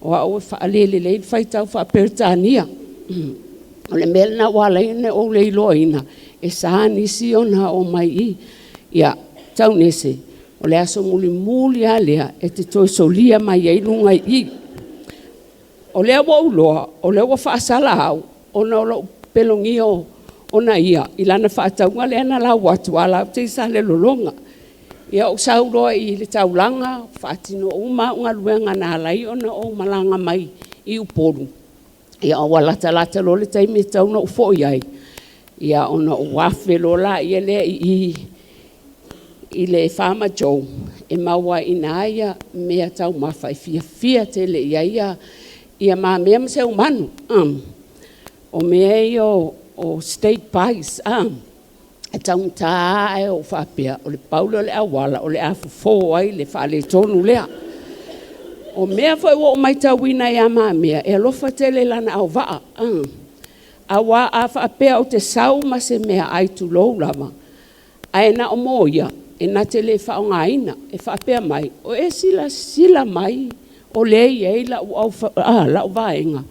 o au e whaalele lei whaitau whaaperitania. O le melna wala ine o le iloa ina. E sa nisi ona o mai I. Ia, tau nese. O le aso muli a lea e te toi solia mai ei lunga i. O lea wa uloa, o lea wa whaasala au, o na o pelongi o na ia, i lana whaataunga lea na lau atu ala, te isa le lolonga. Ia o sauroa i le taulanga, whaatino uma unga luenga na alai o na o malanga mai i uporu. Ia o walata lo le taimi tauna u fo iai. Ia o na o wafelo la ia lea i le whama Joe, e maua ina aia mea tau mawhai fia te le ia maa mea mse umanu. O mea i o state pies, e taun tā e o whapea, o le paula o le awala, o le afu fō ai le wha le tonu lea. O mea whai o mai tauina ia maa mea, e alofa tele lana au waa. Awa a whapea o te sau ma se mea ai tu lou lama. Ai na o moia, e na te le wha o ngaina, e whapea mai, o e sila mai, o le ei la o vaenga.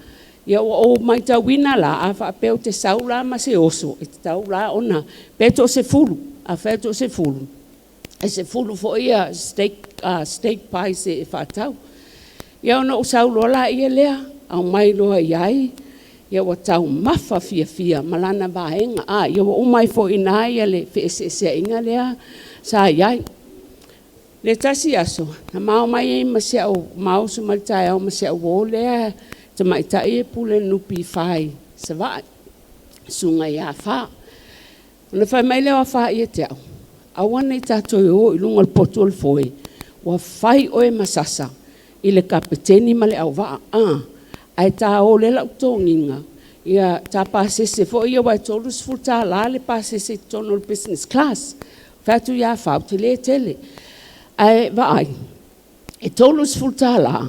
Ia o mai tauina la, a whapea o te sau la ma se oso, e te tau la ona, peto se fulu, a feto se fulu. E se fulu fo ia steak pie se e whatau. Ia ona o sau lola ia lea, au mai loa iai, ia wa tau mafa fia, malana vaenga, ia o mai fo ina ia le whesesea inga lea, sa iai. Le tasi aso, na mao mai e maseo, mao su malitai au maseo o lea, te mai tai e pule nupi whai, sa vai, sunga ia wha. Na whai mai leo a wha ia te au. Awana i tato i o, i lunga le poto le foe, wa whai oe masasa, i le kapeteni ma le au waa, ai tā o le lau tōnginga, ia tā pāsese, fo ia wai tōrus futa la le pāsese tono le business class, whatu ia whau te le tele. Ai vai, e tōrus futa la,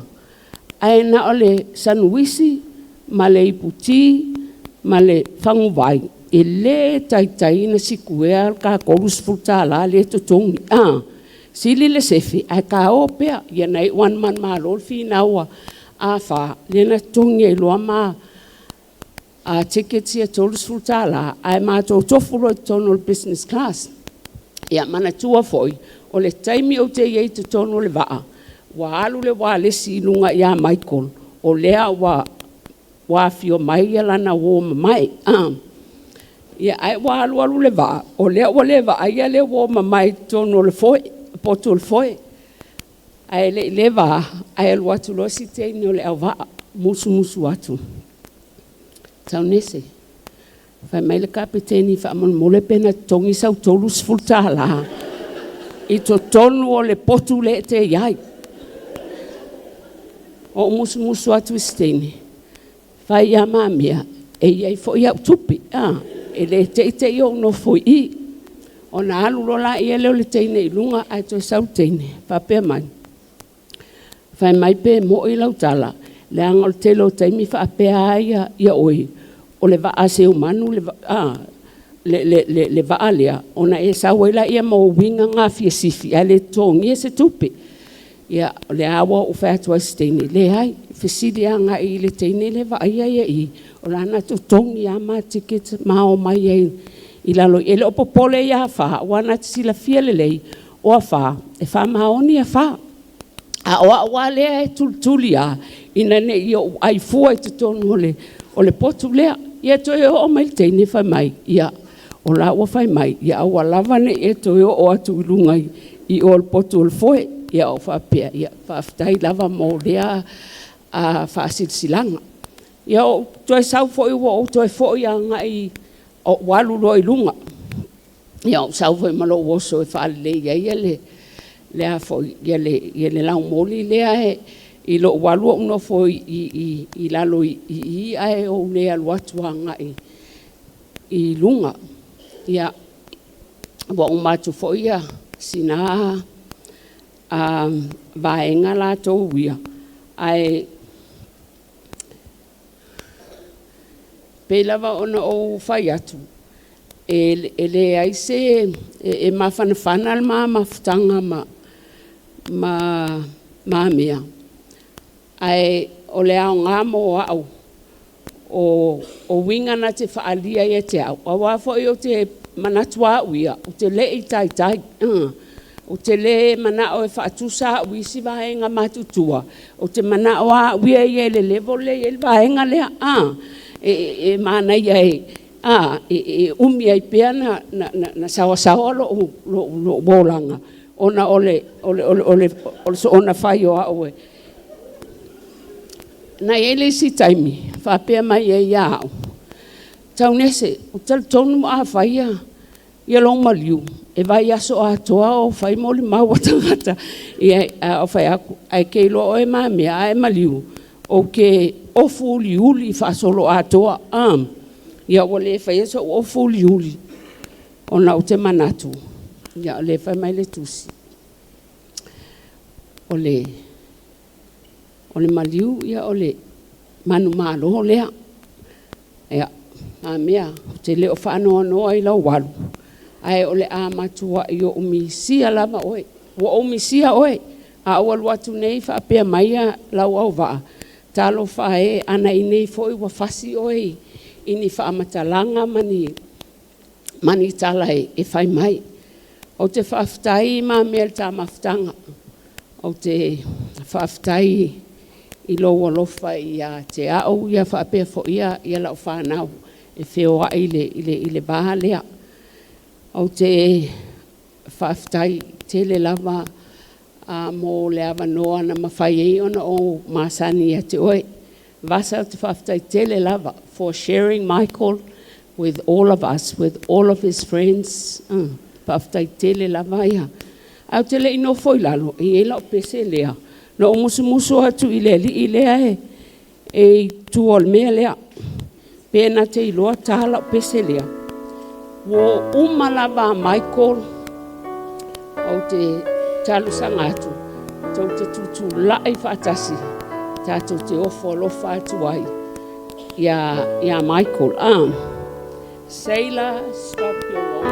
ai na o le sanuisi, ma le iputi, ma le whangu vai, e le taitai na sikuea ka korus futa la le totongi, sili le sefi, ai ka o pea, ia nei wan man ma lolfi na ua, a wha, lena tongi e loa ma a tiketi a tolus futa la, ai ma tō tofuro i tono le business class. Ia mana tua foi, o le taimi o te iei te tono le waa, wa alu le wa lesi ilunga ia Michael, o lea wa fio mai ia lana wo mai. Ia ai wa alu le waa, o lea wa le waa, ia le wo mai tono le foi, poto le foi. Ai le wa, ai alu atu lo si te ni o le au waa, musu atu. Tau nese, whai mai le kapiteni wha amon mole pena tongi sau tolus fulta la. I to tonu o le potu le te iai. O musu atu istene. Whai ia mamia, e iai fo iau tupi. E le te i o no fo i. O na alu rola i leo le teine i lunga ai to sau teine. Whapea mai. Whai mai pe mo i lau tala. Le angol telo taimi whaapea ia oi. O le waa se umanu, le waa lea. Ona e sawaila ia mo winga ngā fia sifi. A le tongi e se tupe. Ia le awa o whaatua steine. Le hai, whesiri a ngā i le teine le waa ia i. O la ana to tongi a mā tiket mao mai ei. I lalo, e le opopole ia wha. O ana sila fia le lei. O a wha. E wha maoni a wha. A oa lea e tultuli a. Ina ne i o ai fua i te tonu o le potu lea. Ia toi o mai teine whai mai. Ia o la ua whai mai. Ia awa lava ne e toi o atu ilungai i o le potu o le foe. Ia o whapea. Ia whaftai lava mo lea a whaasilsilanga. Ia o toi sau foi o toi foi a ngai o walu lo ilunga. Ia o sau foi malo oso e whaale ia le lea foi ia le lau moli lea e i lo walu no foi i lalo i ai o lea luatuanga i lunga ia wa o matu foi ia sina vaenga la to ia ai pelava ona o fai atu e le ai se e mafana ma mafutanga ma mea ai o le au ngā mo au o winga na te whaalia e te au. A wafo i o te manatua uia, o te lei tai, o o te le mana o e whaatusa wisi vaenga matutua. O te mana o a uia i le levo le i vaenga lea e mana ia e umi ai pia na sawa lo bolanga. Ona ole so ona whai o au e. Na ele si taimi, whapea mai e iau. Tau nese, o tonu mo a whaia, ia long maliu. E vai aso a toa o whai moli maua tangata. Ia o whai aku, ai kei lo o e mea a e maliu. O ke ofu uli whasolo a toa am. Ia o le whai aso ofu uli. O na o te manatu. Ia o le whai mai le tusi. O le maliu, ia o le manu malo lea. Ia, a mea, te leo whaanoa noa i lau walu. Ai o le a matua i o umisia lama oe. O umisia oe. A awalu atu nei whaapea maia lau au waa. Talo whae ana i nei foi wa fasi oe. Ini whaamatalanga mani tala e whai mai. O te whaaftai ma mea ta maftanga. O te whaaftai i loa lofa i a te au ia whaapea fo ia lau whanau. E whioa i le baha lea. O te whaaftai tele lava mo le awa noa na mawhai e ona o masani a te oe. Vasa te whaaftai tele lava for sharing Michael with all of us, with all of his friends. Whaaftai tele lava ia. Au tele ino foi lalo, i e lau pese lea. No o musu atu i lea e tuol mea lea. Pena te iloa tahala pese lea. Wo umalava Michael o te talusanga atu. Tau te tutu lai whaatasi. Tātou te ofo lofa atu ai. Ia Michael. Sailor, stop your roll.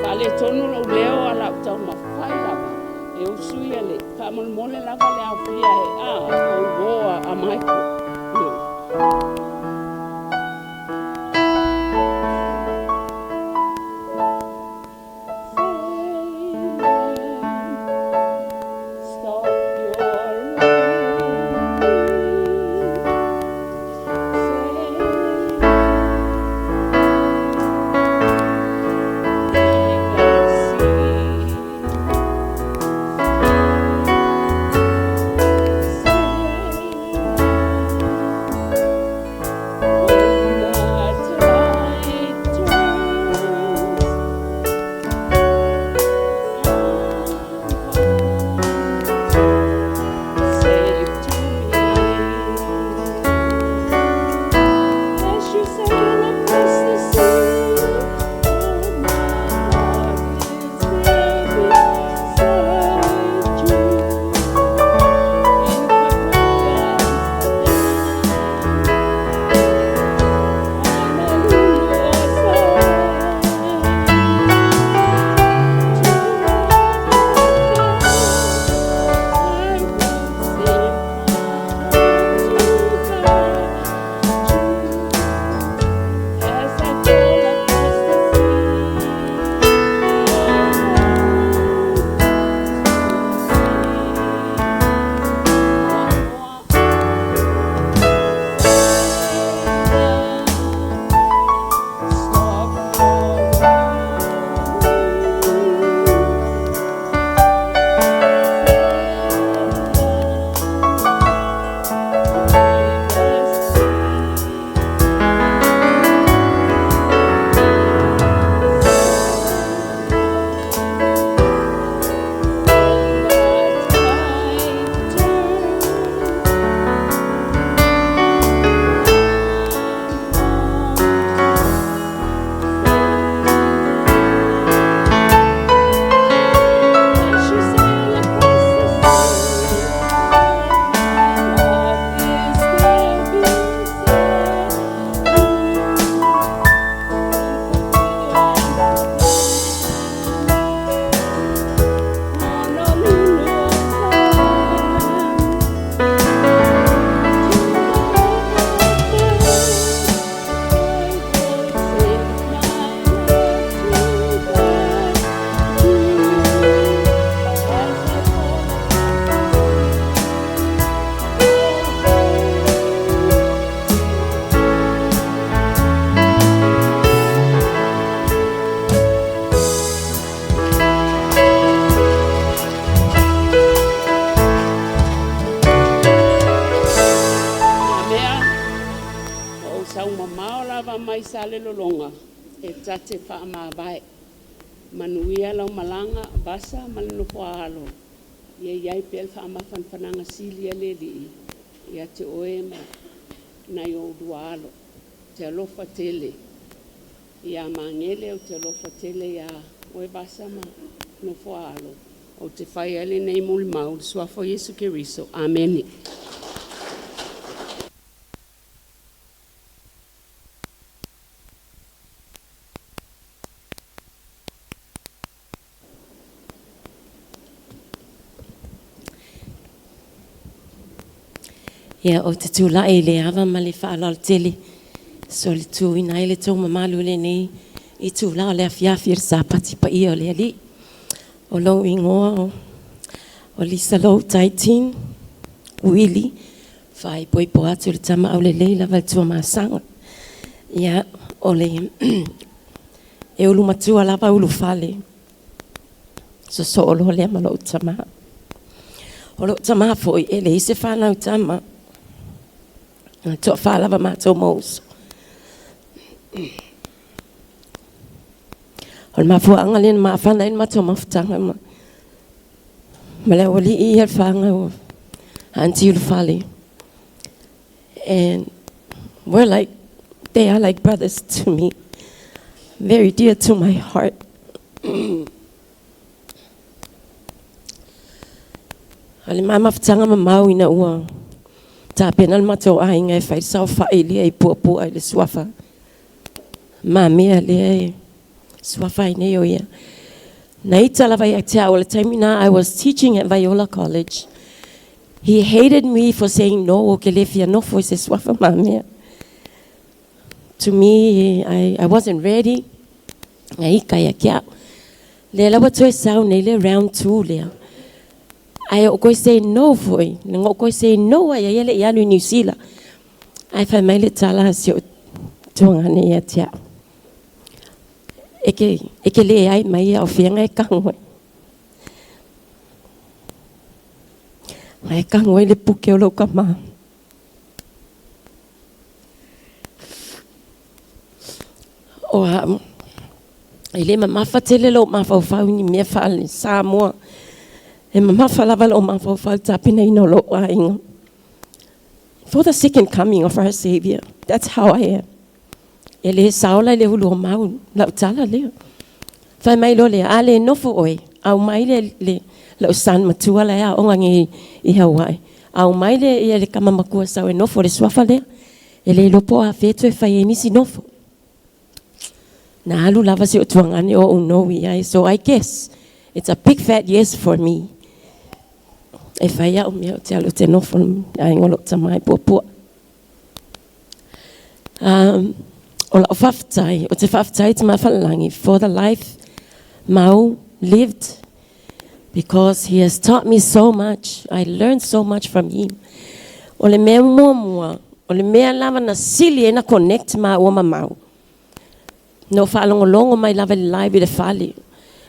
Whale tonu lau leo ala utau mawhai lava. E usui ale. Whamole lava le au pia o roa a Michael. mai sa le lolonga e tate wha mawae. Manuia lau malanga basa malino poalo. Ia iai pel wha mawhanwhananga silia le li. Ia te oema na i o dualo. Te alofa tele. Ia mangele o te alofa tele ia oe basa ma no poalo. O te whai ele nei muli mau. Suafo Yesu Keriso. Ameni. Ia o te tūlai le awa ma le whaalal tele. So le tū ina ele tō mamalu le nei. I tūlao le awhiawhi sa pati pa ia o le ali. O lau ingoa o Lisa Low Taitin. Willy. Whai poi po atu le tama au le leila val tua maasanga. Ia o le e ulu matua lava ulu fale. So o lo le malo tama. O lo tama foi ele i se whanau tama. Tō whālawa mātou mous. O le mafuanga lena maa whana ina mātou mawhitanga ma. Ma leo li I ar whanga o Auntie Ulufale. And we're like, they are like brothers to me. Very dear to my heart. O le maa mawhitanga ma mau ina ua. Ta penal mato ai ngai fai sau fai li ai puapua ai le suafa. Ma mea le ai suafa ai nei o ia. Na itala vai atea o le taimina I was teaching at Viola College. He hated me for saying no o ke le fia no foi se suafa ma mea. To me, I wasn't ready. Ai kai akia. Le lawa toi sau nei le round 2 lea. Ai o koi say no foi. Ngo koi say no ai ele ia lu New Zealand. Ai fa mai le tala si o tonga ne ia tia. Eke le ai mai o fianga e kangoi. Ai kangoi le puke o lo kama. O ele ma fatele lo ma fa fa ni me fa le Samoa. E mama whalawa o mawhau whaltapina ina lo ainga. For the second coming of our Saviour. That's how I am. E le saola le hulu o mau. Lau tala leo. Whai mai lo le a le nofo oi. Au mai le lau san matua le a ongangi I Hawaii. Au mai le ia le kamamakua sau e nofo le swafa lea. E le lopo a whetu e whai e nisi nofo. Na alu lava se o tuangane o unowi ai. So I guess it's a big fat yes for me. E whai au mea o te alo te nofo ai ngolo tamai puapua. O la o whaftai, o te whaftai te mawhalangi for the life Mau lived because he has taught me so much. I learned so much from him. O le mea mua, o le mea lava na sili e na connect ma ua Mau. No whaalongolongo mai lava le live le whali.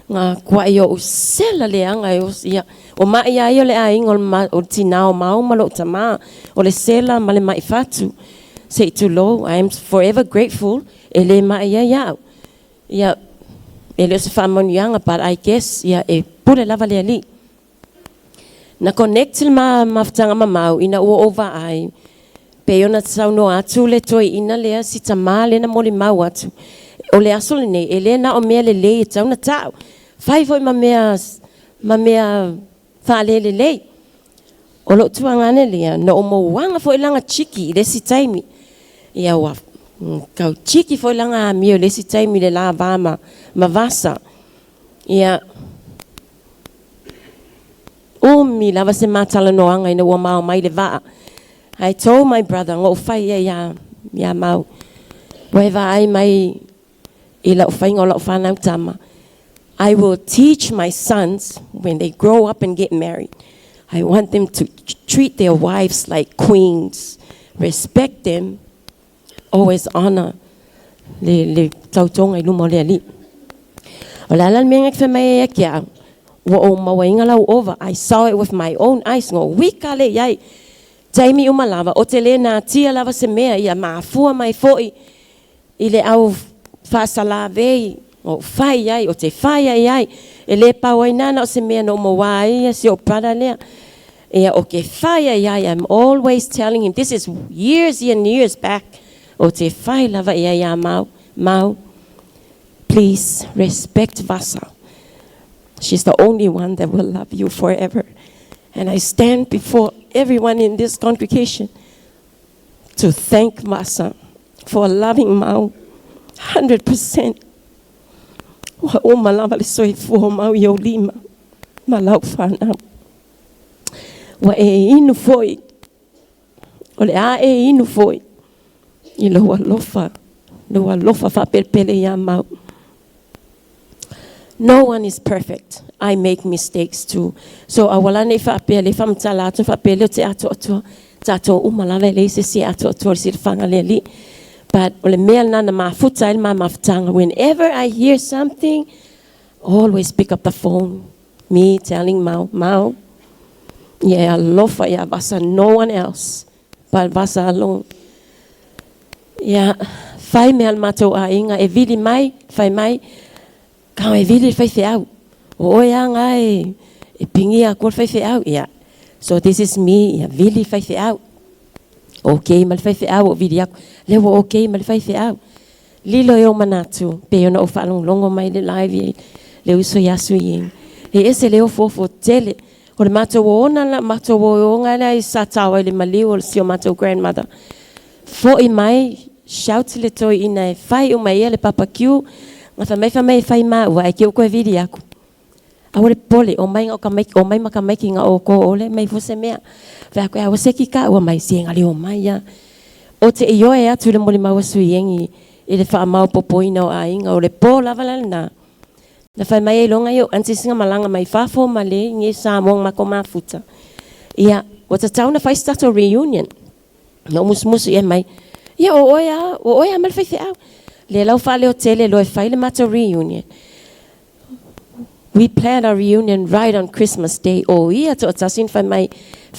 Ngā kua i o usela le anga e ia. O mai ai o le ainga o tina o Mau malo tama. O le sela ma le mai fatu. Say to lo, I am forever grateful. E le mai ai au. Ia, e le se whamonianga, but I guess, ia, e pure lava le ali. Na connect ma mawhtanga ma Mau, ina ua ova ai. Pe ona tsau no atu le toi ina lea si tama le na moli Mau atu. O le aso le nei, e le na o mea le lei e tau na tau. Whai foi ma mea whaale le lei. O lo tuangane lea, na o mo wanga foi langa chiki, le si taimi. Ia wa, kau chiki foi langa mio, le si taimi le la vama, ma vasa. Ia, umi lava se matala noanga ina ua Mau mai le vaa. I told my brother, ngo whai ia Mau. Waiva ai mai, ila whai ngola whanau tama. I will teach my sons when they grow up and get married. I want them to treat their wives like queens, respect them, always honor. Le tautonga ilumo le ali. O la lan menga ke mai e kia. Wa o mawainga lau over. I saw it with my own eyes. Ngo wika le yai. Taimi umalava. O te le na tia lava se mea ia maafua mai foi. I le au whaasala vei, o whai ai, o te whai ai ai. E le pau ai nana o se mea no mo wai, se o prada lea. E o ke whai ai ai, I'm always telling him, this is years and years back. O te whai lava i ai a mau, mau. Please respect Vasa. She's the only one that will love you forever. And I stand before everyone in this congregation to thank Vasa for loving Mau 100%. Wa o malava le soifua Mau i o lima. Malau whanau. Wa e inu foi. O le a e inu foi. I loa lofa. Loa lofa whapelpele ia Mau. No one is perfect. I make mistakes too. So awalane whapele whamtala atu whapele o te ato atua. Tato umalawe le se si ato atua si whanga le li. But ole mea nana mafuta il mafutanga. Whenever I hear something, always pick up the phone. Me telling Mau. Yeah, lofa ya Vasa, no one else but Vasa alone. Yeah, whai mea mato a inga e vili mai, whai mai, kau e vili whai whiau. O ea ngai, e pingi a kua whai whiau. Yeah, so this is me, yeah, vili whai whiau. Okay, mal whai whiau o vili aku. Lewa okay, mal whai whiau. Lilo e o manatu, pe ona o whalong longo mai le live, le uso yasu i. E ese leo fofo tele. O le mato o ona la mato o onga le i satawa le maliu o le sio mato grandmother. Fo i mai, shout le toi ina e whai o mai le papa kiu. Nga whamai whai maa ua e ki o koe vidi aku. A ore pole, o mai maka maiki nga o ko ole, mai fose mea. Whai koe awa seki ka ua mai sienga le o mai ya. O te i oe atu le moli maua sui yengi, i le wha mau popoina o a inga, o le po lava na. Na whai mai e longa yo, anti singa malanga mai whafo male, nge sa mong mako mafuta. Ia, o ta tauna whai stato reunion. No musmusu e mai. Ia, o oia mal whai whiau. Le lau whale o tele loe whai le mato reunion. We planned our reunion right on Christmas Day. O ia to tasin whai mai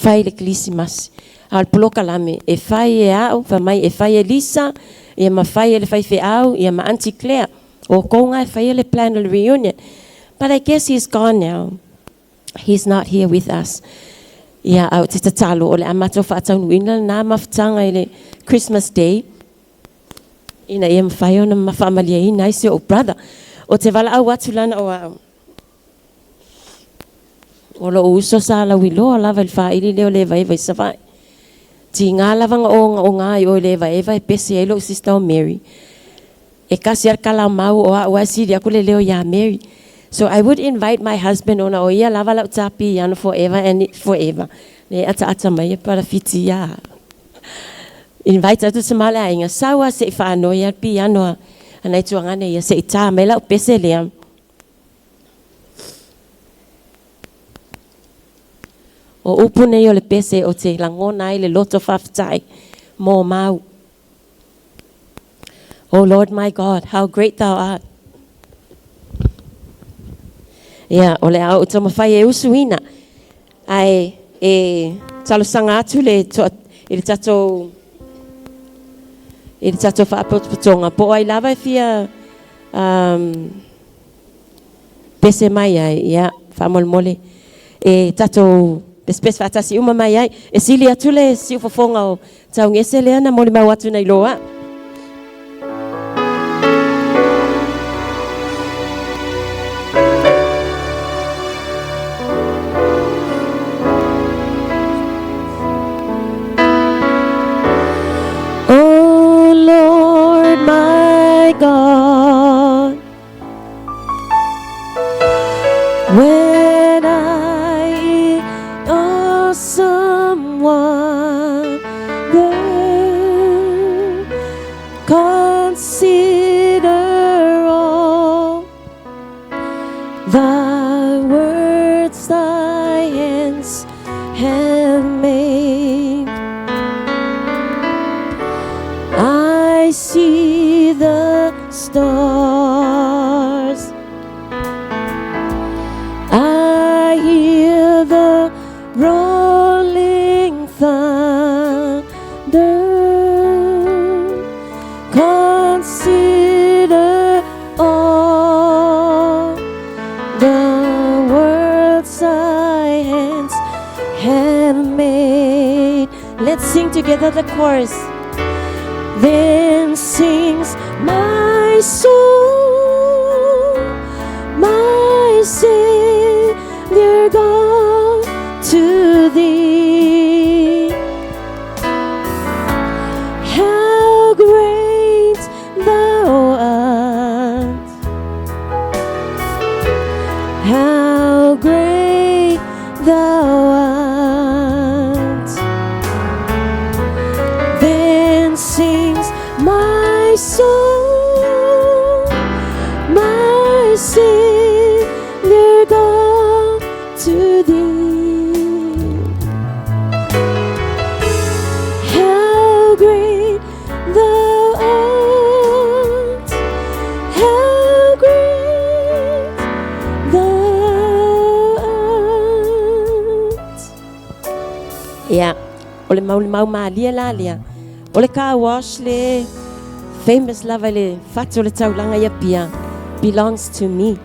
whai le Klisimas. Al poloka lame, e whai e au, whai mai e whai e Lisa, ia ma whai e le whai whiau, ia ma Auntie Claire. O konga e whai le plan of reunion. But I guess he's gone now. He's not here with us. Ia au te tatalo o le amato whaatau nuina na mawhtanga i le Christmas Day. Ina ia mwhai ona mawhamalia ina isi o brother. O te wala au atu lana o au. O lo uso sa la wiloa lava il whaili leo le vai vai savai. Ti ngā lavanga o ngā i o le vai vai pese e lo sister o Mary. E kasi ar kala mau o a wasiri aku le leo ya Mary. So I would invite my husband ona o ia lava lau tapi yana forever and forever. Le ata mai para fiti ya. Invite atu semala inga sawa se whaano ia piano. Anai tuangane ia se ita me lau pese lea. O upune yo le pese o te langona i le loto whaftai mo mau. Oh Lord my God, how great thou art. Yeah, ole au to mawhai e usuina. Ai e talo sanga atu le il tato whaapotonga. Po ai lava e fia pese mai ai, yeah, whamolmole. E tato pespes whaatasi uma mai ai. E sili atu le si ufafonga o tau ngese lea na mole mau atu nei loa. God, when I know someone there, consider all thy words thy hands have made. I see the stars, I hear the rolling thunder. Consider Let's sing together the chorus. Then sings my soul, my Savior God, to thee. How great thou art, how great thou art. Then sings my soul, my Savior God, to thee. How great thou art, how great thou art. Yeah, ole mau malia la lia. Ole car wash le famous lava le fatu le taulanga ia pia belongs to me.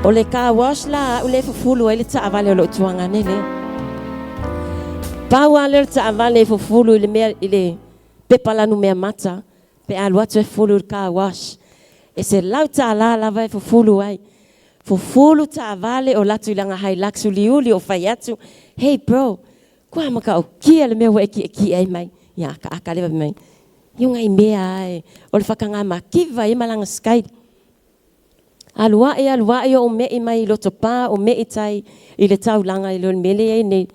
Ole car wash la ule fufulu ele ta avale lo tuanga nele. Pawa le ta avale fufulu ile me ile pepala no me mata pe alwa tu fulu car wash. E se lauta la lava fufulu ai. Fufulu ta avale o latu ilanga hai laksu liuli o fayatu. Hey bro, kwa maka o kia le me wa ki ai mai. Ya ka akale mai. Yung ai mea ai. O le whakanga makiva i malanga sky. Alua e o me i mai loto pa o me i tai i le taulanga i lo mele e nei.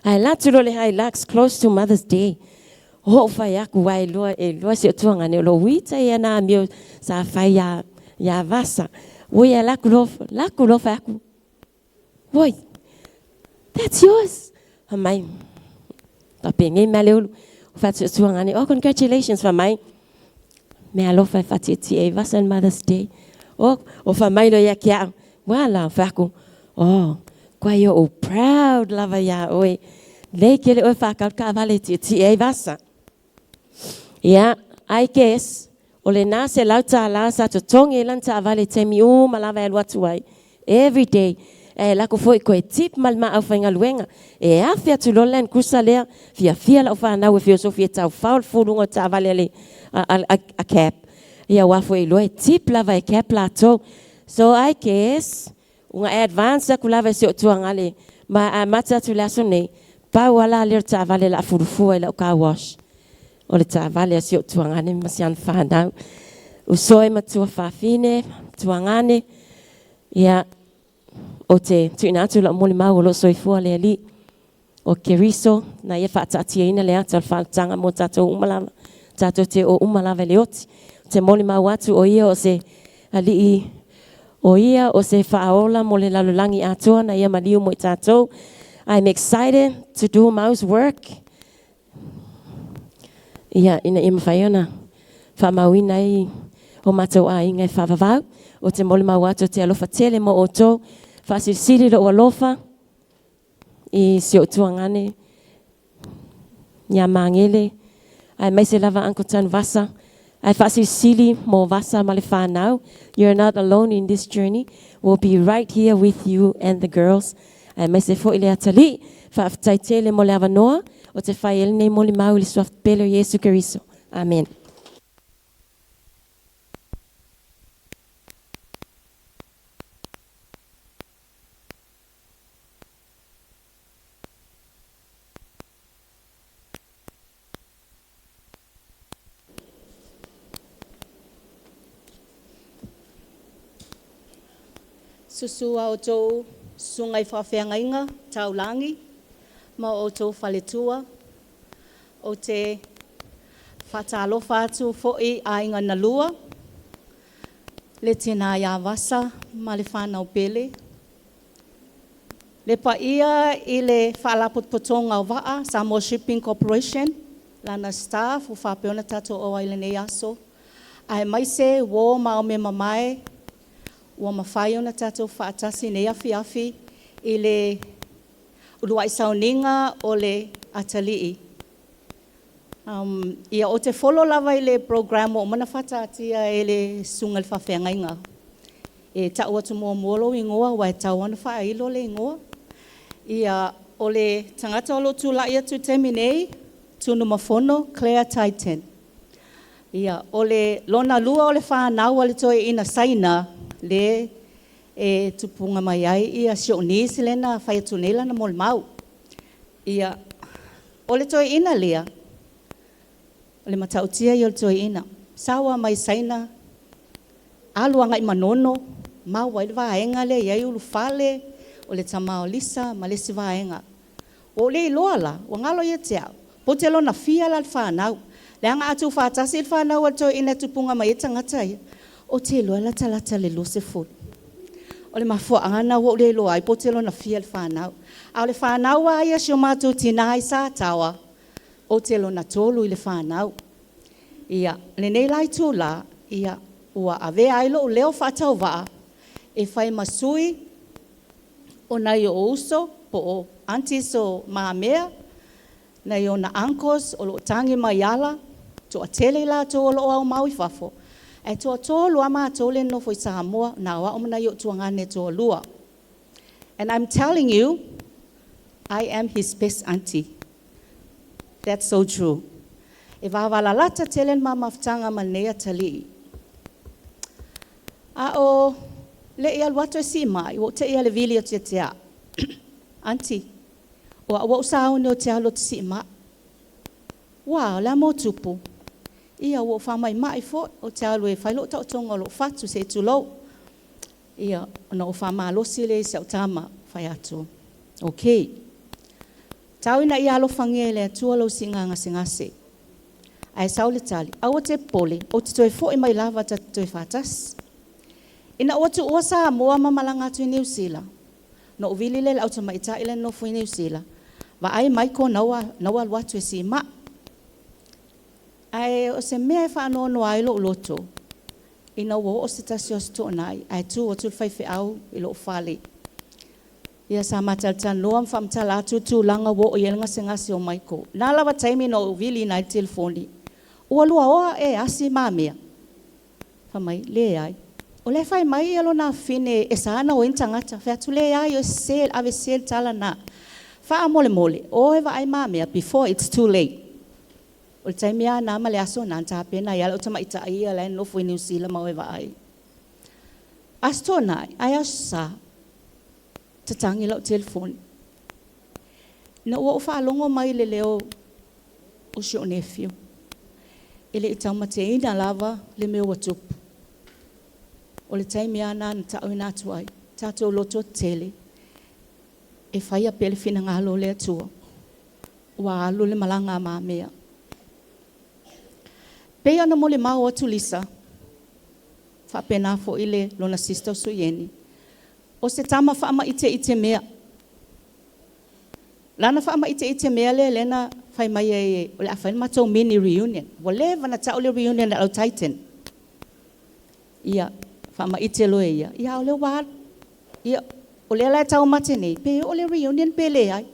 Ai latu lo le hai lax close to Mother's Day. Ho whai aku wai loa e loa si o tuanga ne lo wita i ana mio sa whai ya vasa. Woi e laku lo whai aku. Woi, that's yours. Hamai. Pape ngai mea leo. Fatu tuangani. Oh, congratulations for my. Me alofa fatu ti vasa on Mother's Day. Oh, for my lo ya kia. Wala faku. Oh, kwa yo o proud lava ya oi. Lekele o fakal ka vale ti vasa. Yeah, I guess ole na se lauta la sa to tongi lanta vale temi o malava el watuai every day. E la ko foi ko e tip mal ma au fainga luenga e afia tu lolen kusalea fia la fa na we fia so fia tau faul fulunga ta valele a cap ia wa foi lo e tip la vai cap la to. So I guess unga advance ku la vai se tuanga le ma mata tu la sone pa wala le ta valele a fufu e la ka wash o le ta valele se tuanga ne masian fa na u soe ma tu fa fine tuanga ne ia o te tuina tu la moli mau lo soifua le ali o keriso na ia whaatatia ina le ata whaatanga mo tatou umalava tatou te o umalava le oti te moli mau atu o ia o se ali o ia o se whaola mo le lalolangi atua na ia maliu mo i tatou. I'm excited to do Mau's work. Ia ina ima whaiona whamauina i o matou a inga i whavavau o te moli mau atu te alofa tele mo o tō Fasi siri lo alofa i si o tuangane nya mangele ai mai se lava anko tan vasa ai fasi sili mo vasa malefa now. You're not alone in this journey. We'll be right here with you and the girls. Ai mai se fo ile atali fa taitele mo lava noa o te fai ele nei mo li mau li soft pelo Yesu Keriso. Amen. Susua o tō sungai whawhiangainga, taulangi, ma o tō whaletua, o te whatalofa atu fo'i a inga na lua, le tēnā ia wasa, ma le whanau pele. Le pa ia i le whaalaputpotonga o waa, Samoa Shipping Corporation, lana staff o whapeona tato o aile nei aso. Ai maise, wo ma o me mamae, ua mawhai ona tātou whaatasi nei afi i le urua i sauninga o le atalii. Ia o te wholo lava i le program o mana whataatia e le sunga le whawhiangainga. E tau atu mua molo i ngoa, wa e tau ana wha ilo le ngoa. Ia o le tangata o lo tula ia tu te minei, tunu mafono, Claire Titan. Ia, o le lona lua o le whanau le toi ina saina, le e tupunga mai ai, ia sio nisi lena whai atunela na mol mau. Ia, o le toi ina lea, o le matautia i o le toi ina. Sawa mai saina, alua ngai manono, mau wai le vaenga le, iai ulu fale, o le tamao lisa, ma le si vaenga. O le iloa la, o ngalo ia teau, po te lo na fia la le whanau. Le anga atu whātasi le whanau al toi ina tupunga mai e tangata ia. O te iloa la talata le lo se fut. O le mafua angana o le iloa ai po te lo na fia le whanau. A le whanau a ia sio mātou tina ai sa tawa. O te lo na tolu i le whanau. Ia, le nei lai tū la, ia, ua ave ailo o leo whatau waa. E whai masui, o nai o uso, po o antis o maamea, nai o na ankos, o lo tangi mai ala, to a tele la to o lo au maui fafo. E to a to lua maa to le no foi Samoa, na wa o mana yo tuangane to lua. And I'm telling you, I am his best auntie. That's so true. E wawala lata telen mamaftanga manea tali. A o le ia wato si mai, o te ia le vili o te tea. Auntie, o a sao ne o te alo te si ma. Wow, la mo tupu. Ia o whamai mai fo, o te alo e whailo tau tonga lo fatu se tu lau. Ia, ona o whama alosi le se au tama whai atu. Okay. Tau ina ia alo whangia le atua lau singa ngase. Ai sau le tali, au te pole, o te toi fo i mai lava ta toi whatas. Ina o tu o sa moa mamalanga tu i New Zealand. No vili le au tama ita ile no fo i New Zealand. Wa ai mai ko naua watu e si ma. Ai o se mea e whaano no ai lo loto. Ina o se tasi o sto nai, ai tu o tu whaife au i lo whale. Ia sa mataltan noam whamtala atu tu langa wo o yelenga se ngasi o maiko. Nā lawa taimi no vili nai telefoni. Ua lua oa e asi mamea. Whamai, le ai. O le whai mai alo nā whine e saana o intangata. Whea tu le ai o sel, ave sel tala nā. Wha mole mole, o e wa ai mamea before it's too late. O le taimi a nā male aso nā tāpena i ala o tama ita ai ala no fui New Zealand mau e wa ai. Asto nai, ai asa tatangi lau telefoni. Na ua o whaalongo mai le leo o si o nephew. Ele i taumate ina lava le meo watupu. O le taimi ana na tau ina atu ai. Tato loto tele. E whaia pele fina ngalo le atua. Ua alu le malanga maa mea. Pea na mole mau atu Lisa. Whapena fo ile lona sister Suyeni. O se tama whaama ite mea. Lana whaama ite mea le lena whai mai e o le awhai matou mini reunion. Wa le wana tau le reunion au Titan. Ia, whaama ite loe ia. Ia o le wad. Ia, o le lai tau mate nei. Pe o le reunion pe le ai.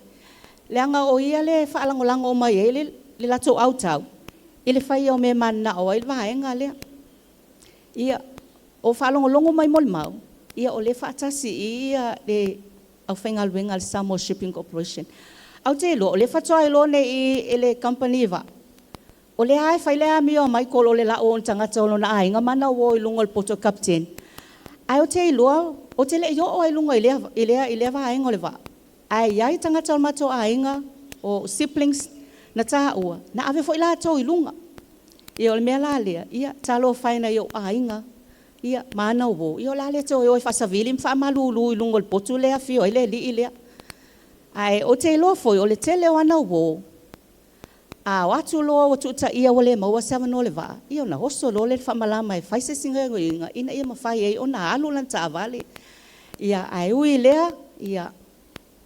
Le anga o ia le whaalangolango o mai e le lato au tau. Ile whai o me mana o il vaenga le. Ia, o whaalangolongo mai mol mau. Ia o le whaatasi ia le au whengaluenga le Samoa Shipping Corporation. Au te lo, o le whatoa ilo ne i ele company wa. O le ai whai lea mi o mai kolo o le la o tangata o na ai, nga mana o i lunga le poto captain. Ai o te iloa, o te le i o i lunga i lea wa ainga o le wa. Ai ai tangata o mato ainga o siblings na taha ua. Na ave fo i la to i lunga. Ia o le mea la lea, ia talo whaina i o ainga. Ia mana o io la le to o fasavili fa malulu i lungo il potu le afio ile li ile ai o te lo foi o le tele wana o a watu lo o tuta ia o le maua seven o le va io na hoso lo le fa malama e fai se singa inga ina ia mafai e ona alu lan ta vale ia ai ui le ia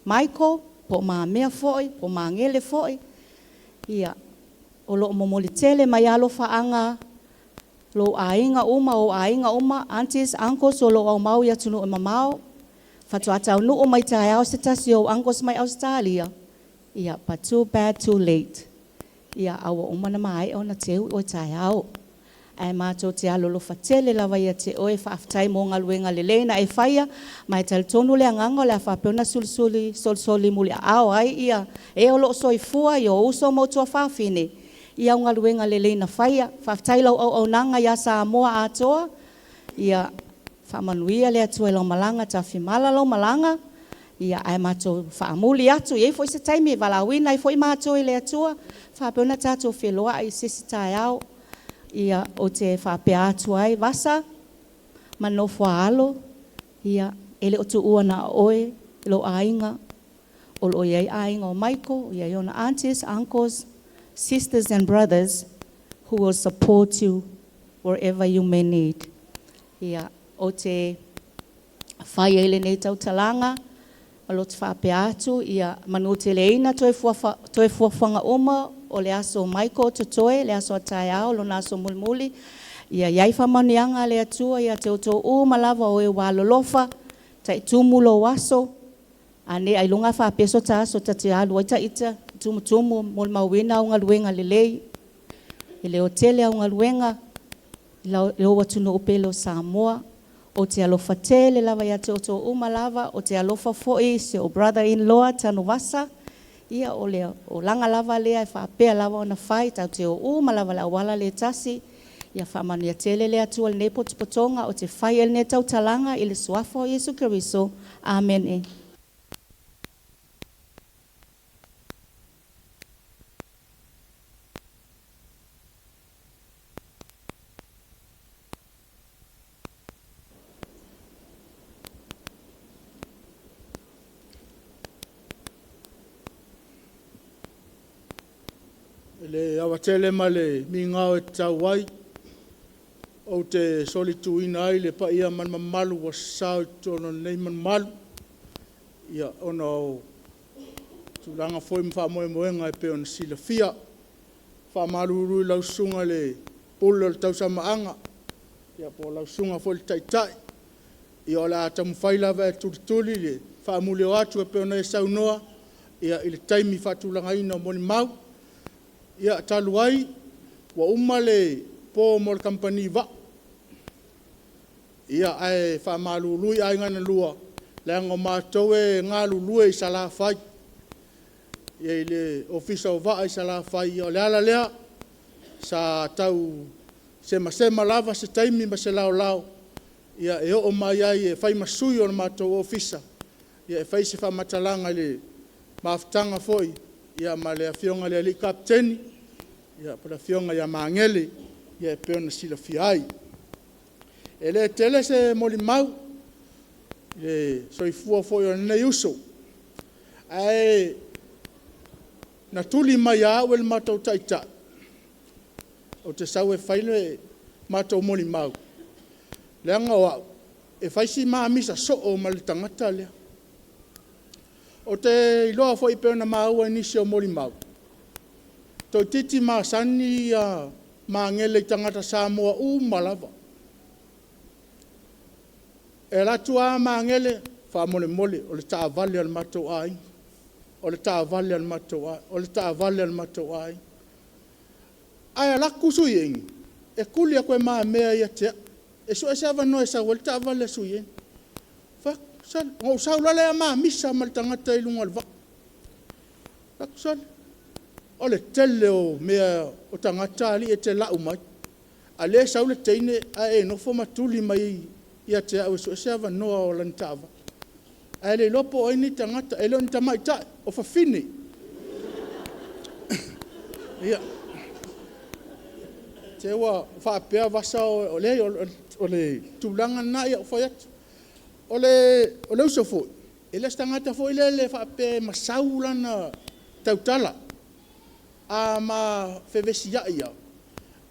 Michael po ma mea foi po ma ngele foi ia o lo momoli tele mai alo fa anga lo ainga uma, aunties, uncles, o lo au mau ia tunu e mamau. Fatu atau nu o mai tai au se tasi o uncles mai Australia. Ia, but too bad, too late. Ia, awa umana mai o na teu o tai au. ai mātou te alolofa tele lava ia te oe whaaftai mō ngā luenga lelei na e whaia, mai tal tonu le anganga le a whapeona solisoli muli ao ai ia, e olo soifua i o uso motua whaafine, ia ngā luenga lelei na whaia, whaaftai lau au nanga ia Samoa atoa, ia whamanuia le atua lau malanga, ta whimala lau malanga, ia ai mātou whaamuli atu, iei fo isa taimi e walawina, i fo i mātou i le atua, whapeona tātou wheloa ai sisi tai au, ia o te whapea atu ai vasa, manofo alo, ia ele o tu ua na oe, lo ainga, o lo iei ainga o Michael, ia iona aunties, uncles, sisters and brothers who will support you wherever you may need. Ia o te whai ele nei tau talanga, alo te whapea atu, ia manu te leina toe fuafanga oma, o le aso Michael Totoe, le aso atai ao, lo naso mulmuli, ia iai whamanianga le atua, ia te oto malava o e walolofa, tai tumulo waso, ane ai lunga whapeso ta aso ta te alu, ita tumu, mol mawina o ngā luenga lelei, ele hotele o ngā luenga, leo watuno upelo Samoa, o te alofa tele lava ia te oto malava, o te alofa foi se o brother-in-law tanu wasa, ia o lea, o langa lava lea, e whaapea lava o na whai, tau te o malava la wala le tasi, ia whamanu ia tele lea tua le nepo tupotonga, o te whai ele ne tau talanga, ele suafo o Yesu Keriso. Amen e. Le awatele ma le mingao e tau ai, o te solituina ai le pa ia man mamalu wa sao tono nei man malu, ia ona o tulanga foi mwha moe moenga e pe ona sila fia, wha malu rui lau sunga le pula le tau samaanga, ia po lau sunga foi le taitai, ia o la atamu whailawa e tulituli le wha mule o atu e pe ona e saunoa, ia i le taimi wha tulanga ina moni mau, ia talu ai, wa umale po mo le kampani va. Ia ai wha malului ai ngana lua, le anga mātou e ngā lulue i sala whai. Ia i le ofisa o va i sala whai, ia o le ala lea, sa tau sema lava se taimi ma se lao lao. Ia e o mai ai e whai masui o na mātou ofisa. Ia e whai se wha matalanga le maafutanga foi. Ia ma le fionga le ali kapteni, ia para fionga ia mangele, ia e peona sila fiai. E le tele se moli mau, le soifua foi o nei uso. Ai na tuli mai au el matau taita. O te sau e whaile matau moli mau. Le anga o au, e whaisi maa misa so o mali tangata lea. O te iloa foi peona maua inisi o moli mau. Tau titi maa sani a maa ngele i tangata Samoa malava. E ratu a maa ngele, wha mole mole, o le taa vale al matou ai. O le taa vale al matou ai. O le taa vale al matou ai. Ai ala kusu yengi. E kuli a koe maa mea ia tea. E so e sewa no e sa o le taa vale su yengi. Sal, o saulale a maa misa mal tangata i lunga alva. Sal, o le tele o mea o tangata ali e te lau mai. A le saule teine a e nofo matuli mai ia te au so se ava noa o lantava. A le lopo o ini tangata, e leo ni tamai tai, o fafini. Ia. Te ua whaapea vasa o le tūlanga na ia o whaiatu. O le uso foi. E le stangata foi le whaapea masaulana tautala. A ma whewesi ia.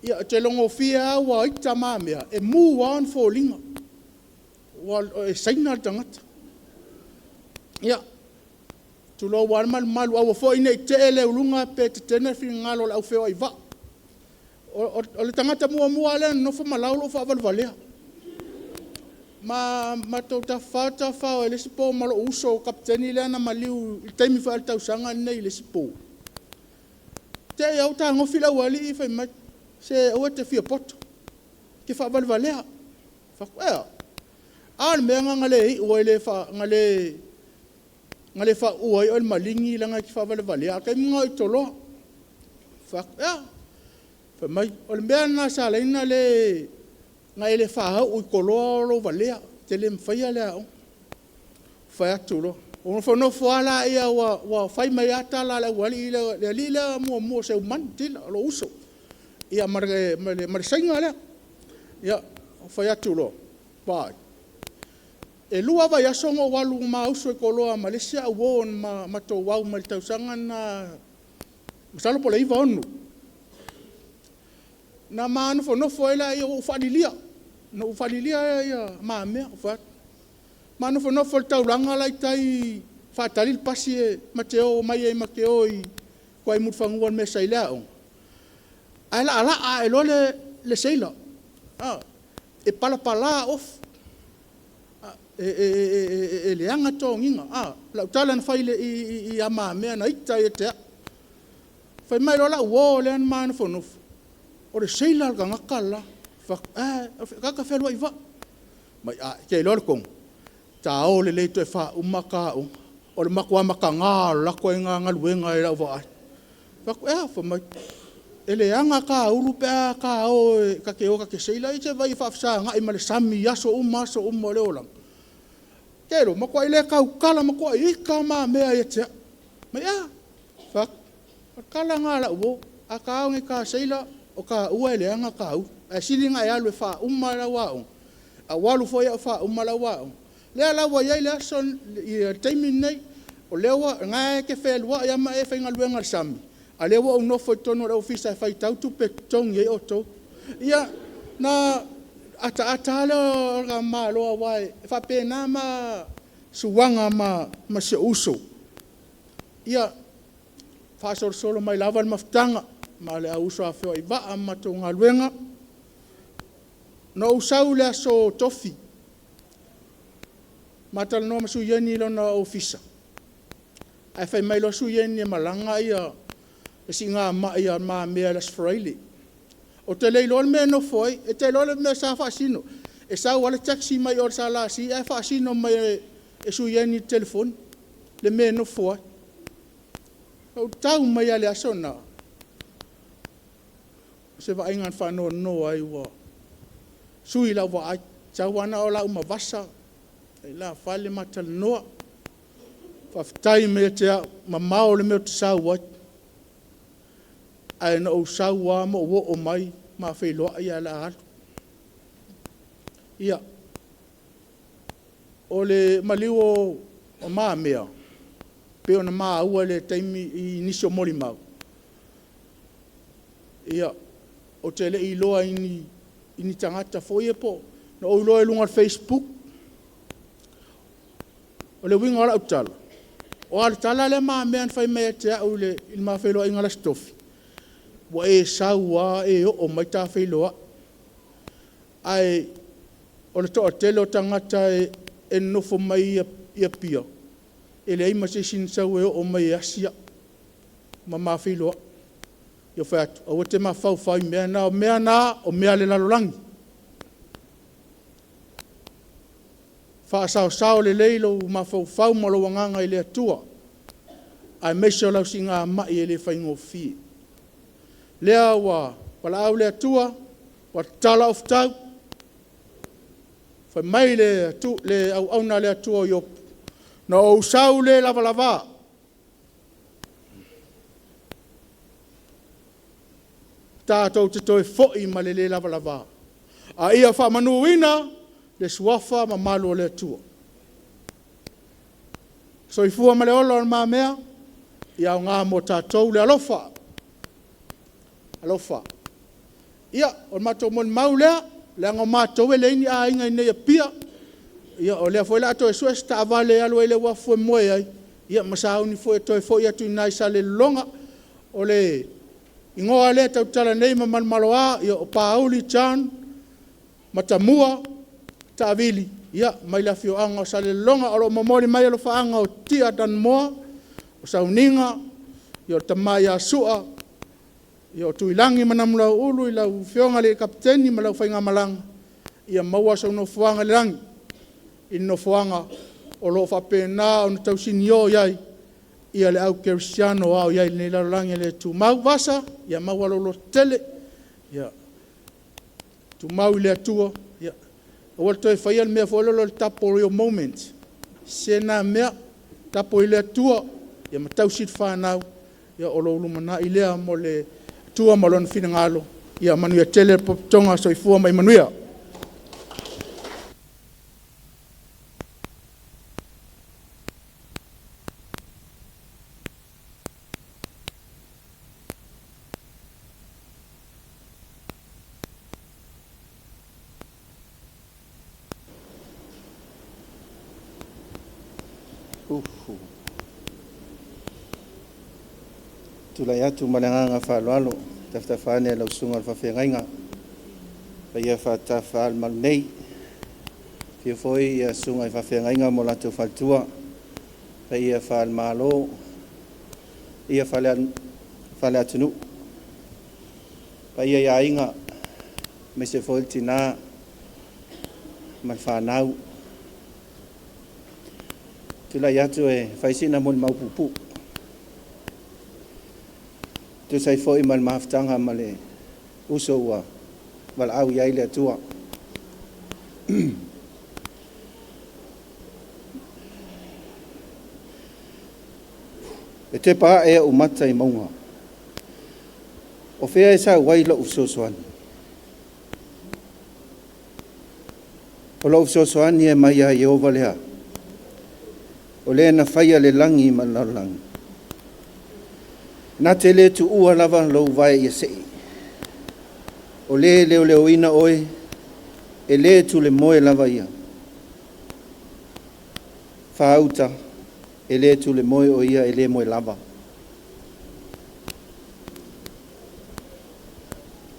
Ia te longo fia wa ita mamea. E mu waan fōlinga. E saina tangata. Ia. Tulo wan malu awa foi nei te ele ulunga pe te tene fi ngalo au feo ai va. O le tangata mua le no fa malaulo fa valvalea. Ma tau ta fa ele sipo malo uso kapteni le na maliu taimi fa tau sanga nei le sipo. Te au ta ngofila wali fa mai se o te fia poto. ke whaavalvalea. Whakuea. Āna mea ngale i ua ngale wha ua i o le malingi langa ki whaavalvalea. Kai mga i tolo. Whakuea. Whamai. O le mea nga sa leina le ngai le whahau ui koloa lo valea. Te le mwhaia lea o. Whai atu lo. O no fuala ia wa fai mai ata la la wali le lila mo se man til lo uso ia mar sainga la ia fai atu lo ba e lua va ya songo walu ma uso ko lo Malaysia won ma to wa ma tau sanga na salo po le iva onu na manu fo no foi la ia ufalilia no ufalilia ia ma me fa manu fo no fo tau langa lai tai fatalil pasi mateo mai makeo i kwai mut fanguan me saila on ala a le saila e pala of e le anga tonginga la talan faile i ama me na ita e te fai mai la wo le man fo no o le saila ga ngakala fa ka felo iva mai ke lo kong tao le to fa umaka o le makua makanga la ko nga luenga ila va fa mai ele anga ka ulu pe ka o ka ke seila i te vai fa sa nga i male sami yaso umma le olang kero makua ile ka ukala makua i ka ma me ai te mai fa kala nga la wo aka ngi ka seila o ka ua ele anga ka u a silinga ya lu fa umma la wa a walu fo ya fa umma la wa le ala wa ya le son i taimi nei o lewa nga ke felwa ya ma e fainga luenga sami a lewa no fo tono le ofisa fai tau tu pe tong ye oto ia na ata le ga ma lo wa fa pena ma suwanga ma se uso ia fa solo mai lava le maftanga ma le uso a fe va ma to nga luenga no usau le so tofi matal no masu yeni lo na ofisa ai fai mai lo su yeni malanga ia singa ma ia ma me las fraile o te le lo me no foi e te lo me sa fa sino e sa wala taxi mai or sala si ai fa sino mai e su yeni telefon le me no foi o tau mai ale asona se va ingan fa no ai wa sui la wa chawana ola uma vasa la fale matal noa fa tai me te mamao le me te sa wa ai no sa wa mo wo o mai ma fe lo ia la ia ole maliwo o ma mea pe ona ma ua le taimi i niso moli mau ia o te le i loa ini tangata foi e po no o loa lunga Facebook o le winga ala utala o ala tala le ma mean fai mea te au le il ma fai loa ingala stofi wa e saua e o mai ta fai loa ai o le toa tele o tangata e nofo mai ia pia e le aima se sin sau e o mai asia ma fai loa yo fai atu o te ma fau fai mea na o mea le lalolangi fa sao le leilo ma fau ma lo wanganga i le atua ai meso lau singa mai e le fai ngofi lea wa wala au le atua wa tala of tau fa mai le atu le au na le atua yo no sau le lava tātou te toi fo'i ma le lava a ia fa manuina le suafa ma malo le tua so i fua ma le olo ma mea ia ngā mo tātou le alofa ia o matou mon maulea le anga matou e le ini a inga ine ia pia ia o lea foi la to e sues ta avale alo ele wa fue moe ai ia masau ni foi to e foi atu nai sa le longa o le ingoa le tau tala nei ma malmaloa ia o pauli chan matamua tavili ia mai la fio anga sa le longa o momori mai lo faanga o tia dan moa o sauninga ia tamaya sua Ia o tuilangi manamu lau ulu i lau whionga le kapteni ma lau whainga malanga. Ia maua sa uno fuanga le rangi. I no fuanga o lo whapena o na tausini o iai. Ia le au Cristiano au iai le larangi le tu mau vasa. Ia maua lo tele. Ia tu mau i le atua. Ia o wale toi whaia le mea fuololo le tapo real moment. Sena mea tapo i le atua. Ia matau sit whanau. Ia o lo ulumana i lea mo le tua malon fina ngalo. Ia manuia tele poptonga so i fua mai manuia. Tulai atu malanganga whaaloalo, tawhane lau sunga whawhengainga. Paia whatawhaal malnei. Pia foi ia sunga whawhengainga mo latu whaltua. Paia whaal malo. Ia whale atunu. Paia ia inga. Me se foi tina. Mal whanau. Tulai atu e whaisina mul maupupu. Tu sai foi mal maftanga male uso wa wal au ia ile tua e te pa e o mata i maunga o fea e sa wai lo uso soan o lo uso soan e mai a Yehova lea o le na faia le langi ma la langi na te le tu ua lava lau vai ia sei. O le leo leo ina oe, e le tu le moe lava ia. Whaauta, e le tu le moe o ia, e le moe lava.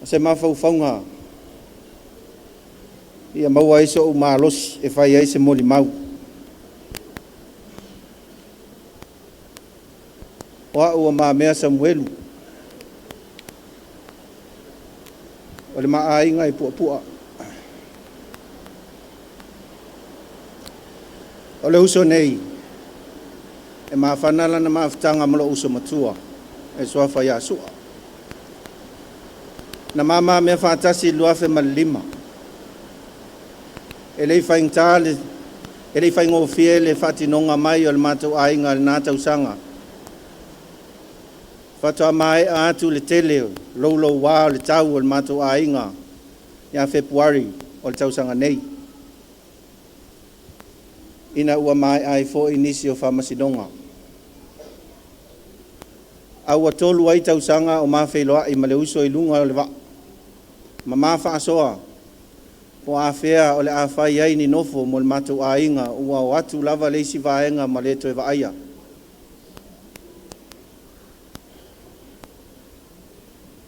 Se mawhau whaunga, ia maua iso o maalos, e whai aise moli mau. Wa ua maa mea Samuelu. O le maa ainga i pua. O le uso nei. E maa whanala na maa whtanga molo uso matua. E soa whai asua. Na maa mea whatasi luafe ma lima. E lei whaing tāle. E lei whaing o fie le whatinonga mai o le mātou ainga le nātau sanga. Fatoa mai atu le tele, lolo wā le tau o le matou ainga, ia Februari o le tausanga nei. Ina ua mai ai fo inisi o whamasidonga. Aua tolu ai tausanga o mawheloa i male uso i lunga o le wa. Ma mawhaasoa, po a whea o le a whai ai ni nofo mo le matou ainga, ua o atu lava leisi vaenga ma le to e vaaya.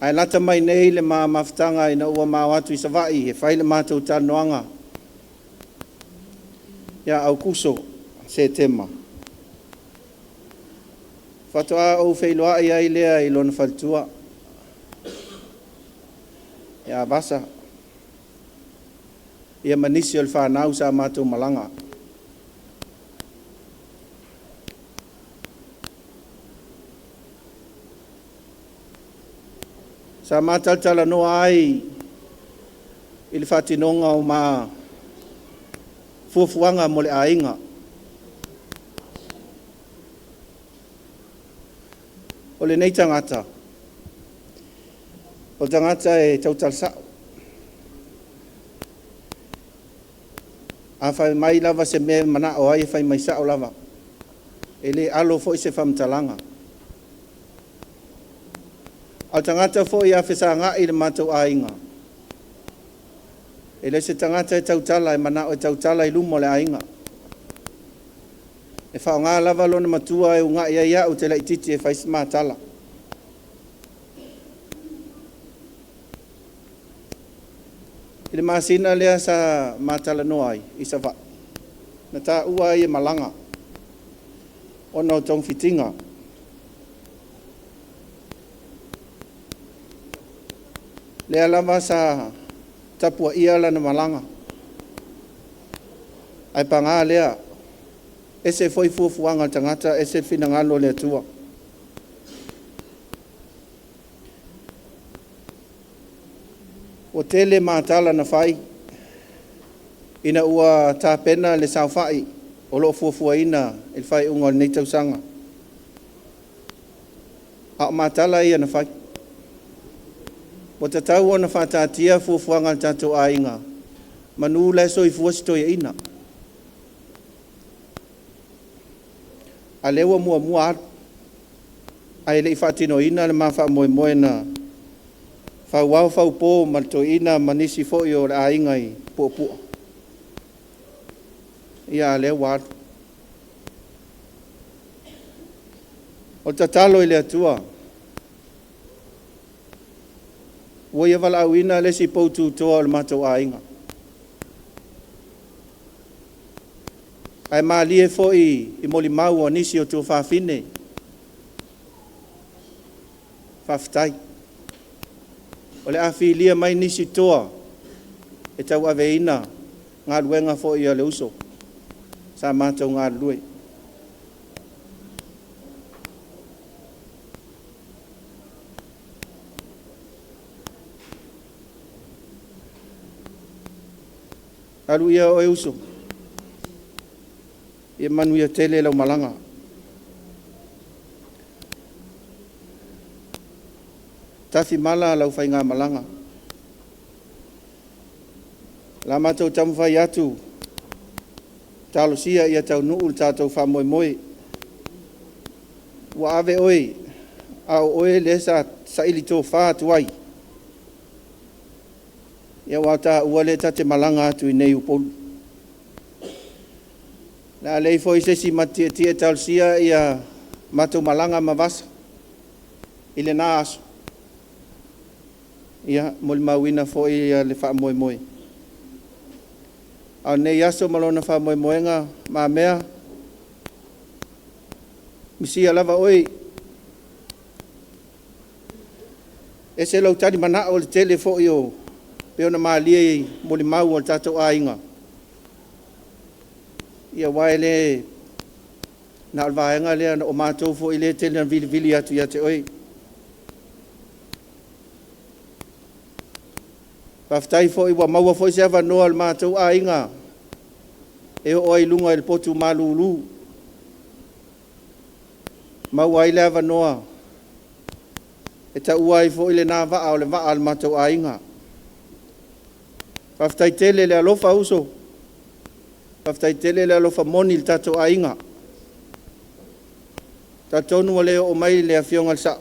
Ai lata mai nei le maftanga ina ua mawatu i savai, he whai le mātou tānoanga. Ia au kuso, se tema. Whatoa au whailoa i ai lea i lona whaltua. Ia basa. Ia manisi o le whanau sa mātou malanga. Sa mataltala noa ai i le whatinonga o mā fuafuanga mo le ainga. O le nei tangata. O tangata e tautalsao. A whai mai lava se me mana o ai whai mai sao lava. E le alo fo i se whamtalanga. Al tangata fo ia whesa ngā i le mātou ainga. E le se tangata e tautala e mana o e tautala i lumo le ainga. E whao ngā lava lona matua e unga ia o te laititi e whaisi mātala. I le māsina lea sa mātala noa ai, i sa wha. Na tā ua i e malanga. Ono tong fitinga. Le alama sa tapua ia lana malanga. Ai panga lea. Ese foi fufuanga tangata, ese finangalo le tua. O tele matala na fai. Ina ua tā pena le sao fai. O lo fuafua ina il fai unga nei tausanga. A matala ia na fai. O te tau ona whātātia fuafuanga tātou a inga. Manu le so i fuasitoia ina. A lewa mua mua aru. Ai le i whātino ina le mawha moe moe na. Whauau whaupō malto ina manisi fo i o le a inga i pua. Ia le wad. O tatalo i le atua. Wo ia wala awina le si poutu toa le matou a inga. Ai maalie fo i moli mau o nisi o tua whawhine. Whawhtai. O le awhilia mai nisi toa. E tau aveina. Ngā luenga fo i a le uso. Sa mātou ngā lue. Alu ia o e uso. Ia manu ia tele lau malanga. Tafi mala lau fai ngā malanga. La mātou tamu fai atu. Talo sia ia tau nuu tātou wha moe moe. Wa ave oi. Au oe le sa ili tō wha tuai. Ia wata ua le tate malanga atu i nei upolu. Na lei fo i sesi matia tia talo sia ia matou malanga mawasa. Ile nā aso. Ia moli mawina fo i le wha moe moe. Au nei aso malona wha moe moenga ma mea. Misi lava oi. E se lau tari mana o le tele fo i o peona maalie moli mau o tatou a inga. Ia waele na alvaenga lea o mātou fo i le tele na vili vili atu ia te oi. Whaftai fo i wa maua fo i se awa noa al mātou a inga. E o ai lunga il potu malulu. Maua i le awa noa. E ta uai fo i le nā waa o le waa al mātou a inga. Whaftai tele le alofa uso. Whaftai tele le alofa moni il tatou a inga. Ta tonu o leo o mai le a fionga sa.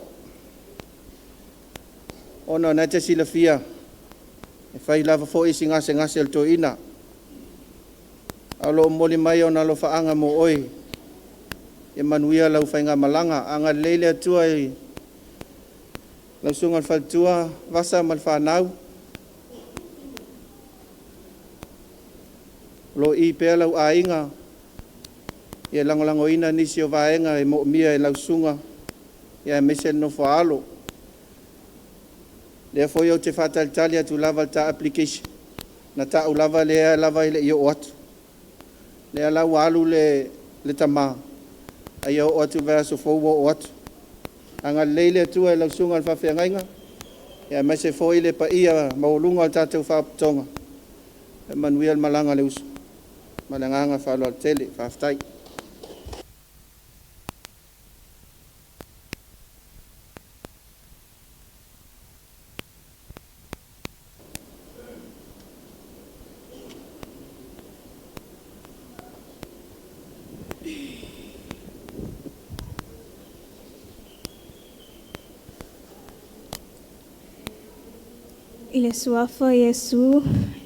Ona na te sila fia. E whai lava fo isi ngase ngase al to ina. Alo moli mai o na lo whaanga mo oi. E manuia lau whainga malanga. Anga leile atua i. Lau sunga whaltua vasa mal whanau. Lo i pea lau a inga. Ia langolango ina nisi o vaenga e mo mia e lau sunga. Ia mese no whaalo. Lea foi au te whātalitali atu lava ta application. Na ta au lava lea lava ile i o atu. Lea lau alu le tamā. Ai o atu vea so fau o atu. Anga leile atua e lau sunga al whawhiangainga. Ia mese foi le pa ia maulunga al tātou whapatonga. E manuia al malanga le usu. Malanganga whalo al tele, whaftai. I le suafa Iesu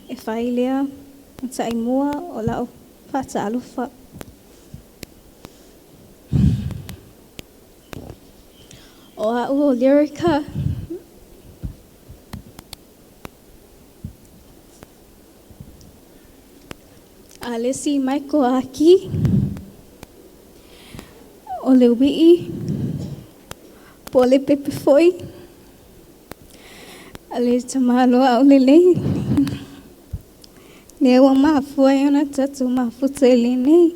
e whailea o ta imua o lau pata alufa. O au o Lyrica. A lesi Michael Aki. O le wii. Po le pepe foi. Ale tamalo au lele. Ne wa mafua yana tatu mafuta lene.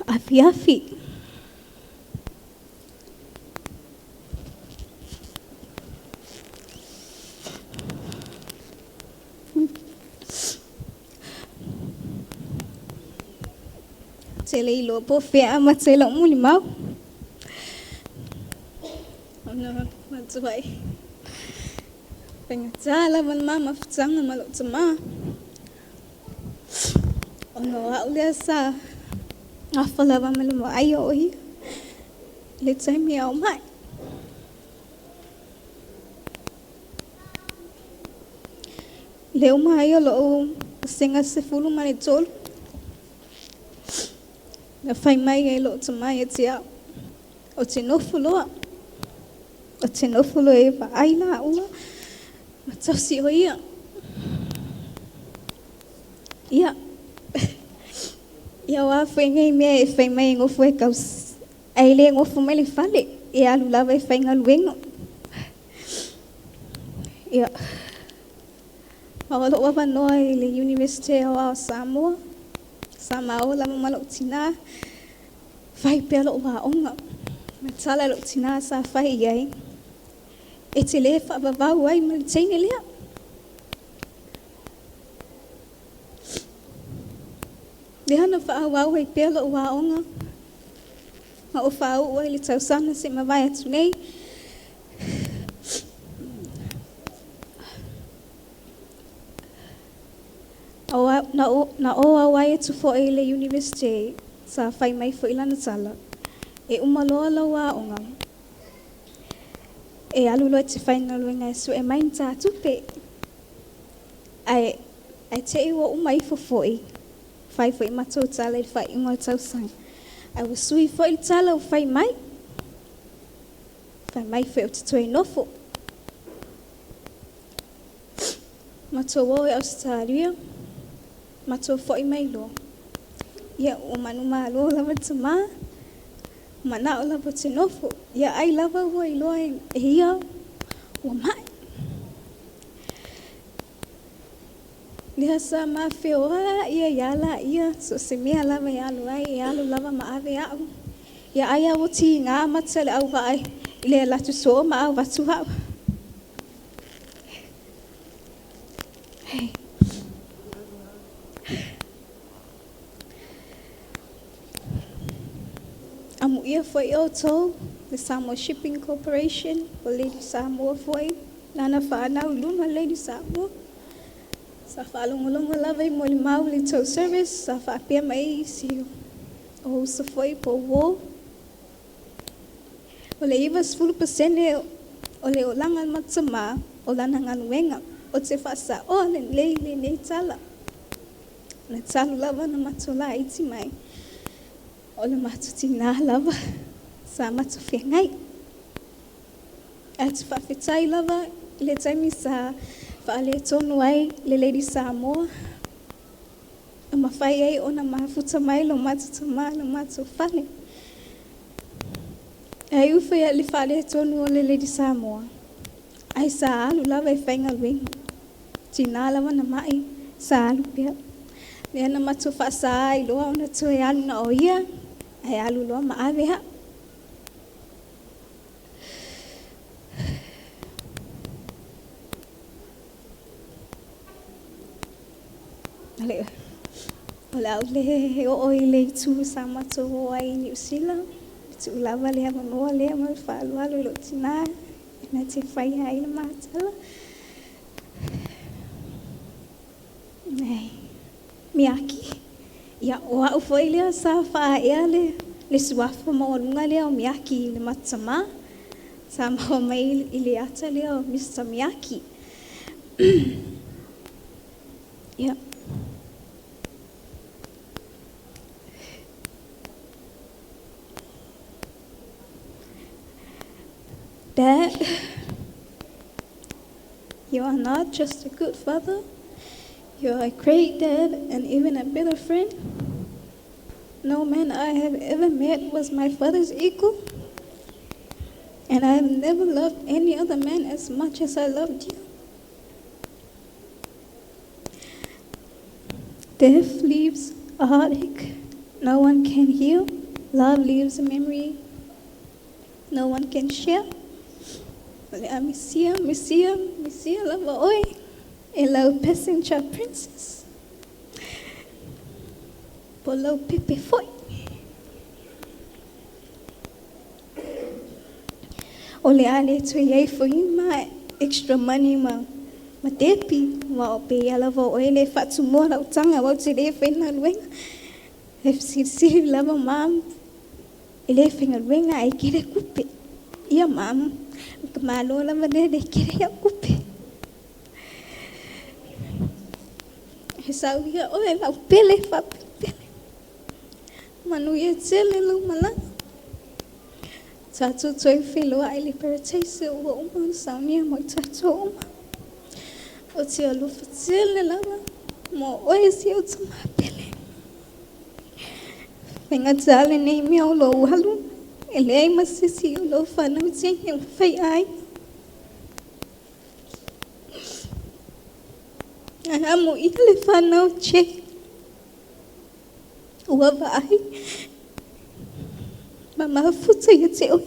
Afi. Tele ilo po fea matelo muli mau. Ono matsuai. Pengatala man mama ftsanga malo tsama. Ono aulia sa. Afala ba malo ayo hi. Let's say me au mai. Leo mai lo singa se fulu mane tol. Na fai mai e lo tsama e tia. O tinofulo. O tinofulo e va aina ua. Matasi o ia. Ia. Ia wa fai ngai me e fai mai ngofu e kaus. Ai le ngofu mai le fale. E alu lava e fai ngaluengo. Ia. Awalo wa noa i le University o Samoa. Samao lama malok tina. Fai pelo wa onga. Matala lo tina sa fai iai. E te le fa vavau ai malitene lea. Le hana fa awau ai pelo wa onga. Ma o fa au ai le tausana se mawai atu nei. Na o awai atu fo e le University sa fai mai fo ilana tala. E umaloa la wa onga. E alulo te fai ngaluenga e su e main ta tupe. Ai te iwa umai fo foi. Fai foi matou tala e fai ingo tau sang. Ai wa sui foi tala o fai mai. Fai mai foi o te toi nofo. Matou o e Australia. Matou foi mai lo. Ia o manuma lo lava tama. Mana o lava te nofo. Ia ai lava o i loa e ia o mai. Lia sa ma feoa ia yala ia so se mea lava ia alu ai ia alu lava ma ave au. Ia ai au ti ngā matale au vai. Ile latu so ma au vatu hau. Hey. Amu ia foi o tau, the Samoa Shipping Corporation, o Lady Samoa foi, nana whaana uluma Lady Samoa. Sa whaalongolongo lava i moli mau li tau service, sa whaapia mai si o sa foi po wo. O le iwa 10% o le o langa matsama, o lana nganuenga, o te whasa o le nei tala. Na talu lava na matola iti mai. O le matutina lava sa matufia ngai. Atu whawhetai lava le taimi sa whaale tonu ai le Lady Samoa. O mawhai ai o na mafuta mai lo matutama lo matu whane. Ai uwhai le whaale tonu o le Lady Samoa. Ai sa alu lava e whainga luenga. Tina lava na mai sa alu pia. Le ana matu whasa ai loa o na tue alu na o ia. Ai alu loa ma ave ha. Ale. Ola le o le tu sama to ai New Zealand. Tu lava le ama no le ama fa lo tina. Na te fai ai na matala. Nei. Miaki. Ia o au foi lea sa wha ea le suafa maolunga lea o Miyaki le matsama. Sa maho mai i le ata lea o Mr. Miyaki. Ia. Dad, you are not just a good father. You are a great dad and even a better friend. No man I have ever met was my father's equal. And I have never loved any other man as much as I loved you. Death leaves a heartache no one can heal. Love leaves a memory no one can share. Misia, lava oi. Elo passenger princess. Polo pepe foi. Ole ale to ye for my extra money ma tepi ma pe ala vo ole fatu mo la utanga wa te le fena luenga if si lava mam ele fenga luenga ai kire kupe ia mam kemalo la de kire ya kupe Esauia ole la pele fa pele manu ye tele lu mala Tatu toi filo aile peretese ua uma saunia mo tatu uma. O te alufa tele lava mo oe si o tuma pele. Venga tale nei mea o lo uhalu. Ele ai masisi o lo whanau tengi o whai ai. Aha mo ile whanau che. Ua vai. Mama futa ia te oi.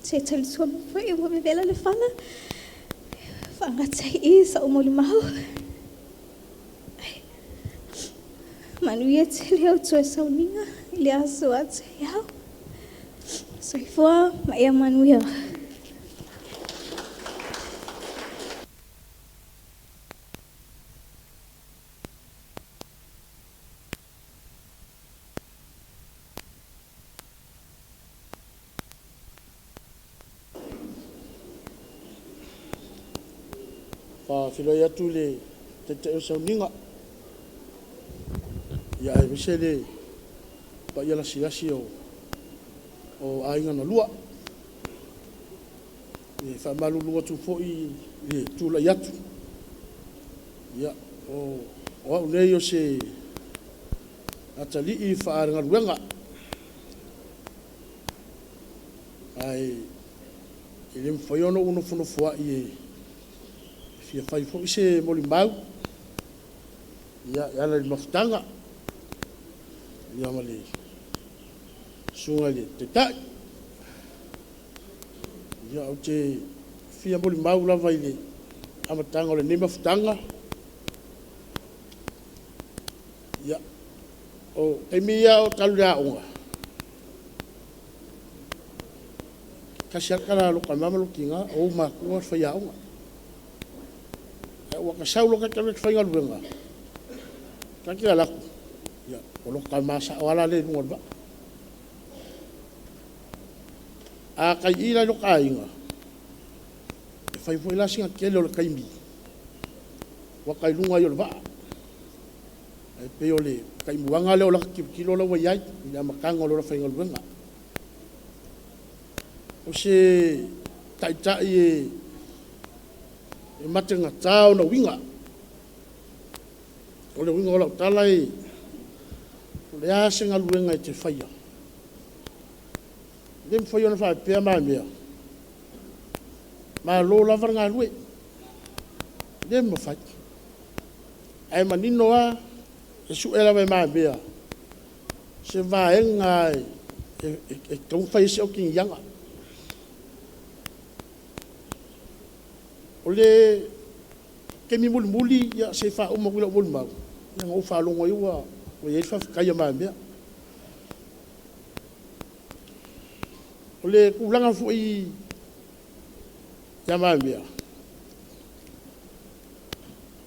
Te tali tua mo fwoi ua me vela le whana. Whangatai I sa o moli maho. Manu ia te leo tua sauninga. Ile aso a te iau. Soifua ma ia manu ia. Filoi atu le te o sauninga. Ia e vise le pa ia la siasi o ainga na lua. E whamalu lua tu fōi le tūla iatu. Ia o au nei o se atali I whaaranga ruenga. Ai I le mwhaiono uno whono fua I fia fai fo se moli mau ia la mafutanga ia mali sunga le te tai ia o te fia moli mau la vai le amatanga le ne mafutanga ia o e mia o talua onga kasiakala lo kamama lo kinga o ma ko fa ia onga waka saulo ka tele whainga luenga. Ka kia laku. Ia, o loka masa o ala le nunga ba. A kai ila loka inga. E whai fwoi la singa kele o le kaimi. Waka ilunga yo le ba. E pe o le kaimuanga le o la kilo la wa iai. Ia makanga o la whainga luenga. O se taitai e matenga tau na winga. O le winga o lau talai. O le asenga luenga I te whaia. Le mwhaia na whae pia mai mea. Ma lo lavar ngā lue. Le mwhai. Ai manino a. E su ela mai mai mea. Se vaenga e tau whai se o king yanga. O le kemi muli ia se fa o mokula mul mau ia ngo fa longo iwa o ye fa kaya ma mea o le kulanga fu I ya ma mea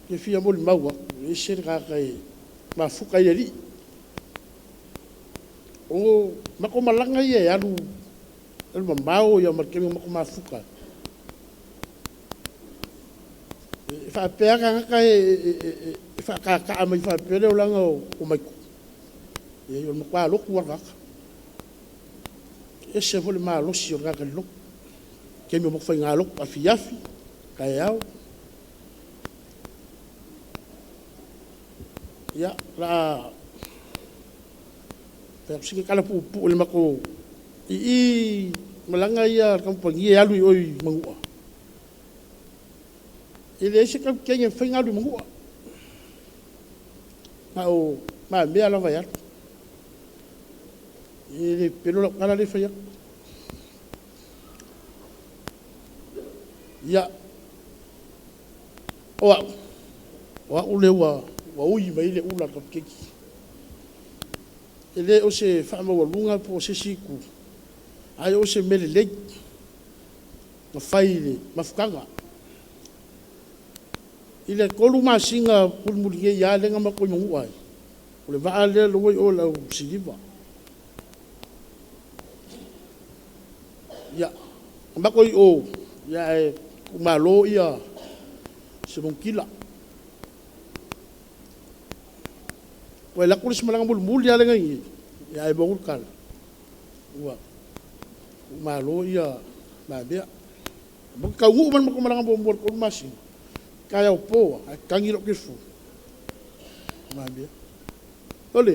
ke fia mul mau e se ka kai ma fu kai ri o mako malanga ye alu el mamao ia markemi mako ma fu kai fa pea ka fa ka mai fa pea o langa o mai e o kwa lo ku wa e se vole ma lo si o ga lo ke me mo fa nga lo a fiafi ka yao ya la pe siki kala pu le mako I malanga ia kampangi alu oi mangua ele se kam kenya fenga lu mangua au ma me ala vai ele pelo kala le faya ya wa ule wa ui mai le ula ka keki ele o se fama wa lunga po se siku ai o se mele le ma faile ma fukanga ile kolu ma singa pulmulie ya le ngama ko ngu ai o le va le lo o la siliva ya ma ko o ya e ma lo ia se bon kila ko la kulis malanga mul ya le ngai ya e bogul kala wa ma lo ia ma bia bu ka ngu man ko malanga bo ko masin kaya po kangi lo kifu ma bia ole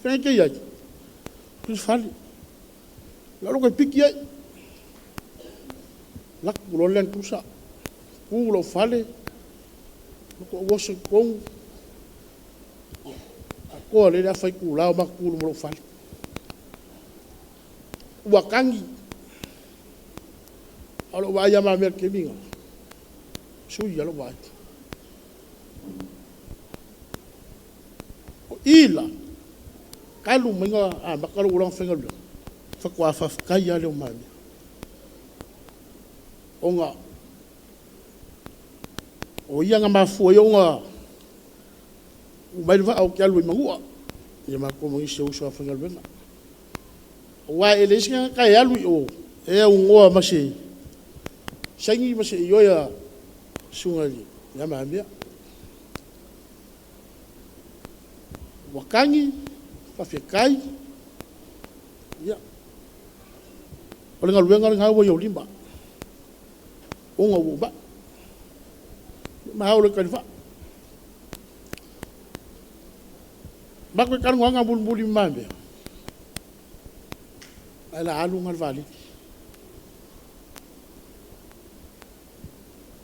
fenke ya plus fali la lo ko pikia la lo len pusa ku lo fale ko woso ko ko le da fai ku la ma ku lo fale wakangi alo vaya ma mer keminga suya lo vai ila kalu menga bakalo ulang fengal fa kwa fa kaya le mami onga o ia nga mafu yo nga mai va au kalu mangua ia ma ko mo ise uso fengal bena wa ele singa kaya lu o e ungoa masi sangi masi yoya sungali ya mambia wakangi fafikai ya olenga luenga nga wo yo limba onga wo ba ma ole kalifa bakwe kan nga bulbuli mambe ala alu ngal vali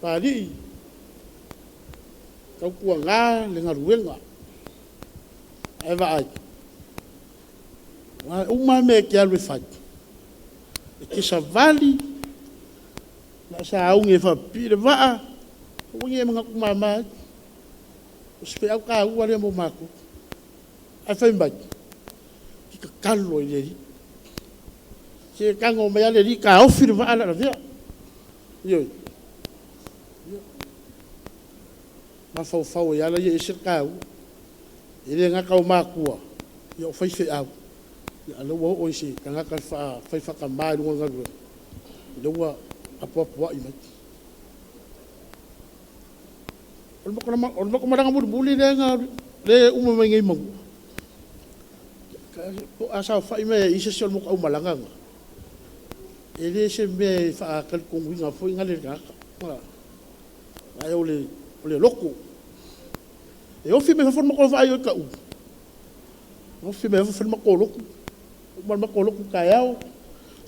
padi kau kuanga le ngaruenga eva ai uma me que alwe fat que sa vali na sa unge fa pire va unge mga kumama uspe au ka u ale mo mako ai fa imba ki kallo ile se kango me ale ri ka ofir va ala via yo ma fau ya la ye sirkau ile nga ka makua yo fai fe au ya lo wo o si nga ka fa ka mai ngo nga lo wa apo i mai on ko ma ngam buli le nga le umo ngai mo ko asa fa me ise sol mo ko malanga ile se me fa ka ko nga fo nga le ga ayo le loko e o fime fa mo ko fa ayo ka u o fime fa mo ko loko mo ko loko ka yao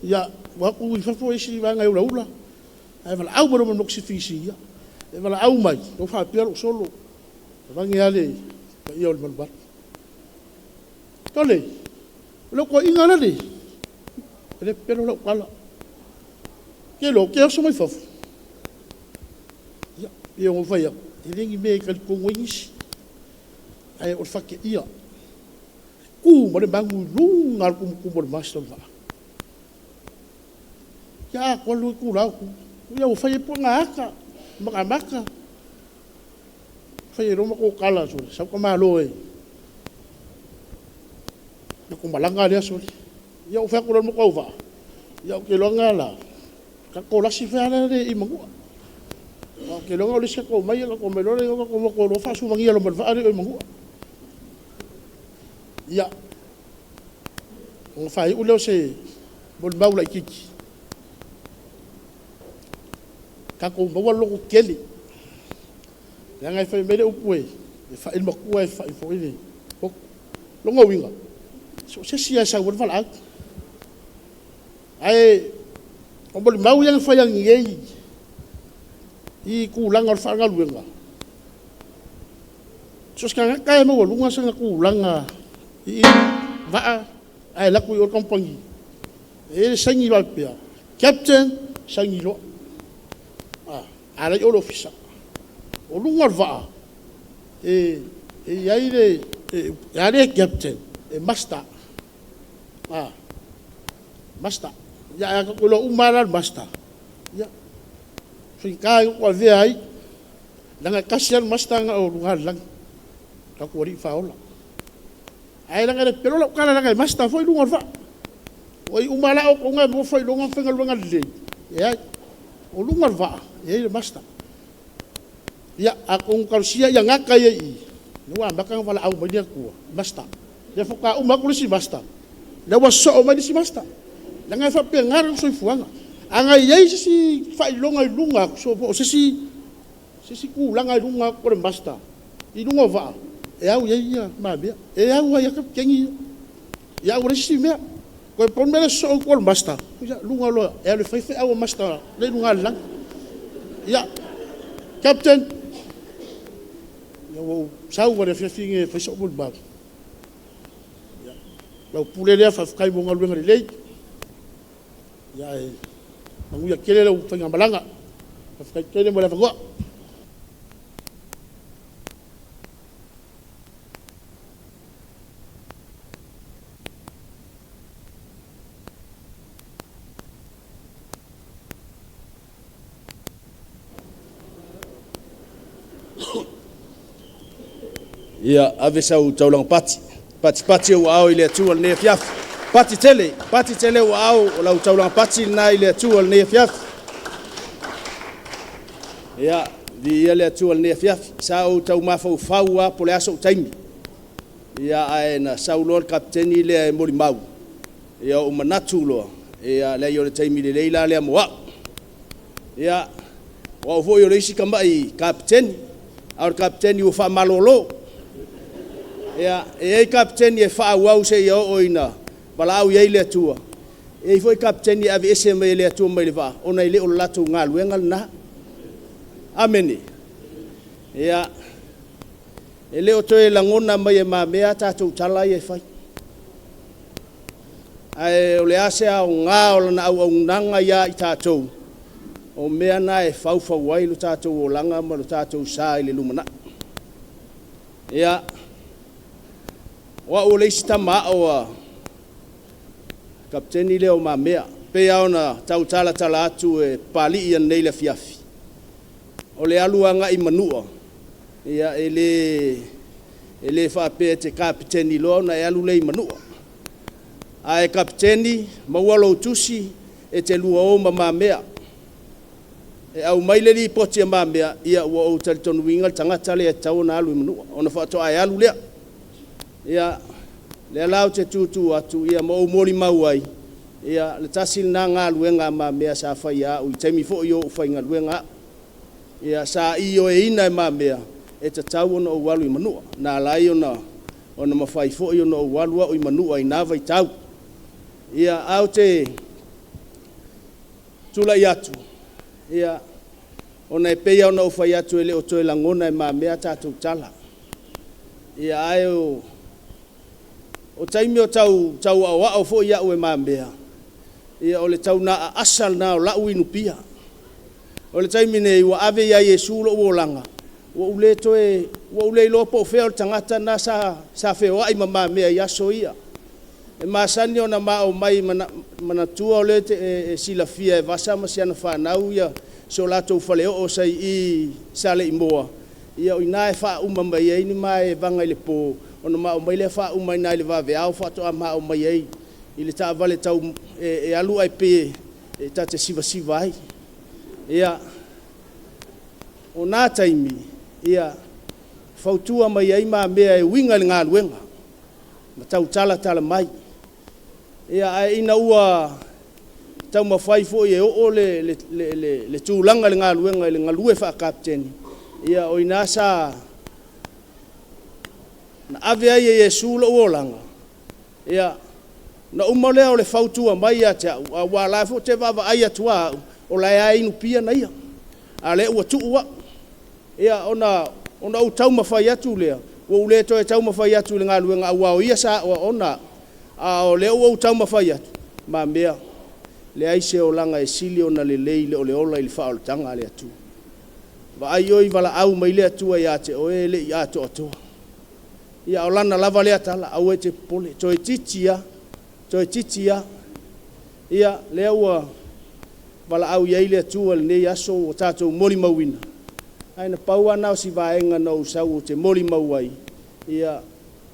ya wa ku fa fo isi va ngai ula ai vala au mo mo si fisi ya e vala au mai o fa piero solo va ngai ale ka yo le malba tole loko ingala le ele pero lo kala ke lo ke so mai fa ya e o fa ya ilingi me ka ko wings ai o fa ke ia ku mo le bangu lu ngal ku mo master va ya ko lu ku la ku ya o fa ye po ngaka maka fa ye ro mo ko kala so sa ko ma lo e ko malanga le so ya o fa ko mo ko va ya ke lo ngala ka ko la si fa le i mo ke lo ngalo se ko mai ko me lo le ko mo ko lo fa su mangi lo mo fa ari mo ya on fa u lo se bol baula kiki ka ko mo lo ko keli ya ngai fa me le u pue fa il mo ku fa fo ile longa winga so se sia sa wor fala ai o bol mau yang fa yang yei I kulang or fa luenga so ska ka mo lunga sa kulanga I va ai la ku or compagnie e sangi lo pia captain sangi lo ala yo lo fisa o lunga va e yaile yare captain e master master ya ko lo umara master ya so ka ko ve ai langa kasian master nga o lunga lang ka ko ri faula ai langa pero lo kala langa master foi lunga va oi umala o nga mo foi lunga fenga lunga le ya o lunga va e master ya akong kalsia yang ngaka ye I nuwa bakang wala au badia ko basta ya foka umakul si basta da waso o madi si basta la nga fa pengar so fuanga anga ye si fa longa lunga so si kulang ai lunga ko basta I lunga va e au ye ya mabia e au ya ka kengi ya ora si me ko pon mele so ko basta ya lunga lo e le fa au basta le lunga lang ya captain o sau wa fe finge fa so bul ba ya lo pule le fa kai mo ngal ngari le ya ngu ya kele lo fa ngambalanga fa kele mo la fa go ia ave sau taulang pati o ao ile tu ne fiaf pati tele o ao o lau taulang pati na ile tu ne fiaf ia di ile tu ne fiaf sau tau mafau faua po le aso taimi ia ai na sau lor kapten ile mori mau ia o manatu lo ia le yo le taimi le leila le mo ia o vo yo le isi kamai kapten ar kapten yo fa malolo ya e captain e fa wau se yo oina balau ye le tua e foi captain e ave ese me le tua me le va ona ile o latu ngal wengal na ameni ya ele o toe langona mai ma mea tatu tala ye fai ai o le ase au nga o na au nanga ya tatu o mea na e fau fau wai lu tatu o langa ma lu tatu sa ile lumana ya wa o le stama o kapteni le o mamea pe ona tau tala atu e pali ia nei le fiafi o le aluanga I manua ia ele fa pe te kapteni lo na e alu le manua ai kapteni mawalo tusi e te lua o mamea e au mai le li poti mamea ia wa o talton wingal tangata le tau na alu manua ona fa to ai alu le ia le lau te tutu atu ia mo mori mau ai ia le tasil na nga luenga ma mea sa fa ia u temi fo yo fa nga luenga ia sa io e ina ma mea e te tau no walu I manua na lai ona ma fai fo yo no walu o I manua I na vai tau ia au te tula iatu ia ona e pe ia ona o fai atu ele o toe langona ma mea tatu tala ia ai o taimi o tau awa o fo ia o e mambea ia o le tau na asal na o lau inu pia o le taimi nei wa ave ia Yesu lo langa wa ule toe wa ule lo po feo tangata na sa feo ai mama mea ia so ia e masani ona ma o mai mana tua o le te sila fia e vasa masiana whanau ia so lato faleo o sai I sale I moa ia o ina e wha umama ia ini mai e vanga I le po ona ma o mai le fa o mai nai le va ve au fa to ma o mai ai ile ta vale tau e alu ai pe e ta te siva ai ia ona taimi ia fautua mai ai ma mea e winga nga luenga ma tau tala mai ia ai ina ua tau ma fai fo e o le tūlanga le ngā luenga le ngā lue wha kapteni ia o ina sa na ave ai e Iesu lo olanga ia na umolea o le fautua mai a te wa la fo te va ai atua o la ai nu pia na ia a le ua tu wa ia ona u tau mafai atu lea o le to e tau mafai atu le ngalu nga wa ia sa ona a o le u tau mafai atu ma mea le ai se o langa e sili ona le le o le ola il fa o tanga le atu va ai oi vala au mai le atu ia te o le ia to to ia o lana lava le atala au e te pole to e titia ia le ua vala au ia le atu le nei aso o tatou moli mauina ai na pau ana o si vaenga no sau te moli mauai ia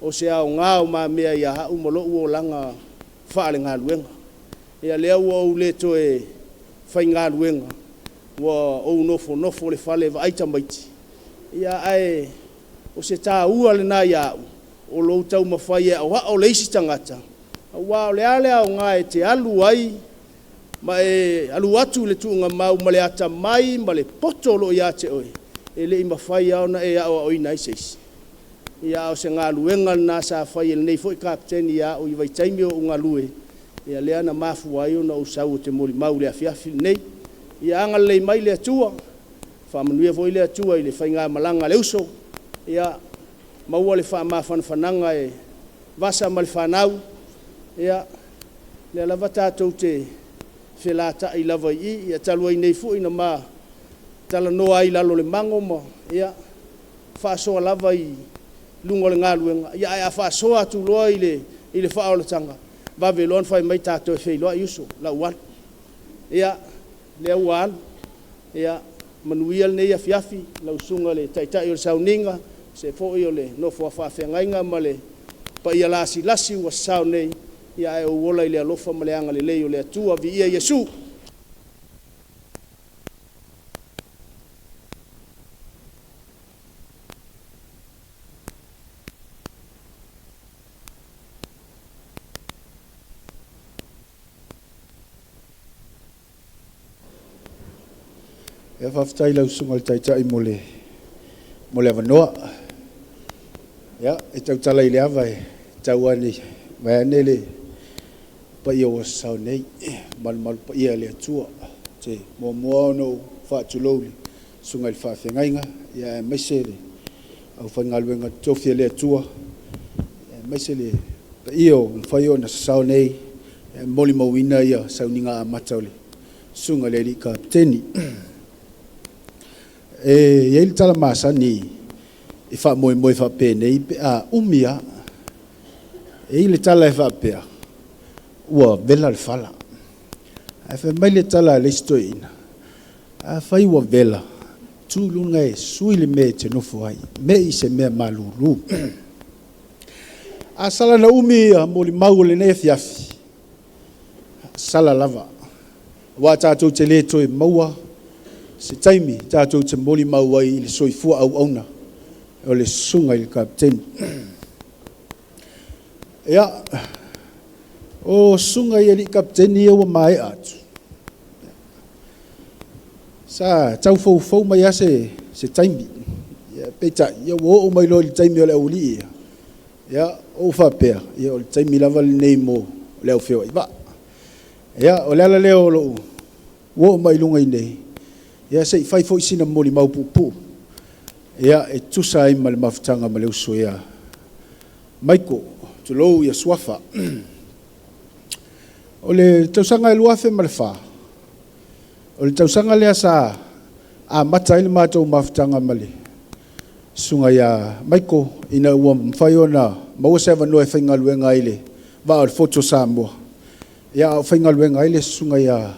o se au ngao ma mea ia ha umolo o langa faale ngaluenga ia le ua o le to e fai ngaluenga wa o nofo le fale va aita maiti ia ai o se tā ua le nā iau o lo tau mawhai e o leisi tangata wa o le ale au ngā e te alu ai ma e alu atu le tuunga mau ma le ata mai ma le poto lo ia te oi e le i mawhai au na e au oi nai seisi ia o se ngā luenga nā sa whai e nei fwoi kapteni ia o i vai taimi o ngā lue ia lea na mafu ai o na usau o te moli mau le afiafi nei ia anga le mai le atua whamanuia fwoi le atua i le whai ngā malanga le uso ia maua le whaamawhanawhananga e vasa ma le whanau ia le lava tātou te whelata i lava i ia talua i nei fwoi na ma tala noa ai lalo le mango ma ia whaasoa lava i lungo le ngaluenga ia a whaasoa atu loa i le whaolatanga vave loan whai mai tātou e whailoa i uso la uan ia le uan ia manuia le nei afiafi la usunga le taitai o le sauninga se fo i o le nofo a whawhengainga ma le pa ia lasi ua sao nei ia e o wola i le alofa ma le anga le lei o le atua vi ia Iesu. E whaftai lau sunga le taitai mo le avanoa. Ia, e tau tala i le awa e tau ane mai ane le pa ia o sao nei malu pa ia le atua te mua no whaatulou le sunga le whawhengainga ia e maise le au whangaluenga tofia le atua e maise le pa ia o whaio na sao nei e moli mawina ia sauninga a matau le sunga le li kapteni e ia ili tala masani i wha moe wha pēnei pe a umia e ili tala e wha pēa ua vela le whala e wha mai le tala le stoina a whai ua vela tūlunga e sui le me te nofo ai me i se mea maluru a sala na umi a moli mau le ne fiafi sala lava wa tātou te le toi maua se taimi tātou te moli mau ai le soifua au auna o le sunga i le kapteni. Ia, o sunga i le kapteni e ua mai atu. Sa tau fau mai ase se taimi. Ia, peta, ia o mai lo le taimi o le auli ia. Ia, o whapea, ia o le taimi lava le nei mo le au whewa. Ia, o le ala leo lo o mai lunga i nei. Ia, se i whai fo isina moli mau pupu. Ia e tusa ai ma le mafutanga ma le uso ia maiko tulou ia suafa o le tausanga e luafe ma le wha o le tausanga lea sa a mata ili mātou mafutanga ma le sunga ia maiko ina ua mwhai ona maua sewa noe whaingaluenga ile va o le foto sa mua ia o whaingaluenga ile sunga ia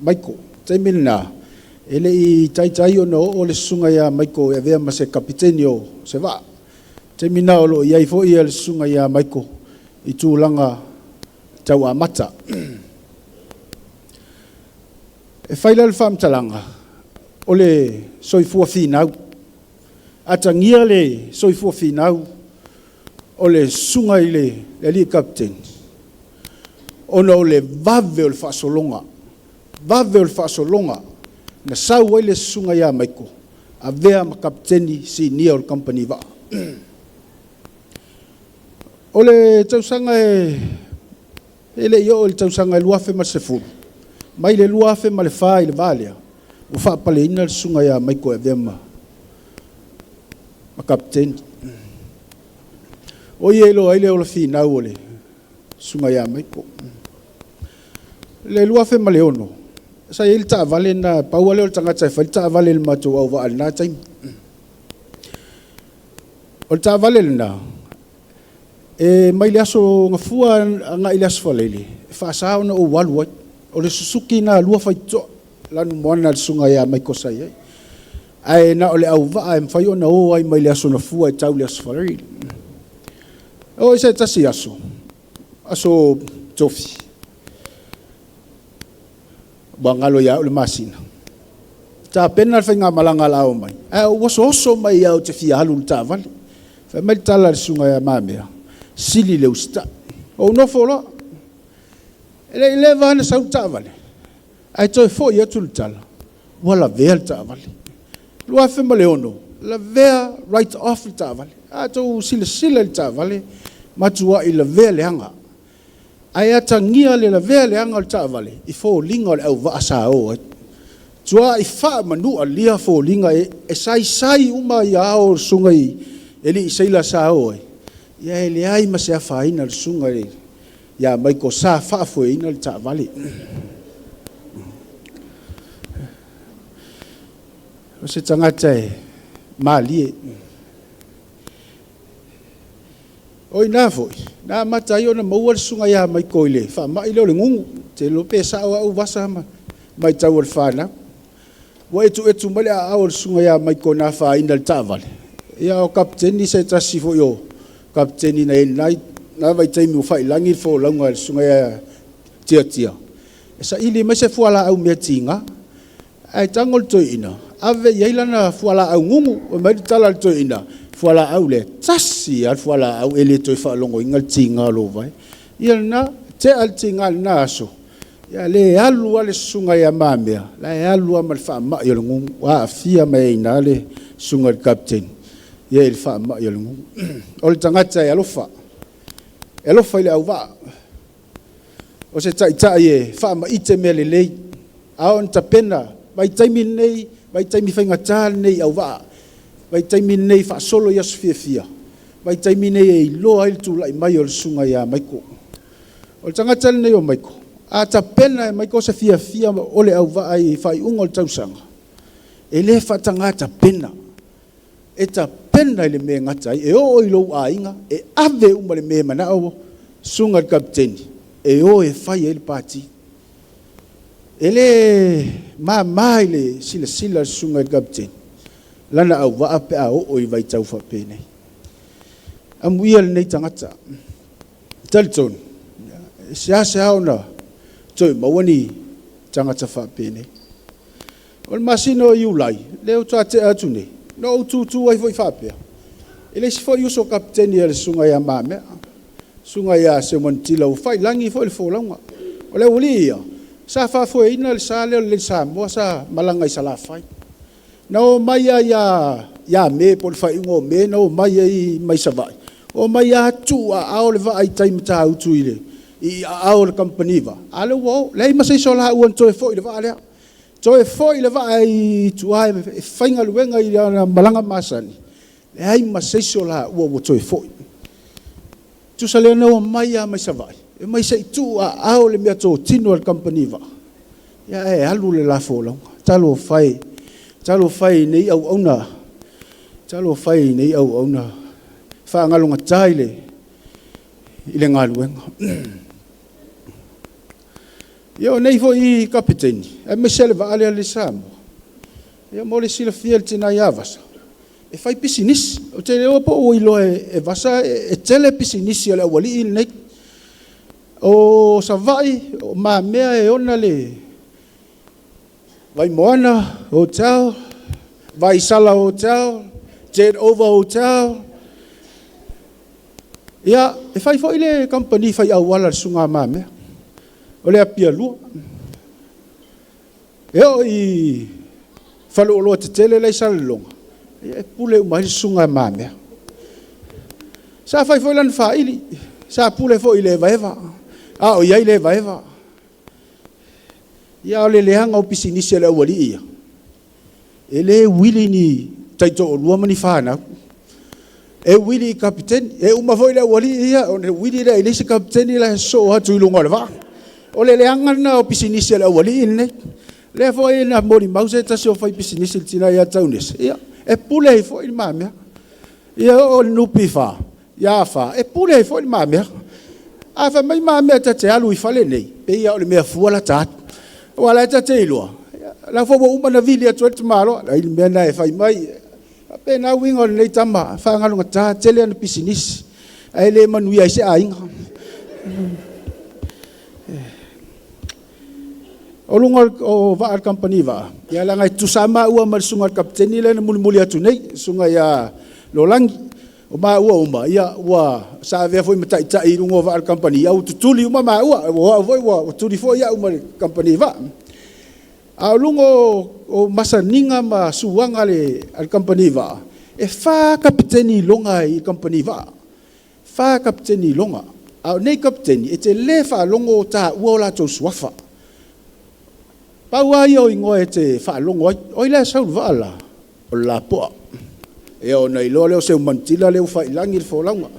maiko taimina ele i taitai ono o le sunga ia maiko e vea ma se kapiteni o se va. Te mina o lo iai fo ia le sunga ia maiko i tūlanga tau a mata. E whaila le whamtalanga o le soifua whinau. Atangia le soifua whinau o le sunga i le li kapiteni. Ono o le vave o le whasolonga. Vave o le whasolonga. Na sau ai le sunga ia maiko a vea ma kapteni si nia o company va O le tausanga ele yo le tausanga lua fe ma se fu. Mai le lua fe ma le fa le valia. O fa pale ina le sunga ya mai ko e vema. Ma kapten. O ye lo ai le o le fina o le sunga ya mai ko. Le lua fe ma le ono. Sa il ta vale na pa o le o tanga tsa fa ta vale le mato o va na tai. O ta vale na. E mai le aso nga fua nga ile aso falele. Fa sa ona o walu o le susuki na lua fa to lanu mona sunga ya mai ko sai. Ai na ole au va ai fa yo na o ai mai le aso na fua tau le aso falele. O se tasi aso. Aso tofi. Bangalo ya le masina. Ta pena fa nga malanga la o mai. Ai o so mai ya o te fia halu ta vale. Fa mai tala sunga ya mamea. Sili le usta. O no folo. Ele vana sa uta vale. Ai toi fo ia tultala. Wala vea ta vale. Lua fe maleono. La vea right off ta vale. A to sila ta vale. Matua i la vea le hanga. Ai ata ngia le la vea le hanga ta vale. I fo linga le au va sa o. Tua i fa manu alia fo linga e sai uma ia o sungai. Eli isaila sa o. Ya ele ai ma se afaina le sunga le ya mai ko sa fa foi ina le ta vale o se tanga tai mali o ina foi na mata yo na mo le sunga ya mai ko ile fa mai le ngungu te lo pesa o vasa mai tau le fana wo etu male a o sunga ya mai ko na fa ina le ta vale ya o kapten ni se tasi fo yo kapteni na vai tai mi fai langi fo longa sunga ya tia esa ili me se fuala au me tinga ai tangol to ina ave yeila na fuala au ngungu o mai tala to ina fuala au le tasi al fuala au ele to fa longo ingal tinga lo vai ia na te al tinga na so ya le alu ale sunga ya mamea la alu amal fa ma yo ngungu wa fia mai na le sunga kapteni ia il fa ma ia lungu o le tangata e alofa ile au va o se tai e fa ma ite me le lei a on tapena vai taimi nei vai taimi fainga tal nei au va vai taimi nei fa solo ia sfia vai taimi nei e lo ai tu lai mai o sunga ia mai ko o tangata nei o mai ko a tapena mai ko se fia o le au va ai fai ungol tausanga ele fa tangata pena eta pena le me ngatai e o ilo ainga e ave uma le me mana o sunga kapteni e o e fai ele pati ele mai le sila sunga kapteni lana au va ape a o i vai tau fa pene amuia le nei tangata talton se ona toi mawani tangata fa pene o masino iulai leo tate atune no tu ai foi fapia ele se foi uso kapteni ele sunga ya mame sunga ya se montila o fai langi foi fo longa o le ulia sa fa foi ina le sale le sa mo sa malanga i sala fai no mai ya me por fai ngo me no mai sa vai o mai ya tu a o le vai time ta u tu ile i a o le company va ale wo le ma se so la u to foi le va ale so e foi le vai tu ai e fainga luenga i na malanga masani le ai maseso la o to e foi tu sale no mai sa vai e mai sei tu a o le mia to tino al company va ya e alu le la fo lo talo fai nei au ona fa ngalunga taile ile ngaluenga yo nei fo i kapiteni e me selva ale le samo yo mo le sila fiel tina yavas e fai pisinis o te leo po o ilo e vasa e tele pisinis ale wali il nei o savai o ma mea e ona le vai moana hotel vai sala hotel jet over hotel ya e fai fo ile company fai awala sunga ma mea o le apia lua e o i falo lo te tele le sal longa e pule mai sunga mame Sa fai foi lan fa ili. Sa pule foi le vaeva. O ia le vaeva. Ia o le leanga o pisinisi le wali ia. Ele wili ni taito o lua mani whānau. E wili kapiten, e uma foi le wali ia, o le wili le ilisi kapiten i le so hatu ilunga le wā. O le leanga na o pisinisi le wali ine. Le foi na mori mause tasi o fai pisinisi tina ia taunis. Ia, e pule i foi mamia. Ia o nupi wha, ia wha, e pule i foi mamia. A fa mai mamia ta te alu i fale nei, pe ia o le mea fuala taat. Wala ta te ilua. La fo bo uma na vili atu te malo, la il mena e fai mai. Pe na wingo nei tama, fa ngalo ngata tele na pisinis. Ai le manu ia se ainga. O lunga o va company va. Ya la ngai tu sama ua mar sunga kapteni le na muli atu nei, sunga ya Lolangi. O ma ua uma ia ua sa ve foi mata ita i lunga va company. Au tutuli uma ma ua, o voi ua tutuli foi ia uma company va. A lungo o masaninga ma suanga le al company va. E fa kapteni longa i company va. Fa kapteni longa. A nei kapteni e te le fa longo ta ua la to swafa. Pa ua io ingo e te fa longo oi la sa va la. O la po. E o nei lo le se mantila le fa ilangi fo longa.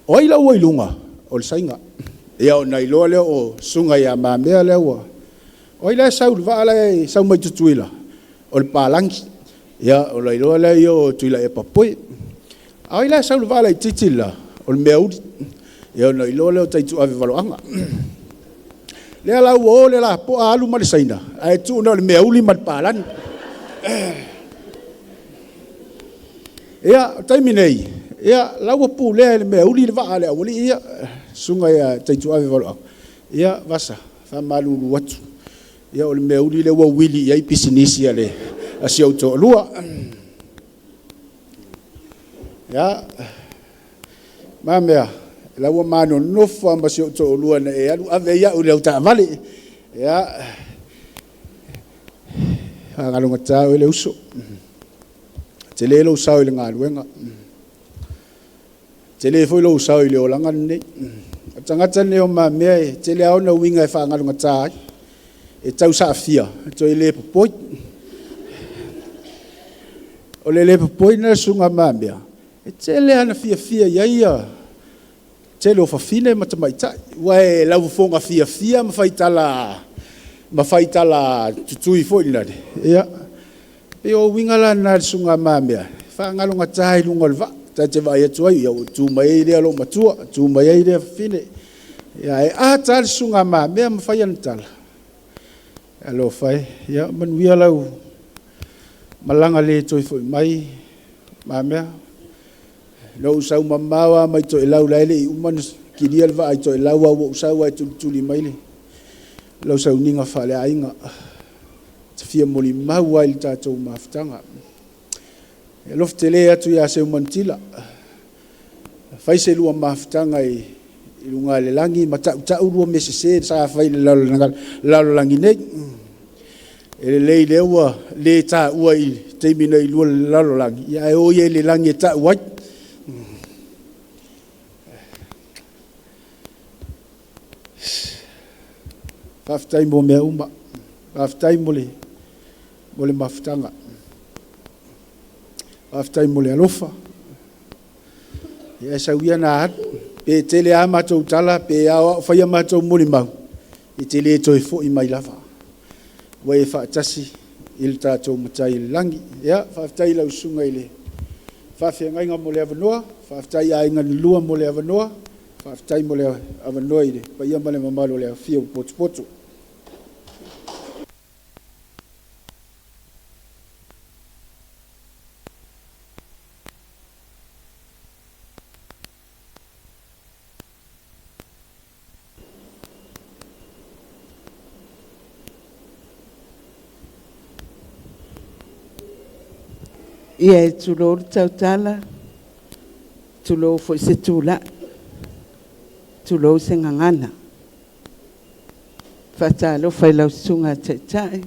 Oi la oi lunga o sainga. E o nei lo le o sunga ya ma me le ua. Oi la sa va la sa mai tuila. O palangi. Ya o le lo le yo tuila e papoi. Oi la sa va la titila o meudi. E o nei lo le o taitu ave valoanga. Le la o le la po alu ma le saina. Ai tu no le meuli ma palan. Ia taiminei. Ia la o pu le meuli le va le oli ia sunga ya taitu ave valoanga. Ia vasa fa malu watu. Ia o le meuli le wili ia pisinisi ale asi auto lua. Ya mamea la wa mano no fa ma si auto lua na e alu ave ia o le uta vale. Ya ngalo ngata o le uso. Te le lo sao le ngaluenga. Te le foi lo sao le olanga nei. Tangata ne o mamea te le au na winga e fa ngalo ngata. E tau sa fia, to le popoi. O le popoi na sunga mambia. E tele ana fia ia. Tele o fa fine mata mai tai. Wai la fonga fia ma faitala tutui foi nade. Ia. E o wingala na sunga mambia. Fa ngalo ngatai lungol va. Ta te vai tu ai o tu mai le lo matua, tu mai le fine. Ia e ata sunga mambia ma faiantala. Alo fai, ya man wia lau malanga le toi foi mai mamea lo usau mamawa mai toi lau laile uman kirial va ai toi lau wa usau ai tuli mai le lo sau ninga fale ainga fia moli mau ai ta to maftanga lo ftele atu ya se mantila fai se lu maftanga i lunga le langi mata ta uru mesese sa fai le lalo langi nei ele le ua le ta ua i te mina i lua lalo langi ia e o ye le langi ta ua faftai mo mea uma faftai mo le maftanga faftai mo le alofa ia sa uia na hatu pe tele a matou tala pe a fai matou moli mau i tele toi fo i mai lava wai fa tasi il tatou matai langi ya fa tai la usunga ile fa fe ngai nga mole avanoa fa tai ai nga lua mole avanoa fa tai mole avanoa ile pa ia male mamalo le fio potu Ia e tulo tautala, tulo foi se tula, tulo se ngangana. Fatalo fai lau sunga tai,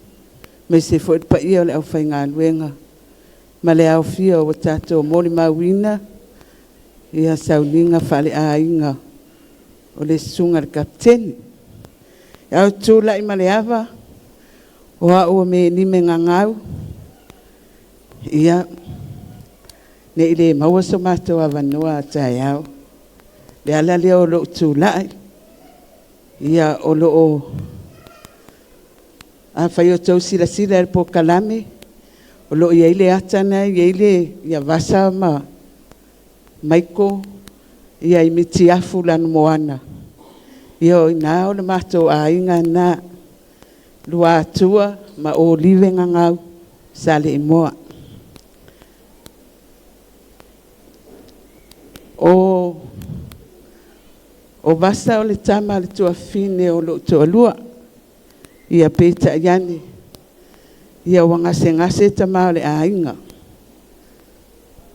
me se foi pa ia le au fai ngā luenga, ma le au fia o tato mori mawina, ia sauninga fale ainga o le sunga le kapteni. Au tūla i maleava, o au me ni me ngangau, ia ne ile maua so mātou a vanua tai au. Le ala lea o lo tūlai, ia o lo o a whai o tau sila sila e po kalame, o lo ia ile atana, ia ile ia vasa ma maiko, ia i miti afu lanu moana. Ia o ina o le mātou a inga na lua atua ma o liwe ngangau sale i moa. O vasa o le tama le tua fine o lo tua lua. Ia peta iani. Ia wangase ngase tama o le ainga.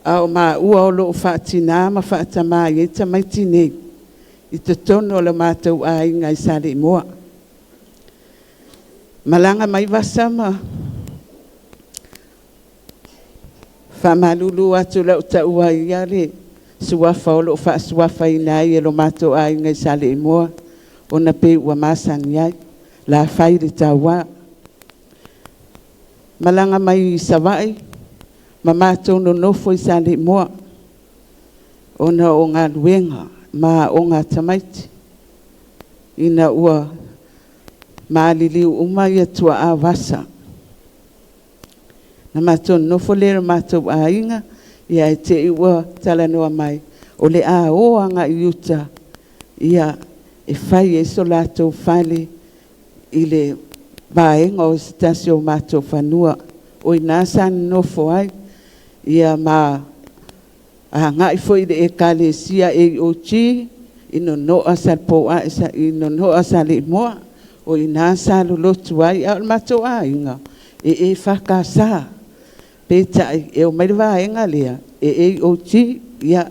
A o maa ua o lo whaatina ma whaatama i eta maitine. I te tono o le mātou ainga i sale i moa. Malanga mai vasa ma. Whamalulu atu lau ta ua ia le. Suafa o lo fa suafa ina i lo mato ai ngai sale moa ona pe ua masani ai la fai de tawa malanga mai savai mama to no foi sale moa ona o nga luenga ma o nga tamaiti ina ua malili uma ia tua a vasa na mato no folero mato ainga ia te ua tala noa mai o le a o anga iuta ia e fai e so lato fale i le vaenga o stasio mato fanua o inasa nofo ai ia ma a ngai foi de e kalesia e o chi ino no asal po a ino no asal moa o inasa lo lotu ai al mato ainga e fakasa peta e o mai vaenga lea e o chi ia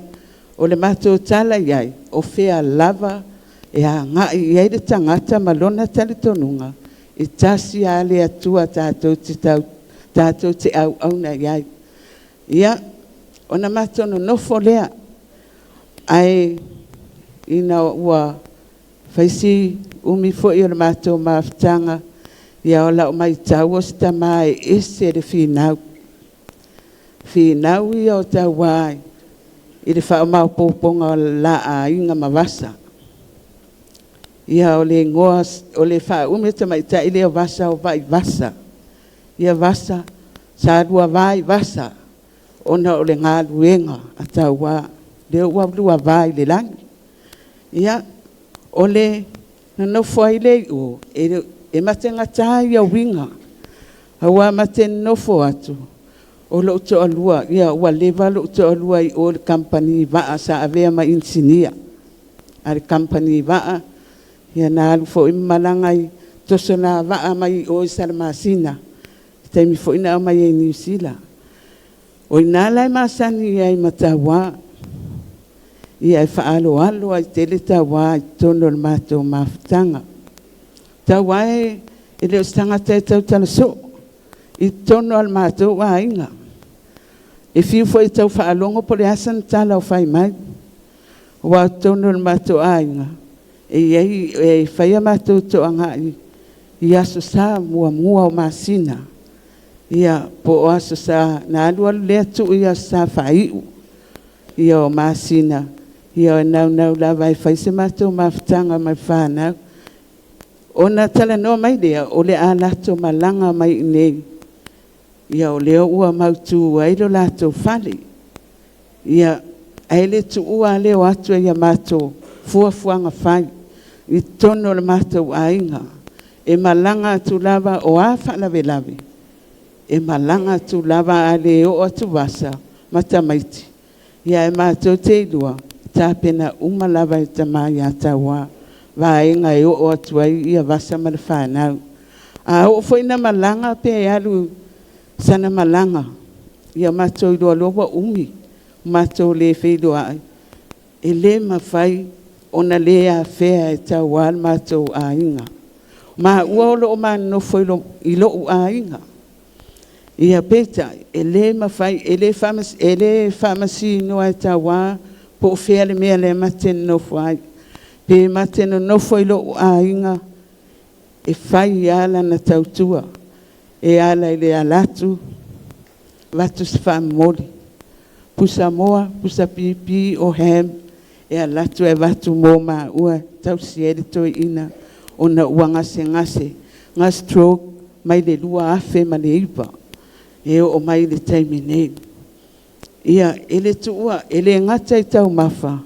o le mato tala iai o fea lava e a ngai iai de tangata malona tali tonunga e tasi a le atua tātou te au na iai ia ona mato no nofo lea ai ina ua faisi umi fo i o le mato maftanga ia o lau mai tau o sta mai ese de finau finau ia o tau wai i le wha mau pōponga la a inga mawasa ia o le ngoa o le wha umeta mai ta i leo vasa o vai vasa ia vasa sa rua vai vasa ona o le ngā luenga a tau wā leo ua lua vai le langi ia o le nofo ai le o e matenga tai a winga hawa maten nofo atu o lo to alua ia ua leva lo to alua i o le company va sa avea ma insinia al company va ia na alu fo malanga i tosona va mai o salmasina te mi fo ina mai i New Zealand o ina lai masani ai matawa ia e faalo alo ai tele tawa i tono le mato maftanga tawa e le stanga te tau tala so i tono al mato wa inga e fiu foi tau faalongo po le asan tala o fai mai wa tono al mato ainga e iei e fai mato to anga i aso sa mua o masina ia po o aso sa na alu le tu ia sa fai ia o masina ia nau la vai fai se mato maftanga mai fana ona tala no mai dea o le ala to malanga mai nei ia o leo ua mautu ai lo lato fale ia aile tu ua leo atu ia mato fuafuanga fai i tono le mato ainga e malanga tu lava o afa lave e malanga tu lava ale o atu vasa mata maiti ia e mato te lua tapena uma lava i tamai atawa vaenga e o atu ai ia vasa malfanau a o foi na malanga pe alu sana malanga ia mato i loa umi mato le feido ai e le mafai ona le a fea e tawal mato ainga ma ua lo ma no foi lo i lo ainga ia peta e le mafai e le famasi no ai tawa po fea le mea le matene no fai. Pe matene no foi lo a inga e fai ala na tautua. E ala ile alatu watu se fa mori. Pusa moa, pusa pipi o hem e alatu e watu mo ma ua tau siere toi ina o na ua ngase nga stroke mai le lua afe ma le ipa e o mai le taimi nei. Ia ele tu ua ele ngata i tau mafa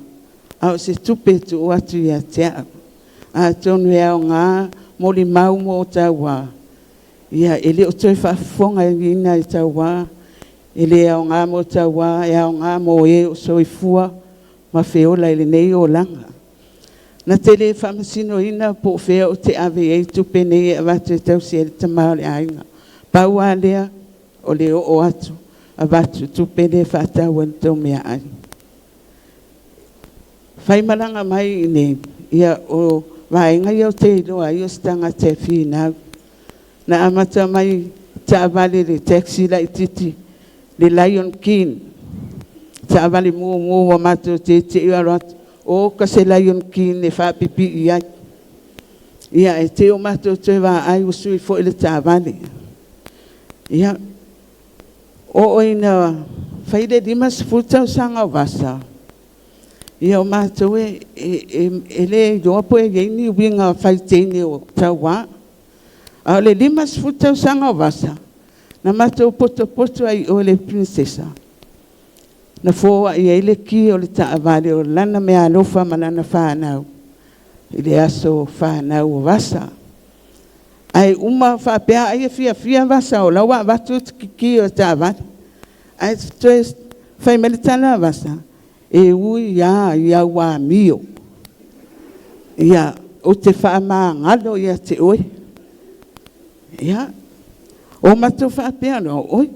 au se tupe tu ua tu ia tea a tonu e au ngā mori mau mo o tau wā. Ia ele o toi whafonga ina i tau wā ele au ngā mo tau wā e au ngā mo e o soifua ma feola ele nei o langa. Na tele whamasino ina po fea o te ave e tupe nei e watu e tau si ele tamau le ainga. Pau a lea o le o atu a watu tupe le whatau an tau mea ai. Whai malanga mai ne ia o waenga i o te iloa i o stanga te whina. Na amata mai ta avale le taxi la ititi le Lion King. Ta avale mua wa mato te iarot. O ka se Lion King ne whapipi i ai. Ia e te o mato te wā ai o sui fo ile ta avale. Ia o ina whaide dimas futau sanga wasa. Ia o mato e le joapo e yeini winga whaiteini o tau wā. A le dimas futau sanga wasa. Na mato poto ai o le princesa. Na fōa i ele ki o le taavale o lana mea alofa ma lana whanau. I le aso whanau o wasa. Ai uma whapea ai e fia wasa o lawa watu ki o taavale. Ai toe whai melitana wasa. E ui ia wā mio. Ia o te whaama ngalo ia te oi. Ia o matu whapea no oi.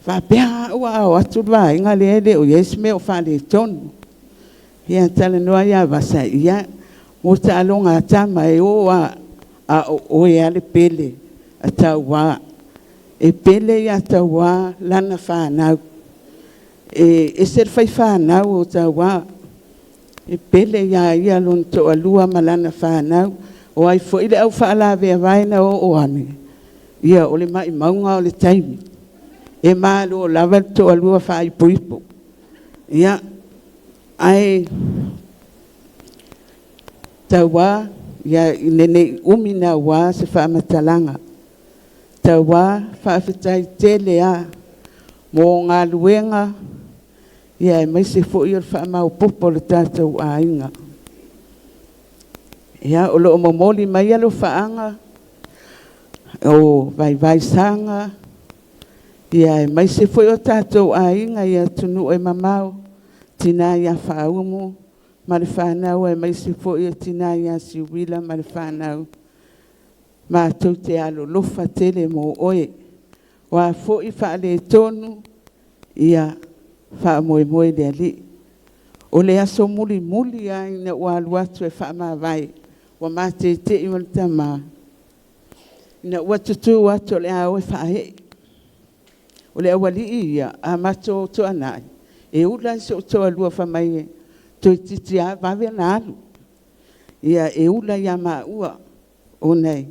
Whapea ua o atu wā inga le o yes me o whale tonu. Ia tala noa ia wasa ia mo ta alonga tama e o a o e ale pele a tau wā. E pele ia tau wā lana whanau. E ser whai whanau o tau wā. E pele ia lon to alua ma lana whanau. O ai fo ile au whaalawe a waina o ane. Ia o le mai maunga o le taimi. E malo lava to alua fai puipo. Ia ai tawa ia nene umina wa se fa matalanga. Tawa fa fitai tele a mo nga luenga ia mai se fo ia fa mau popo le tatu ainga. Ia o lo momoli mai alo faanga o vai sanga. Ia mai se foi o tatou ainga ia tunu e mamau tina ia whaumu ma le whanau e mai se foi o tina ia siwila ma le whanau ma tau te alo lofa tele mo oe wa foi whaale tonu ia whaamoe le ali o le aso muli ai na ua aluatu e whaama vai wa ma te iwan tama na ua tutu watu le au e whaahe o le awali ia a mato to anai e ula so to alua fa mai to titi a va na alu ia e ula ia ma ua o nei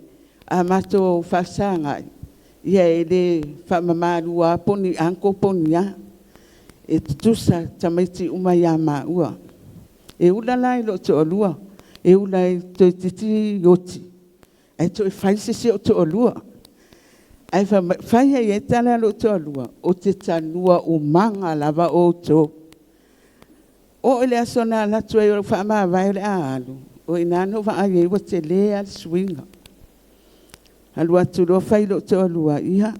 a mato fa sanga ia e le fa mama lua poni anko ponia e tusa tamaiti uma ia ma ua e ula lai lo to alua e ula to titi yoti e to faise se to alua ai fai e tala lo tolua o te tanua o manga lava o to o le asona la tue o fa ma vai le alu o inano va ai o te le al swinga alu atu lo fai lo tolua ia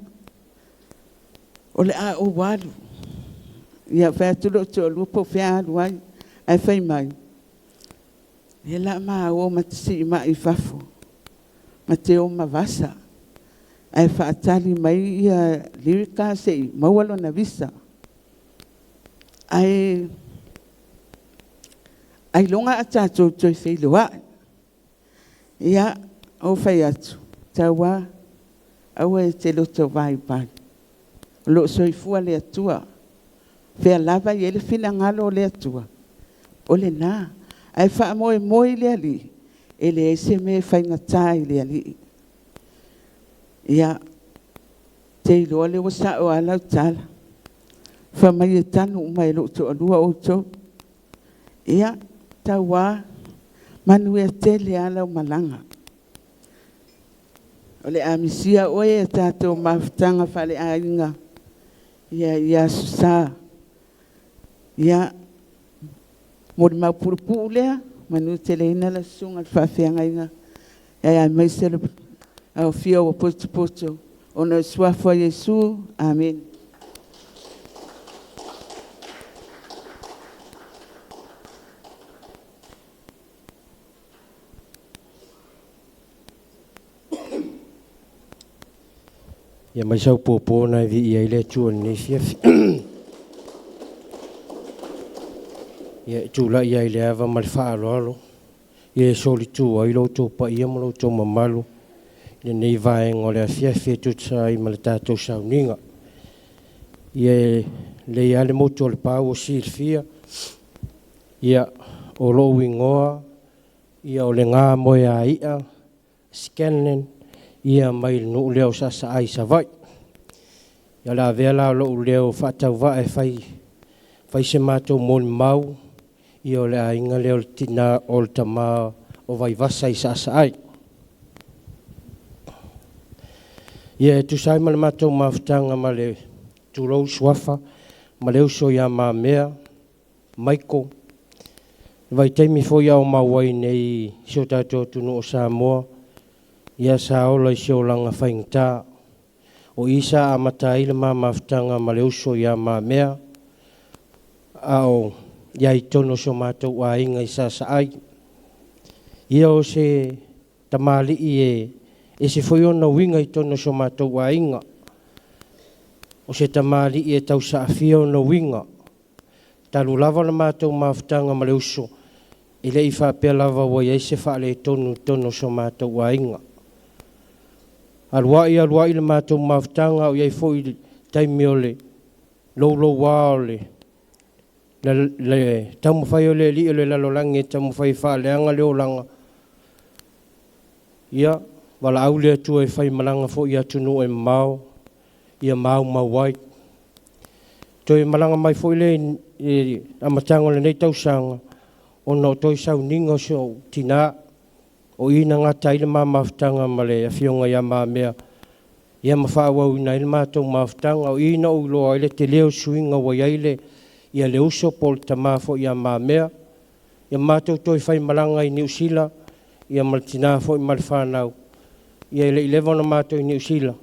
o le a o walu ia fa tu lo tolua po fa alu ai fai mai e la ma o matsi ma I fafo mateo ma vasa ai whaatali mai ia lirika sei maualo na visa. Ai longa a tātou toi whailoa. Ia o whai atu. Taua au e te loto vai pai. Lo soifua le atua. Whea lava i ele whina ngalo le atua. o le nā. Ai wha moe moe le ali. E le se me whaingatā i le ali. Ia, te iloa le wasa o alau tala. Wha mai e tanu mai lo to alua o to. Ia, tau wā, manu e te le alau malanga. O le amisia oe e tātou mawhitanga whale ainga. Ia susā. Ia, mori mau purupu lea, manu te leina la sunga whawhianga inga. Ia mai sele au fia o poto poto. Ona suafo Yesu. Amen. Ia mai sau popo na vi ia ile tuan ni fia. Ia tula ia ile ava mal fa lo. Ia soli tu ai lo tu pa ia mo to mamalu. Ia nei vai ngole fia fia tu sai mal tato sauninga. Ia le ia le moto le pa o fia. Ia o lo wingoa. Ia o le ngā moia ia. Scannen. Ia mai no leo sa ai sa vai. Ia la vela lo leo fatau vai fai se mato mon mau. Ia le ainga leo tina o tama o vai vasa i sa ai. Ia tu sai mal mato maftanga male tu lo swafa male so ya ma mea Michael. Vai temi fo ya o mawai nei so tato tu no Samoa. Ia sa ola i langa whaingta. O isa amata ile mawhtanga ma le uso ia ma mea. Ao, ia i tono so mātou wa inga i sa ai. Ia o se tamali e se foi ona winga i tono so mātou wa inga. O se tamali e tau sa afia ona winga. Talu lava na mātou mawhtanga ma le uso. Ile i whapea lava wa ia se whaale tono so mātou wa inga. Aluai le mātou mawhtanga o iei fwoi taimi o le lo wā o le tamu whai o le li o le lalolangi tamu whai whaaleanga leo langa. Ia, wala au lea tua e whai malanga fwoi atunu e mau, ia mau mawai. Toi malanga mai fwoi le amatanga le nei tausanga, o no toi sau ninga so tina. O ina ngata ile mawhtanga ma le awhionga ia ma mea. Ia mawhawau ina ile mātou mawhtanga. O ina o loa ile te leo suinga wa iaile. Ia le uso pol tamafo ia ma mea. Ia mātou toi whai malanga i New Zealand. Ia maltina fo i malwhanau. Ia ile ilevona mātou i New Zealand.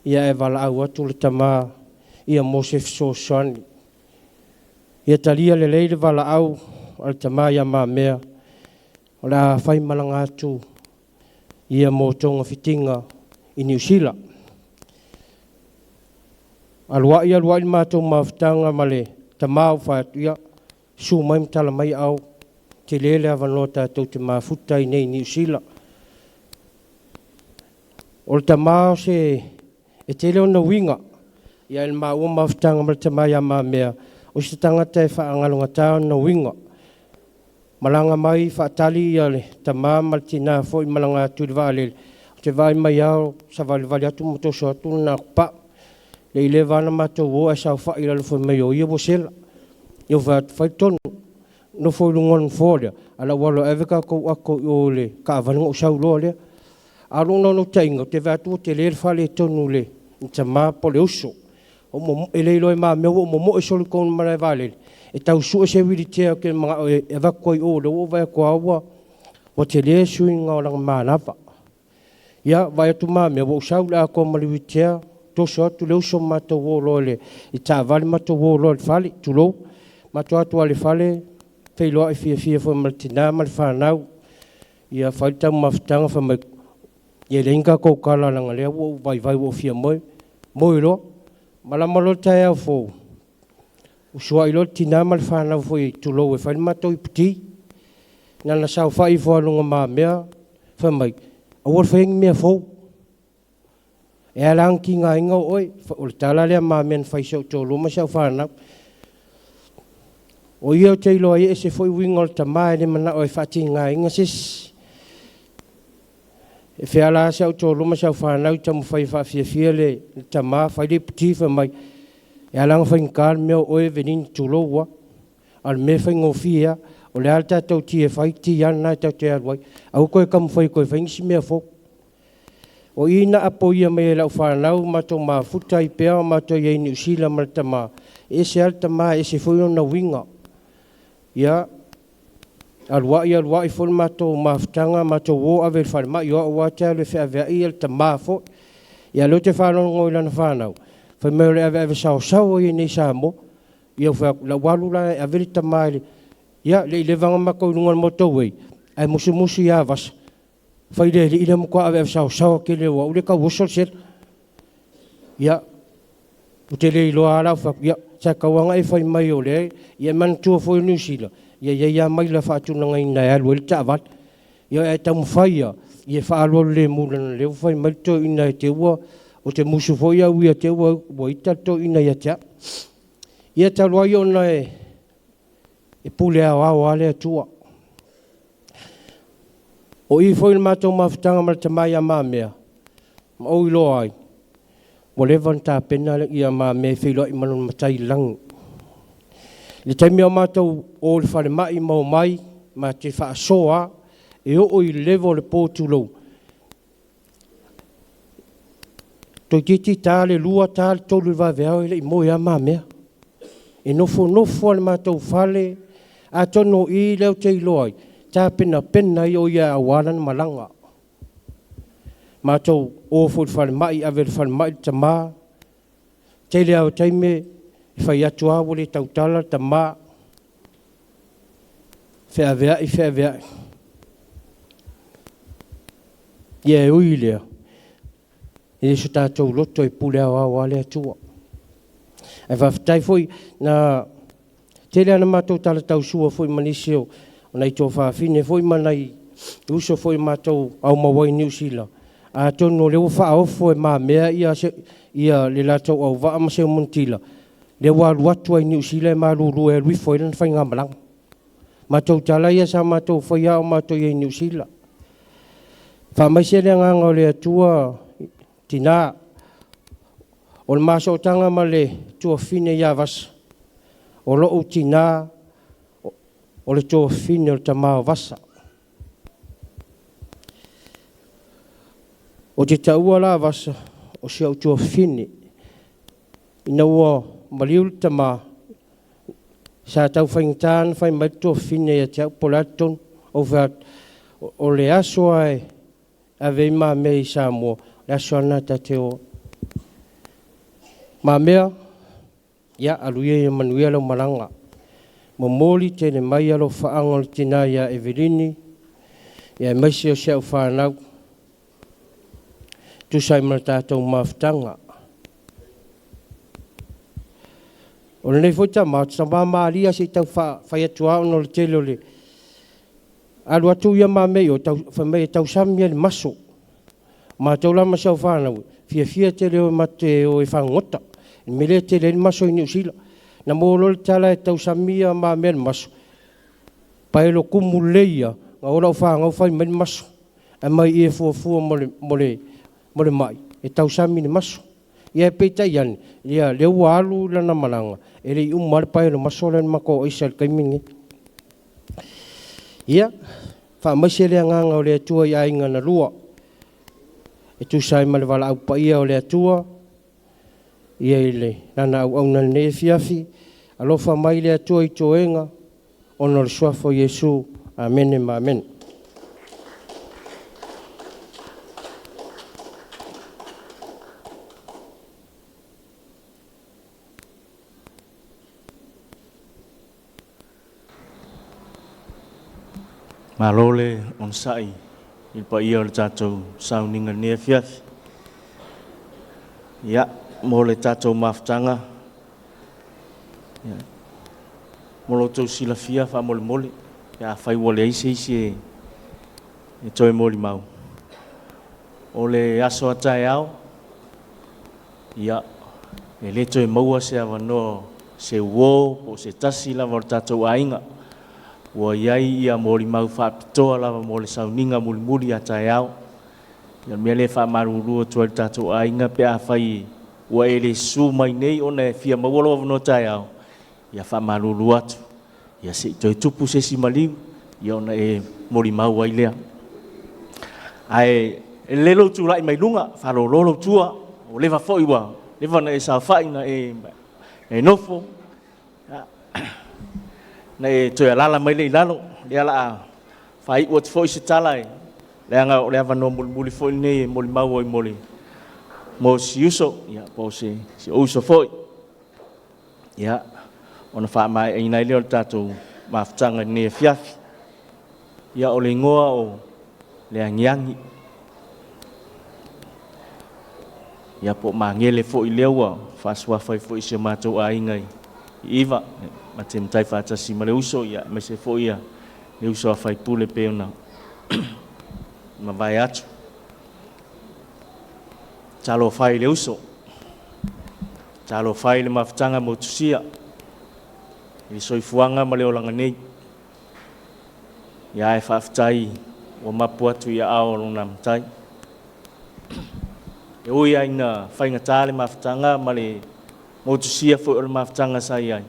Ia e wala au atu le tama. Ia Mosef Sosani. Ia talia le leile wala au. Al tama ia ma mea. O la whai malanga atu ia mō tonga whitinga i New Zealand. Alua i mātou mawhtanga ma le tamau whaatu ia su mai mtala mai au te lele awanota tau te mawhuta i nei New Zealand. O le tamau se e te leo na winga ia il maua mawhtanga ma le tamau ia ma mea o se tangata e whaangalonga tau na winga. Malanga mai whaatali ia le tamā maltina fo i malanga atu le vāle. Te vai mai au sa vale atu motoso atu na pa. Le ile vana mato wo e sau wha ila le fo mai o ia bosela. Ia whai tonu. No fo i lungon fo lea. Ala walo eveka ko ako o le ka avananga o sau loa lea. Aruna no tainga te vatu te le whale tonu le. Tamā po le uso. O mo ele loi ma me o mo e soli kon mara vale. E tau su se wiri te o ke mga e vakoi o le o vai ko awa o te le suinga o lang manapa. Ia vai atu mame o sau la ko mali witea to so tu le uso mato o lo le i ta vale mato o lo fali tu lo mato atu ale fale fe lo e fia fo maltina mal fanau ia falta maftanga fa me ye lenga ko kala lang le o vai o fia moi lo malamalo tai au fo. Usua ilo tina mal whanau foi tulo e whain mato i puti. Nana sau whai whanunga mā mea. Whamai, awar whaing mea fau. E alang ki ngā inga oi. O le tala lea mā mea whai sau tō luma sau whanau. O ia o te iloa e se foi winga o le tamā e le mana o e whati ngā inga sis. E whiala se au tō luma se au whanau tamu whai whawhiawhia le tamā, whai le putifa mai. E alanga whai ngār mea o e venini tūloua. Al me whai ngōwhia, o le alta tau ti e whai ti ana tau te aruai. Au koe kamu whai koe whaingisi mea fōk. O ina apo ia mai e lau whanau, mato mā futa i pēo, mato i New Zealand mara tamā. E se alta mā, e se whai na winga. Ia, alwai fol mato maftanga, mato wo avel whanma, ia o wata le whea vea i alta mā fōk. Ia lo te whanau ngoi lana whanau. Whai meo le ave sao i nei sa mo. Ia whea la walu la e aveli tamā ele. Ia, le ilevanga mako i lungan moto wei. Ai musu ia vasa. Whai le ina mukua ave sao ke le wa ule ka wusol sel. Ia, ute le iloa ala whak, ia, sa kawanga e whai mai o le, ia man tua fo New Zealand. Ia mai la whaatuna ngai nai alu ele tavat. Ia e tamu whai ia, ia whaalo le mulana leo whai mai to ina e te ua, o te musu fo ia ui a te ua, o ita to ina ia tea. Ia talua i ona e pule au ale atua. O i foi matou mafutanga ma le tamai a mamea. Ma o ilo ai. Mo le vanta pena le ia mamea whilo i manon matai langu. Le taimi o matou o le whare mai mau mai, ma te whaasoa, e o i levo le pōtulou. Toi titi tā le lua tā le tolu le vaveao ele i mo ia mamea. E nofo le matou whale, a tono i leo te iloai. Tā pena i o ia awalan malanga. Mātou ofo le whare mai, ave le whare mai tamā. Te lea o taime, i whai atu awo le tautala tamā. Whea vea. Ia e ui lea. E so tātou loto e pule au ale atua. E whawhitai foi na te lea na mātou tala tausua foi manisio. Ona i tō whaafine, foi manai uso foi mātou au mawai New Zealand. A tono leo whaofo e mā mea ia le lātou au waa maseo montila. Leo walu atu ai New Zealand mā lulu e rui foi lan whai ngā malang. Mātou tala ia sa mātou whai au mātou i New Zealand. Whamaise lea nganga o le atua tina. O le māso tanga ma le tua fine ia vasa. O loo tina. O le tō fine o le tamā vasa. O te taua la vasa, o se au tō fine. Ina ua maliu le tamā. Sa tau whaingitāna, whai mai tō fine ia te au polaton. O le aso ai, a vei mā mea i sa mua. Le aso ana ta te o. Mā mea, ia aluia i manuia lau maranga. Momoli tene mai alo whaanga le tina ia Evelini, ia maisi o seu whanau, tu sai mana tātou mawhtanga. O le nei fwita mātu, sa māmaria se tau whai atua ono le tele o le. Alu atu ia māmei o whamei tau samia le maso. Mātou lama seu whanau, fia tele o mate o e whangota, mele tele le maso i New Zealand. Na mōlo le tala e tau samia mā mea maso. Paelo kumu leia, ngā ora o whanga o whai mea maso. E mai e fuafua mo le mai. E tau sami ni maso. Ia e peita iani. Ia leo alu lana malanga. E le i umare paelo maso le mako o isa le kaimingi. Ia, whaamaise lea nganga o le atua i ainga na lua. E tu sai ma le wala au pa ia o le atua. Ia ile, nana au na ne fiafi, alofa mai le atua i toenga, ono le suafo Yesu, amen e amen. Malole on sai, il pa ia o le tātou sauninga ne fiafi. Ia, mo le tātou mawhtanga. Mo lo tau silafia wha mole. Ia whai wale isi e toi moli mau. O le aso atai au. Ia, e le toi maua se awa no se wo po se tasi lava o le tatou aiga ua iai ia mo le mau faapitoa lava mo le sauniga mulimuli a taeao ia mea le faamalūlua tua le tatou aiga pe a fai ua e le su mai nei ona e fia maua lova no taeao ia faamalūlua atu ia seʻi toe tupu sesi maliu ia ona e molimau ai lea ae e le lou tulaʻi mai luga faalōlō loutua o leva foʻi ua leva na e saofaʻi na e nofo na e toe alala mai leʻi lalo lea laa faaiʻu atu foʻi se tala e leaga o le avanoa mulimuli foʻi lenei e molimau ai mo si uso ia po se uso foʻi ia ona faamaeʻaina ai lea o le tatou mafutaga lenei e fiafi ia o le igoa o le agiagi ia po magele foʻi lea ua faasuafa ai foʻi se matou aiga i iva ma te matai faatasi ma le uso ia ma se foʻi ia le uso afaipule pe ona ma vai atu talofai le uso talofai le mafutaga mo tusia i le soifuaga ma le olaga nei ia e faafetai ua mapu atu ia ao lona matai e ui aina faigatā le mafutaga ma le mo tusia foʻi o le mafutaga sai ai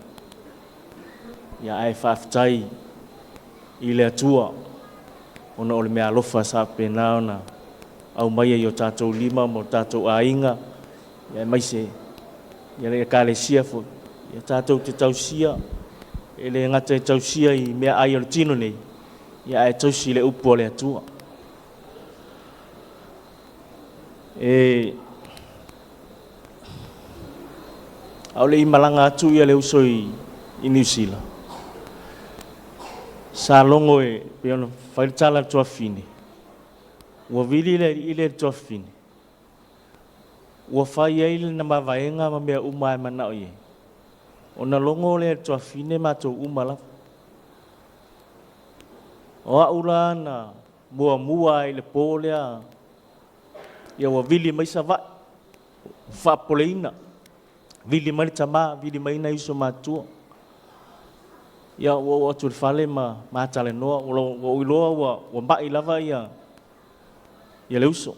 ia ae faafetai i le atua ona o le mea alofa sa pena ona au mai ai o tatou lima mo tatou aiga ia mai se ia le ekalesia foʻi ia tatou te tausia e le gata e tausia i mea ai o le tino nei ia ae tausi i le upu o le atua e au le imalaga atu ia le uso i New Zealand sa longo e pe ona fai le tala tuafine ua vili i le tuafine ua fai ai lena mavaega ma mea uma e manaʻo i ai ona longo le tuafine matou uma lava o aʻu la na muamua ai le pō lea ia ua vili mai savaʻi faapoleina vili mai le tamā vili mai na iso matua ia ua atu le fale ma matalenoa ua uiloa ua maʻi lava ia le uso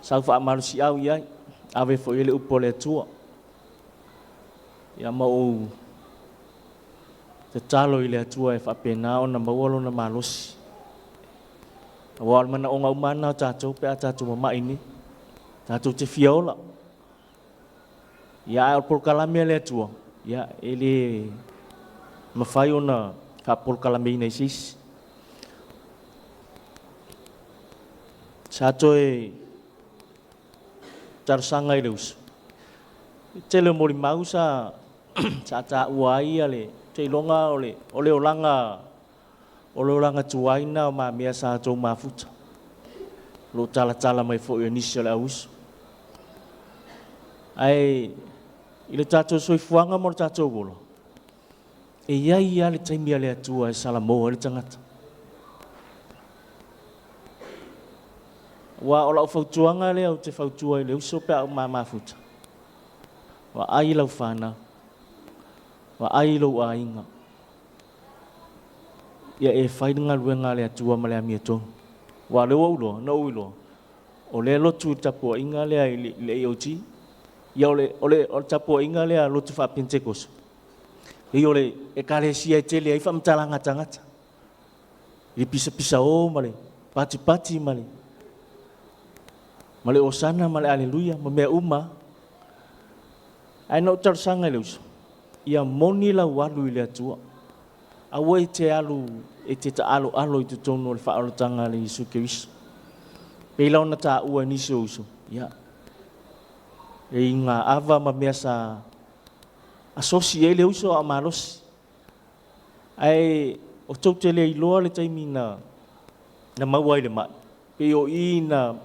sau faamalosiʻau i ai ave foʻi le upu o le atua ia ma ou tatalo i le atua e faapena ona maua lona malosi ua o le manaʻoga umana o tatou pe a tatou mamaʻi ni tatou te fiaola ia ae o le polokalame a le atua ia e lē mafai ona faapolokalameina i seisi sa toe talosaga i le uso tele molimau sa taʻua ai a le teiloga o le olaga tuaina o mamea sa tou mafuta loo talatala mai foʻi o nisi o le auso ae i le tatou soifuaga mo le tatou olo e iai ia le taimi a le atua e salamoa le tagata ua o laʻu fautuaga lea o te fautua i le uso pe aʻu mamafuta ua ai lau fanau ua ai lou aiga ia e fai le galuega a le atua ma le amia tonu ua le ua uloa na ua iloa o le lotu tapuaʻiga lea i le AOT ia o le tapuaʻiga lea lotu faapentekoso i o le ekalesia e tele ai faamatalaga tagata i le pisapisao ma le patipati ma le osana ma le aleluia ma mea uma ae na o talosaga i le uso ia moni lau alu i le atua aua i te alu e te taaloalo i totonu o le faaolotaga a le iesu keriso pei launa taʻua nisi o uso ia e iga ava ma mea sa asosi ai le uso a malosi ae o tou te lea iloa le taimi na maua ai le maʻi pei o ina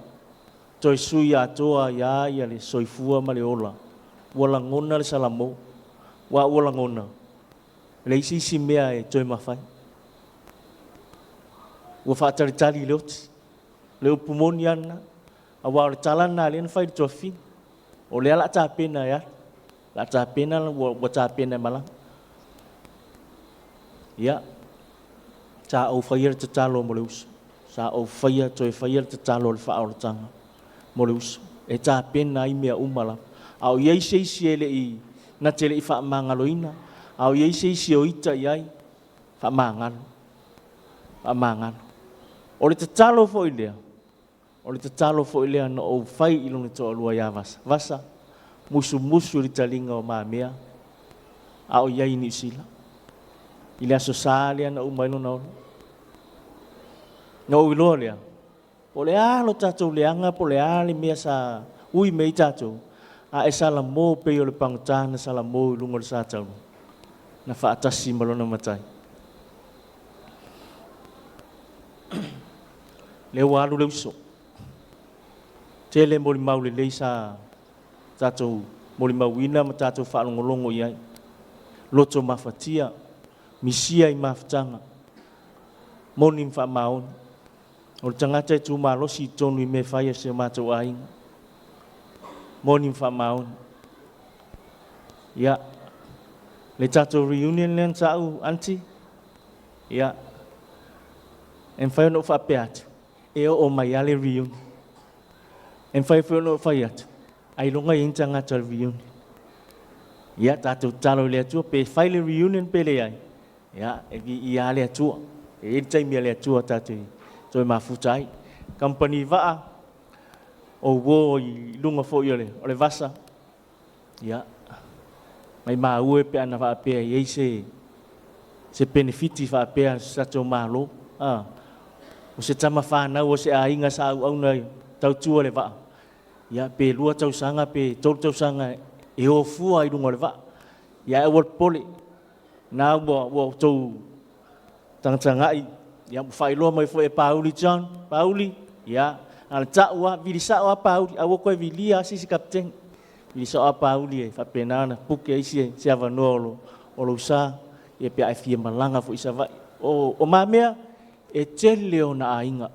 toe sui atoa iā ia le soifua ma le ola ua lagona le salamou ua ua lagona le isi mea e toe mafai ua faatalitali i le oti le upu moni ana auā o le talana a lea na fai le toafina o le ala tapena e ala La tapena wa tapena mala. Ya. Cha o fire te talo mo leus. Sa o fire to fire te talo le fa o tanga. Mo leus. E tapena I mea umala. Au ye se le I na tele I fa mangaloina. Au ye se o ita yai. Fa mangalo. Fa mangalo. O le te talo fo ilea. O le te talo fo ilea no o fai ilong to lua ya vasa. Vasa. Musu li talinga o mamea. Au yai ni sila. Ile aso salia na umailo na olo. Na uilo lea. O le alo tatou leanga po le ale mea sa ui mei tatou. A e sala mo pe o le pangutana sala mo I lungo le sa tau. Na whaatasi malona matai. Le walu le uso. Tele moli mau le leisa tatou moli mau ina ma tatou whaalongolongo iai. Loto mafatia. Misia I mafatanga. Moni mfa maoni. O le tangata e tu malosi tonu I me whaia se matou ainga. Moni mfa maoni. Ya. Le tatou reunion len tau anti. Ya. En whaia no whape atu. E o mai ale reunion. En whaia no whaia atu. Ai longa I tangata reunion. Ya tatou talo le atua pe whaile reunion pe le ai. Ya, e I ale atua. E taimi ale atua tatou. Toi mafutai. Company vaa. O wo I lunga fo I ole vasa. Ya. Mai maue pe ana va pe I se benefiti va pe sa to malo. O se tama whana o se ainga sa au nei tau tua le vaa. Ya pe lua tau sanga pe tau sanga e o fua I lunga le vaa. Ya e wot pole. Na wo tau tangangai. Ya whailo mai fo e Pauli John. Pauli. Ya. Ala taua vilisa o Pauli. Awo koe vilia sisi kapten. Vilisa o Pauli e whapenana. Puke isi se avanolo. O lo sa. E pe ai fia malanga fo isa vai. O mamea. E tele o na ainga.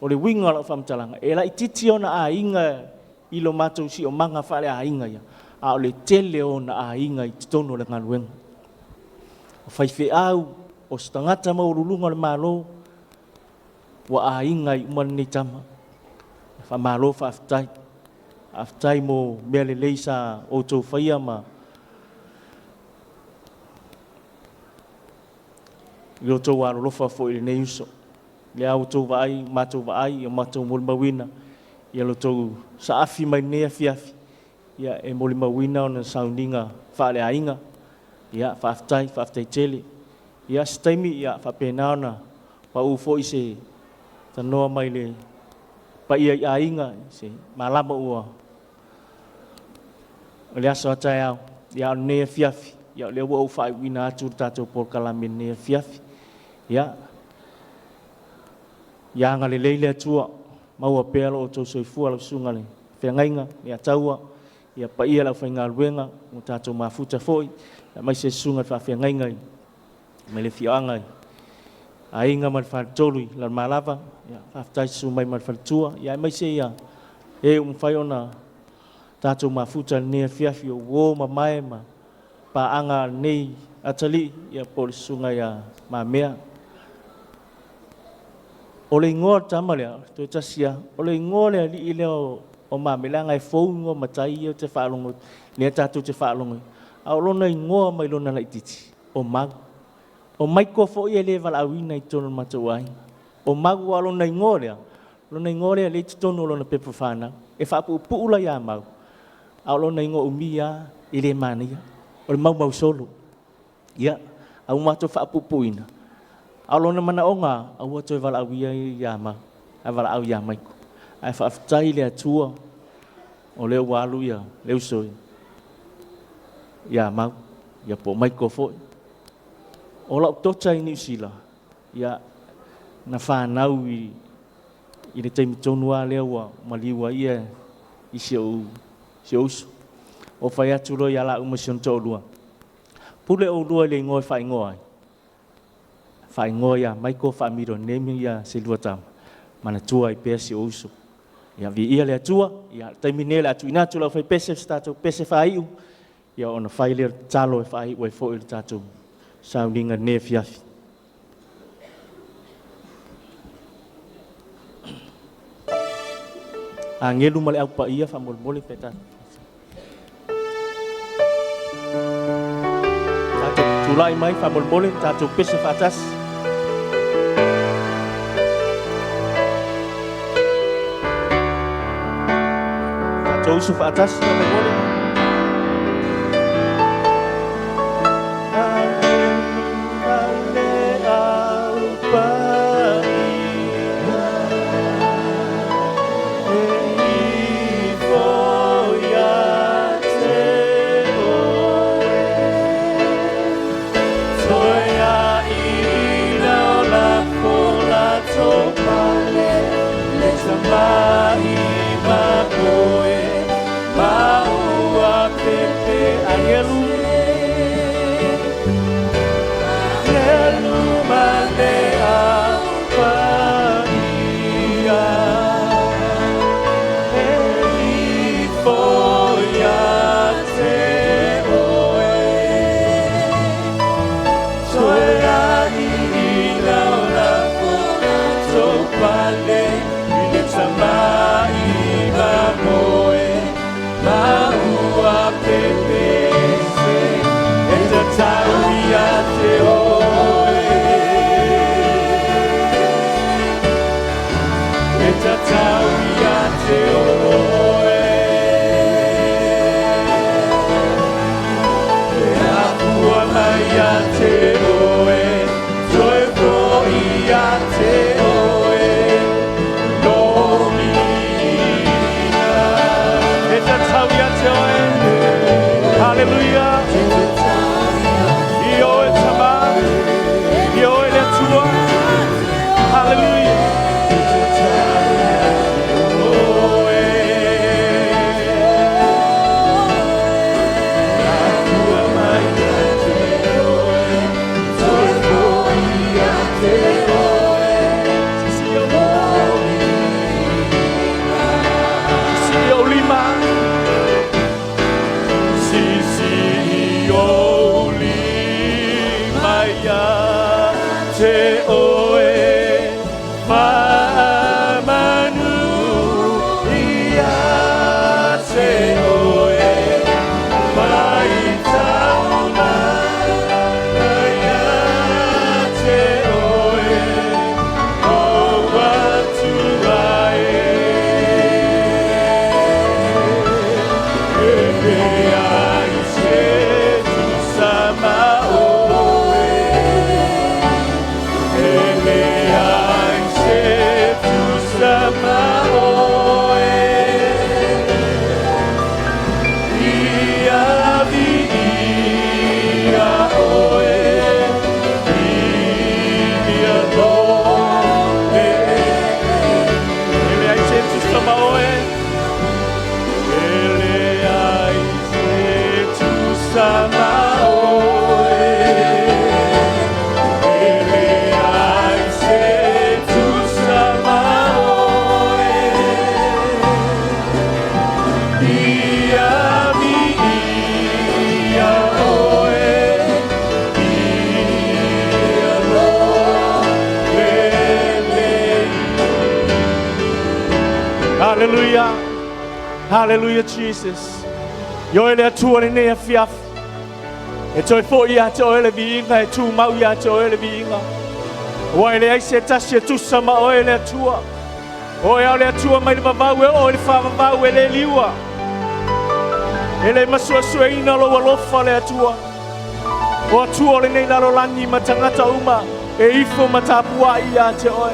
O le winga la whamtalanga. E la I titi o na ainga. I lo matou si o manga whale ainga ya. A o le tele o na ainga I titono le ngaluenga. O whaife au. O stangata maurulunga le malo. Wa ainga I umane tama. Fa malo fa aftai. Aftai mo mea le leisa o tau whaia ma. I o tau waro lofa fo I le nei uso. Le au tau vai, matou vai, o matou moli mawina. Ia lo tau sa afi mai nea fiafi. Ia e moli mawina o na sauninga whaale ainga. Ia whaaftai tele. Ia staimi ia whapena na pa ufo I se tanoa mai le pa ia I ainga se malama ua. O le aso atai au. Ia o nea fiafi. Ia le ua ufai wina atu tatou por kalame nea fiafi. Ia. Ia ngale leile atua. Maua pēlo o tau soifua lau sunga le. Whengainga, ia taua. Ia pa ia lau whainga luenga. O tatou mafuta foi. Ia mai se sunga wha whengainga. Mai le whioanga. A inga mai whaatolui. Lar malava. Ia whaftai su mai mai whaatua. Ia mai se ia. E whai ona. Tatou mafuta nea fiafi o wō ma mai ma. Pa anga nei atali. Ia pole sunga ia ma mea. O le ingoa tama lea, toi tasia, o le ingoa lea li leo o mamela ngai fou ingoa matai o te whaalongo, lea tātou te whaalongo. A o lona ingoa mai lona lai titi, o mag. O mai kua fo ia le wala awina I tono matau ai. O mag wa lona ingoa lea le te tono lona pepa whana, e whaapu puula ia mau. A o lona ingoa umia, I le mania, o le mau solo. Ia, a umato whaapu puina. Alona mana onga awa toi wala awia ia ma ai wala au ia mai ko ai whaaftai le atua o leo walu ia leo soi ia mau ia po mai ko foi o lau tocha I New Zealand ia na whanau I le taimi tonua leo wa maliwa ia I se usu o whai atu roi ala umasion to lua pule o lua le ngoi whai ngoi whai ngoia, mai ko whamiro nemi ia se lua tama. Mana tua I pēsi o uso. Ia vi ia lea tua, ia taimine le atu inatu lau whai pēse stato, pēse whai iu. Ia ona whai lea talo e whai wai fo i le tātou. Sauninga ne fiafi. A ngelu male au pa ia whamole pe tātou. Tātou tulai mai whamole tātou pese whatas. Tātou usu whatas whamole. Hallelujah. Hallelujah, Jesus. Yo ele atua ni nea fiaf. E toi fo ia te oele viinga, e tu mau ia te oele viinga. Wa ele aise tasi e tu sama oele atua. O e ale atua mai le vavau e o le whavavau e le liua. Ele masua sua ina lo walofa le atua. O atua o le nei nalo langi ma tangata uma. E ifo ma tapua ia te oe.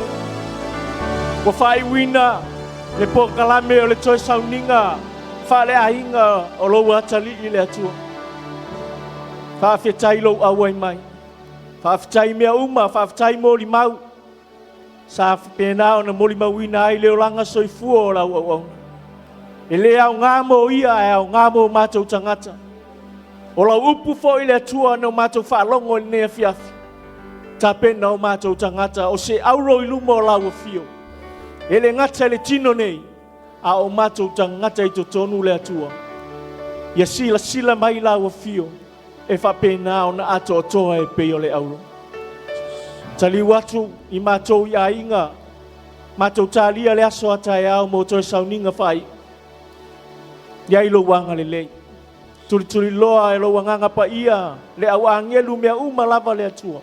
Wa whai wina. Le po kalame o le toi sauninga. Wha le ainga o lo atali i le atua. Wha whitai lo awai mai. Wha whitai mea uma, wha whitai mo li mau. Sa pena o na moli mawina ai leo langa soifua o lau au. E le au ngamo ia e au ngamo mātou tangata. O lau upu fo i le atua no mātou whaalongo i nea fiafi. Ta pena o mātou tangata o se auro i luma o lau o fio. E le ngata le tino nei a o mātou tangata i to tonu le atua. Ia sila mai la ua fio. E whapena o na ato toa e peo le auro. Tali watu I mātou I a inga. Mātou tālia le aso atai au mo toi sauninga whai. Ia ilo wanga le lei. Turi loa e lo wanganga pa ia. Le au angelu mea uma lava le atua.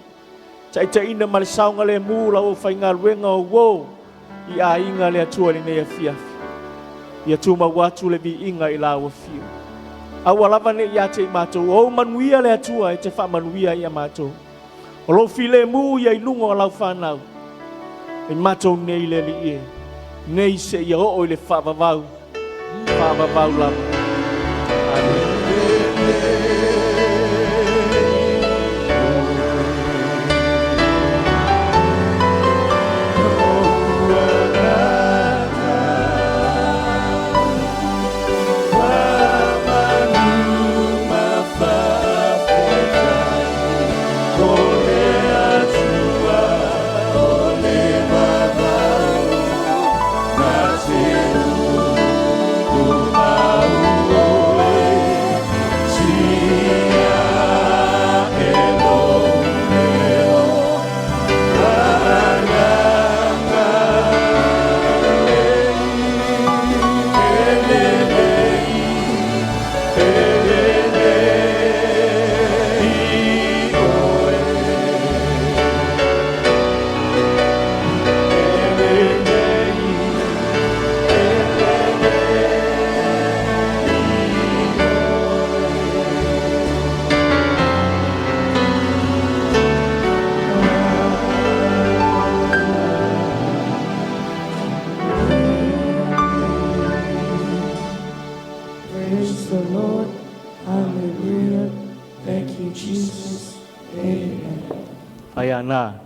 Tai ina ma le saunga le mūla o whainga ruenga o wō. I a inga le atua le nea fiafi. Ia tuma watu le vi inga I la ua fio. Awa lava ne ia te mātou. O manuia le atua e te wha manuia ia mātou. O lo file mu ia I lunga o lau whanau. E mātou nei le li e. Nei se ia o I le whavavau. Whavavau lava. Amen.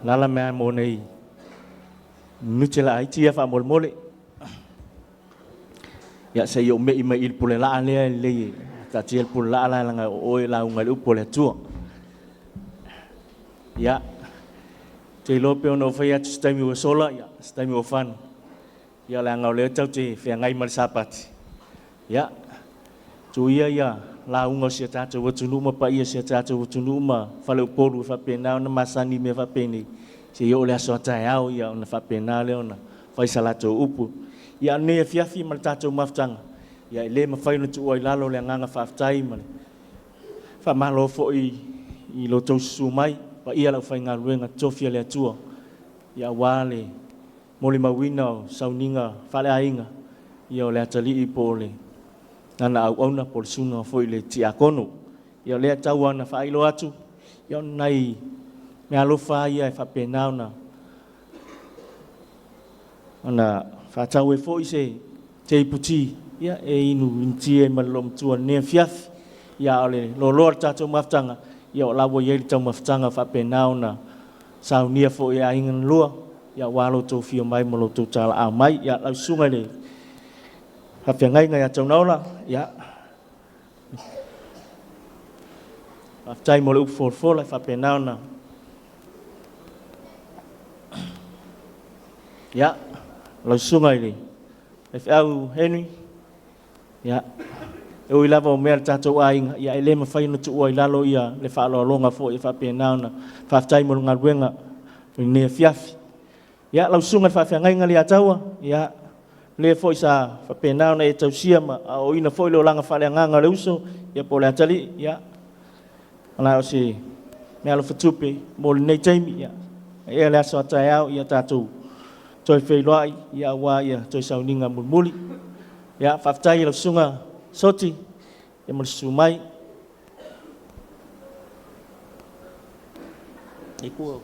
Nala mea mo nei nutela ai tia fa mol mole ya se yo me ima il pule la le ta tia pule la nga o la unga lu pule tu ya te lo pe no fa ya stami o sola ya stami o fan ya la nga le tau te fe ngai mal sapat ya tu ya la unga se ta tu tunu ma pa ia se ta tu tunu ma fa le polu fa pena na masani me fa peni se yo le aso tai au ia na fa pena le ona fa sala tu upu ia ne fiafi mal ta tu maftanga ia le ma fa no tu oi lalo le nganga fa tai ma fa malo fo I lo tu su mai pa ia la fa nga ruenga tofia le tua ia wale moli mawina sauninga fa le ainga ia le atali I pole nana au ona por sunga foi le tia kono ia le taua na fa ilo atu ia nai me alofa ia fa penauna ana fa tau e foi se te puti ia e inu inti e malom tua ne fiaf ia ole lo lor tatu maftanga ia la wo ye tau maftanga fa penauna saunia foi a ingan lua ia walo to fio mai mo to tala a mai ia la sunga le ha fe ngai ngai atau nau la ya aftai mo lu for la fa penau na ya la sungai ni if au henry ya o ila vo mer tatu ai ya ele ma fai no tu oi lalo ia le fa lo longa fo fa penau na fa aftai mo ngal wenga ni fiaf ya la sungai fa fe ngai ngali atau ya le foi sa fa penau na e tau sia ma o ina foi lo langa fa le nganga le uso ia po le atali ia ala o si me alo fatupe mo le nei taimi ia e le aso tai au ia tatu toi fei loai ia wa ia toi sauninga mulmuli ia fa ftai lo sunga soti e mo sumai e ko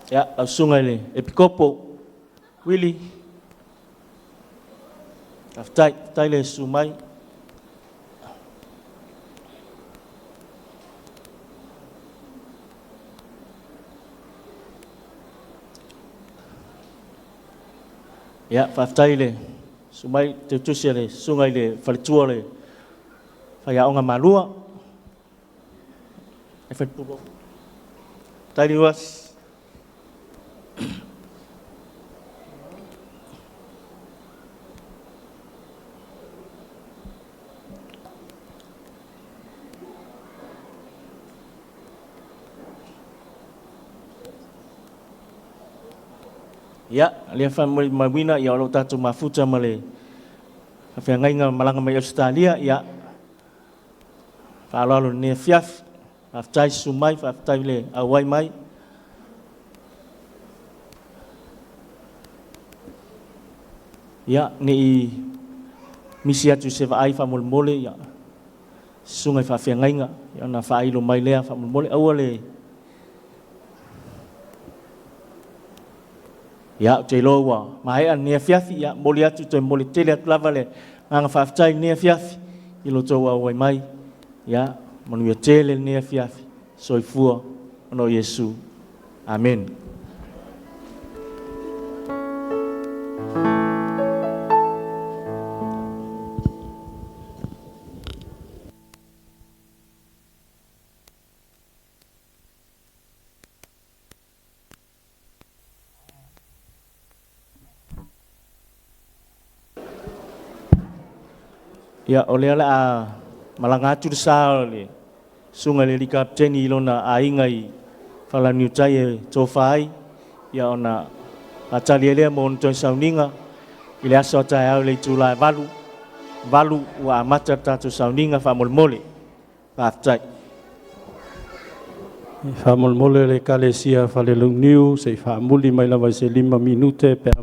ya au sungai le e pikopo Willy aftai le sumai ya aftai le sumai te tusia le sungai le falitua le fa ya onga malua e fa puro tai was Ya, le fa mawina ya lo tatu mafuta male. Fa ngai nga malanga mai Australia ya. Fa lo ne fiaf. Fa tai sumai fa tai le awai mai. Ya ni misi atu se vai fa mole ya. Sungai fa ngai nga ya na fa ilo mai le fa mole awale. Ya te loa mai an ne fiafi ya moli atu te moli tele atu lavale anga faftai ne fiafi ilo to wa wai mai ya manu ya tele ne fiafi soifua no Yesu amen. Ya oleh ala malangatu sa le sunga le kapteni lona aingai fala niutai tofai ya ona atali le mon ton sauninga ile aso ta le tula valu wa mata tatu sauninga fa molmole fa tai fa molmole le kalesia fa le lungniu se fa muli mai la vai se 5 minute per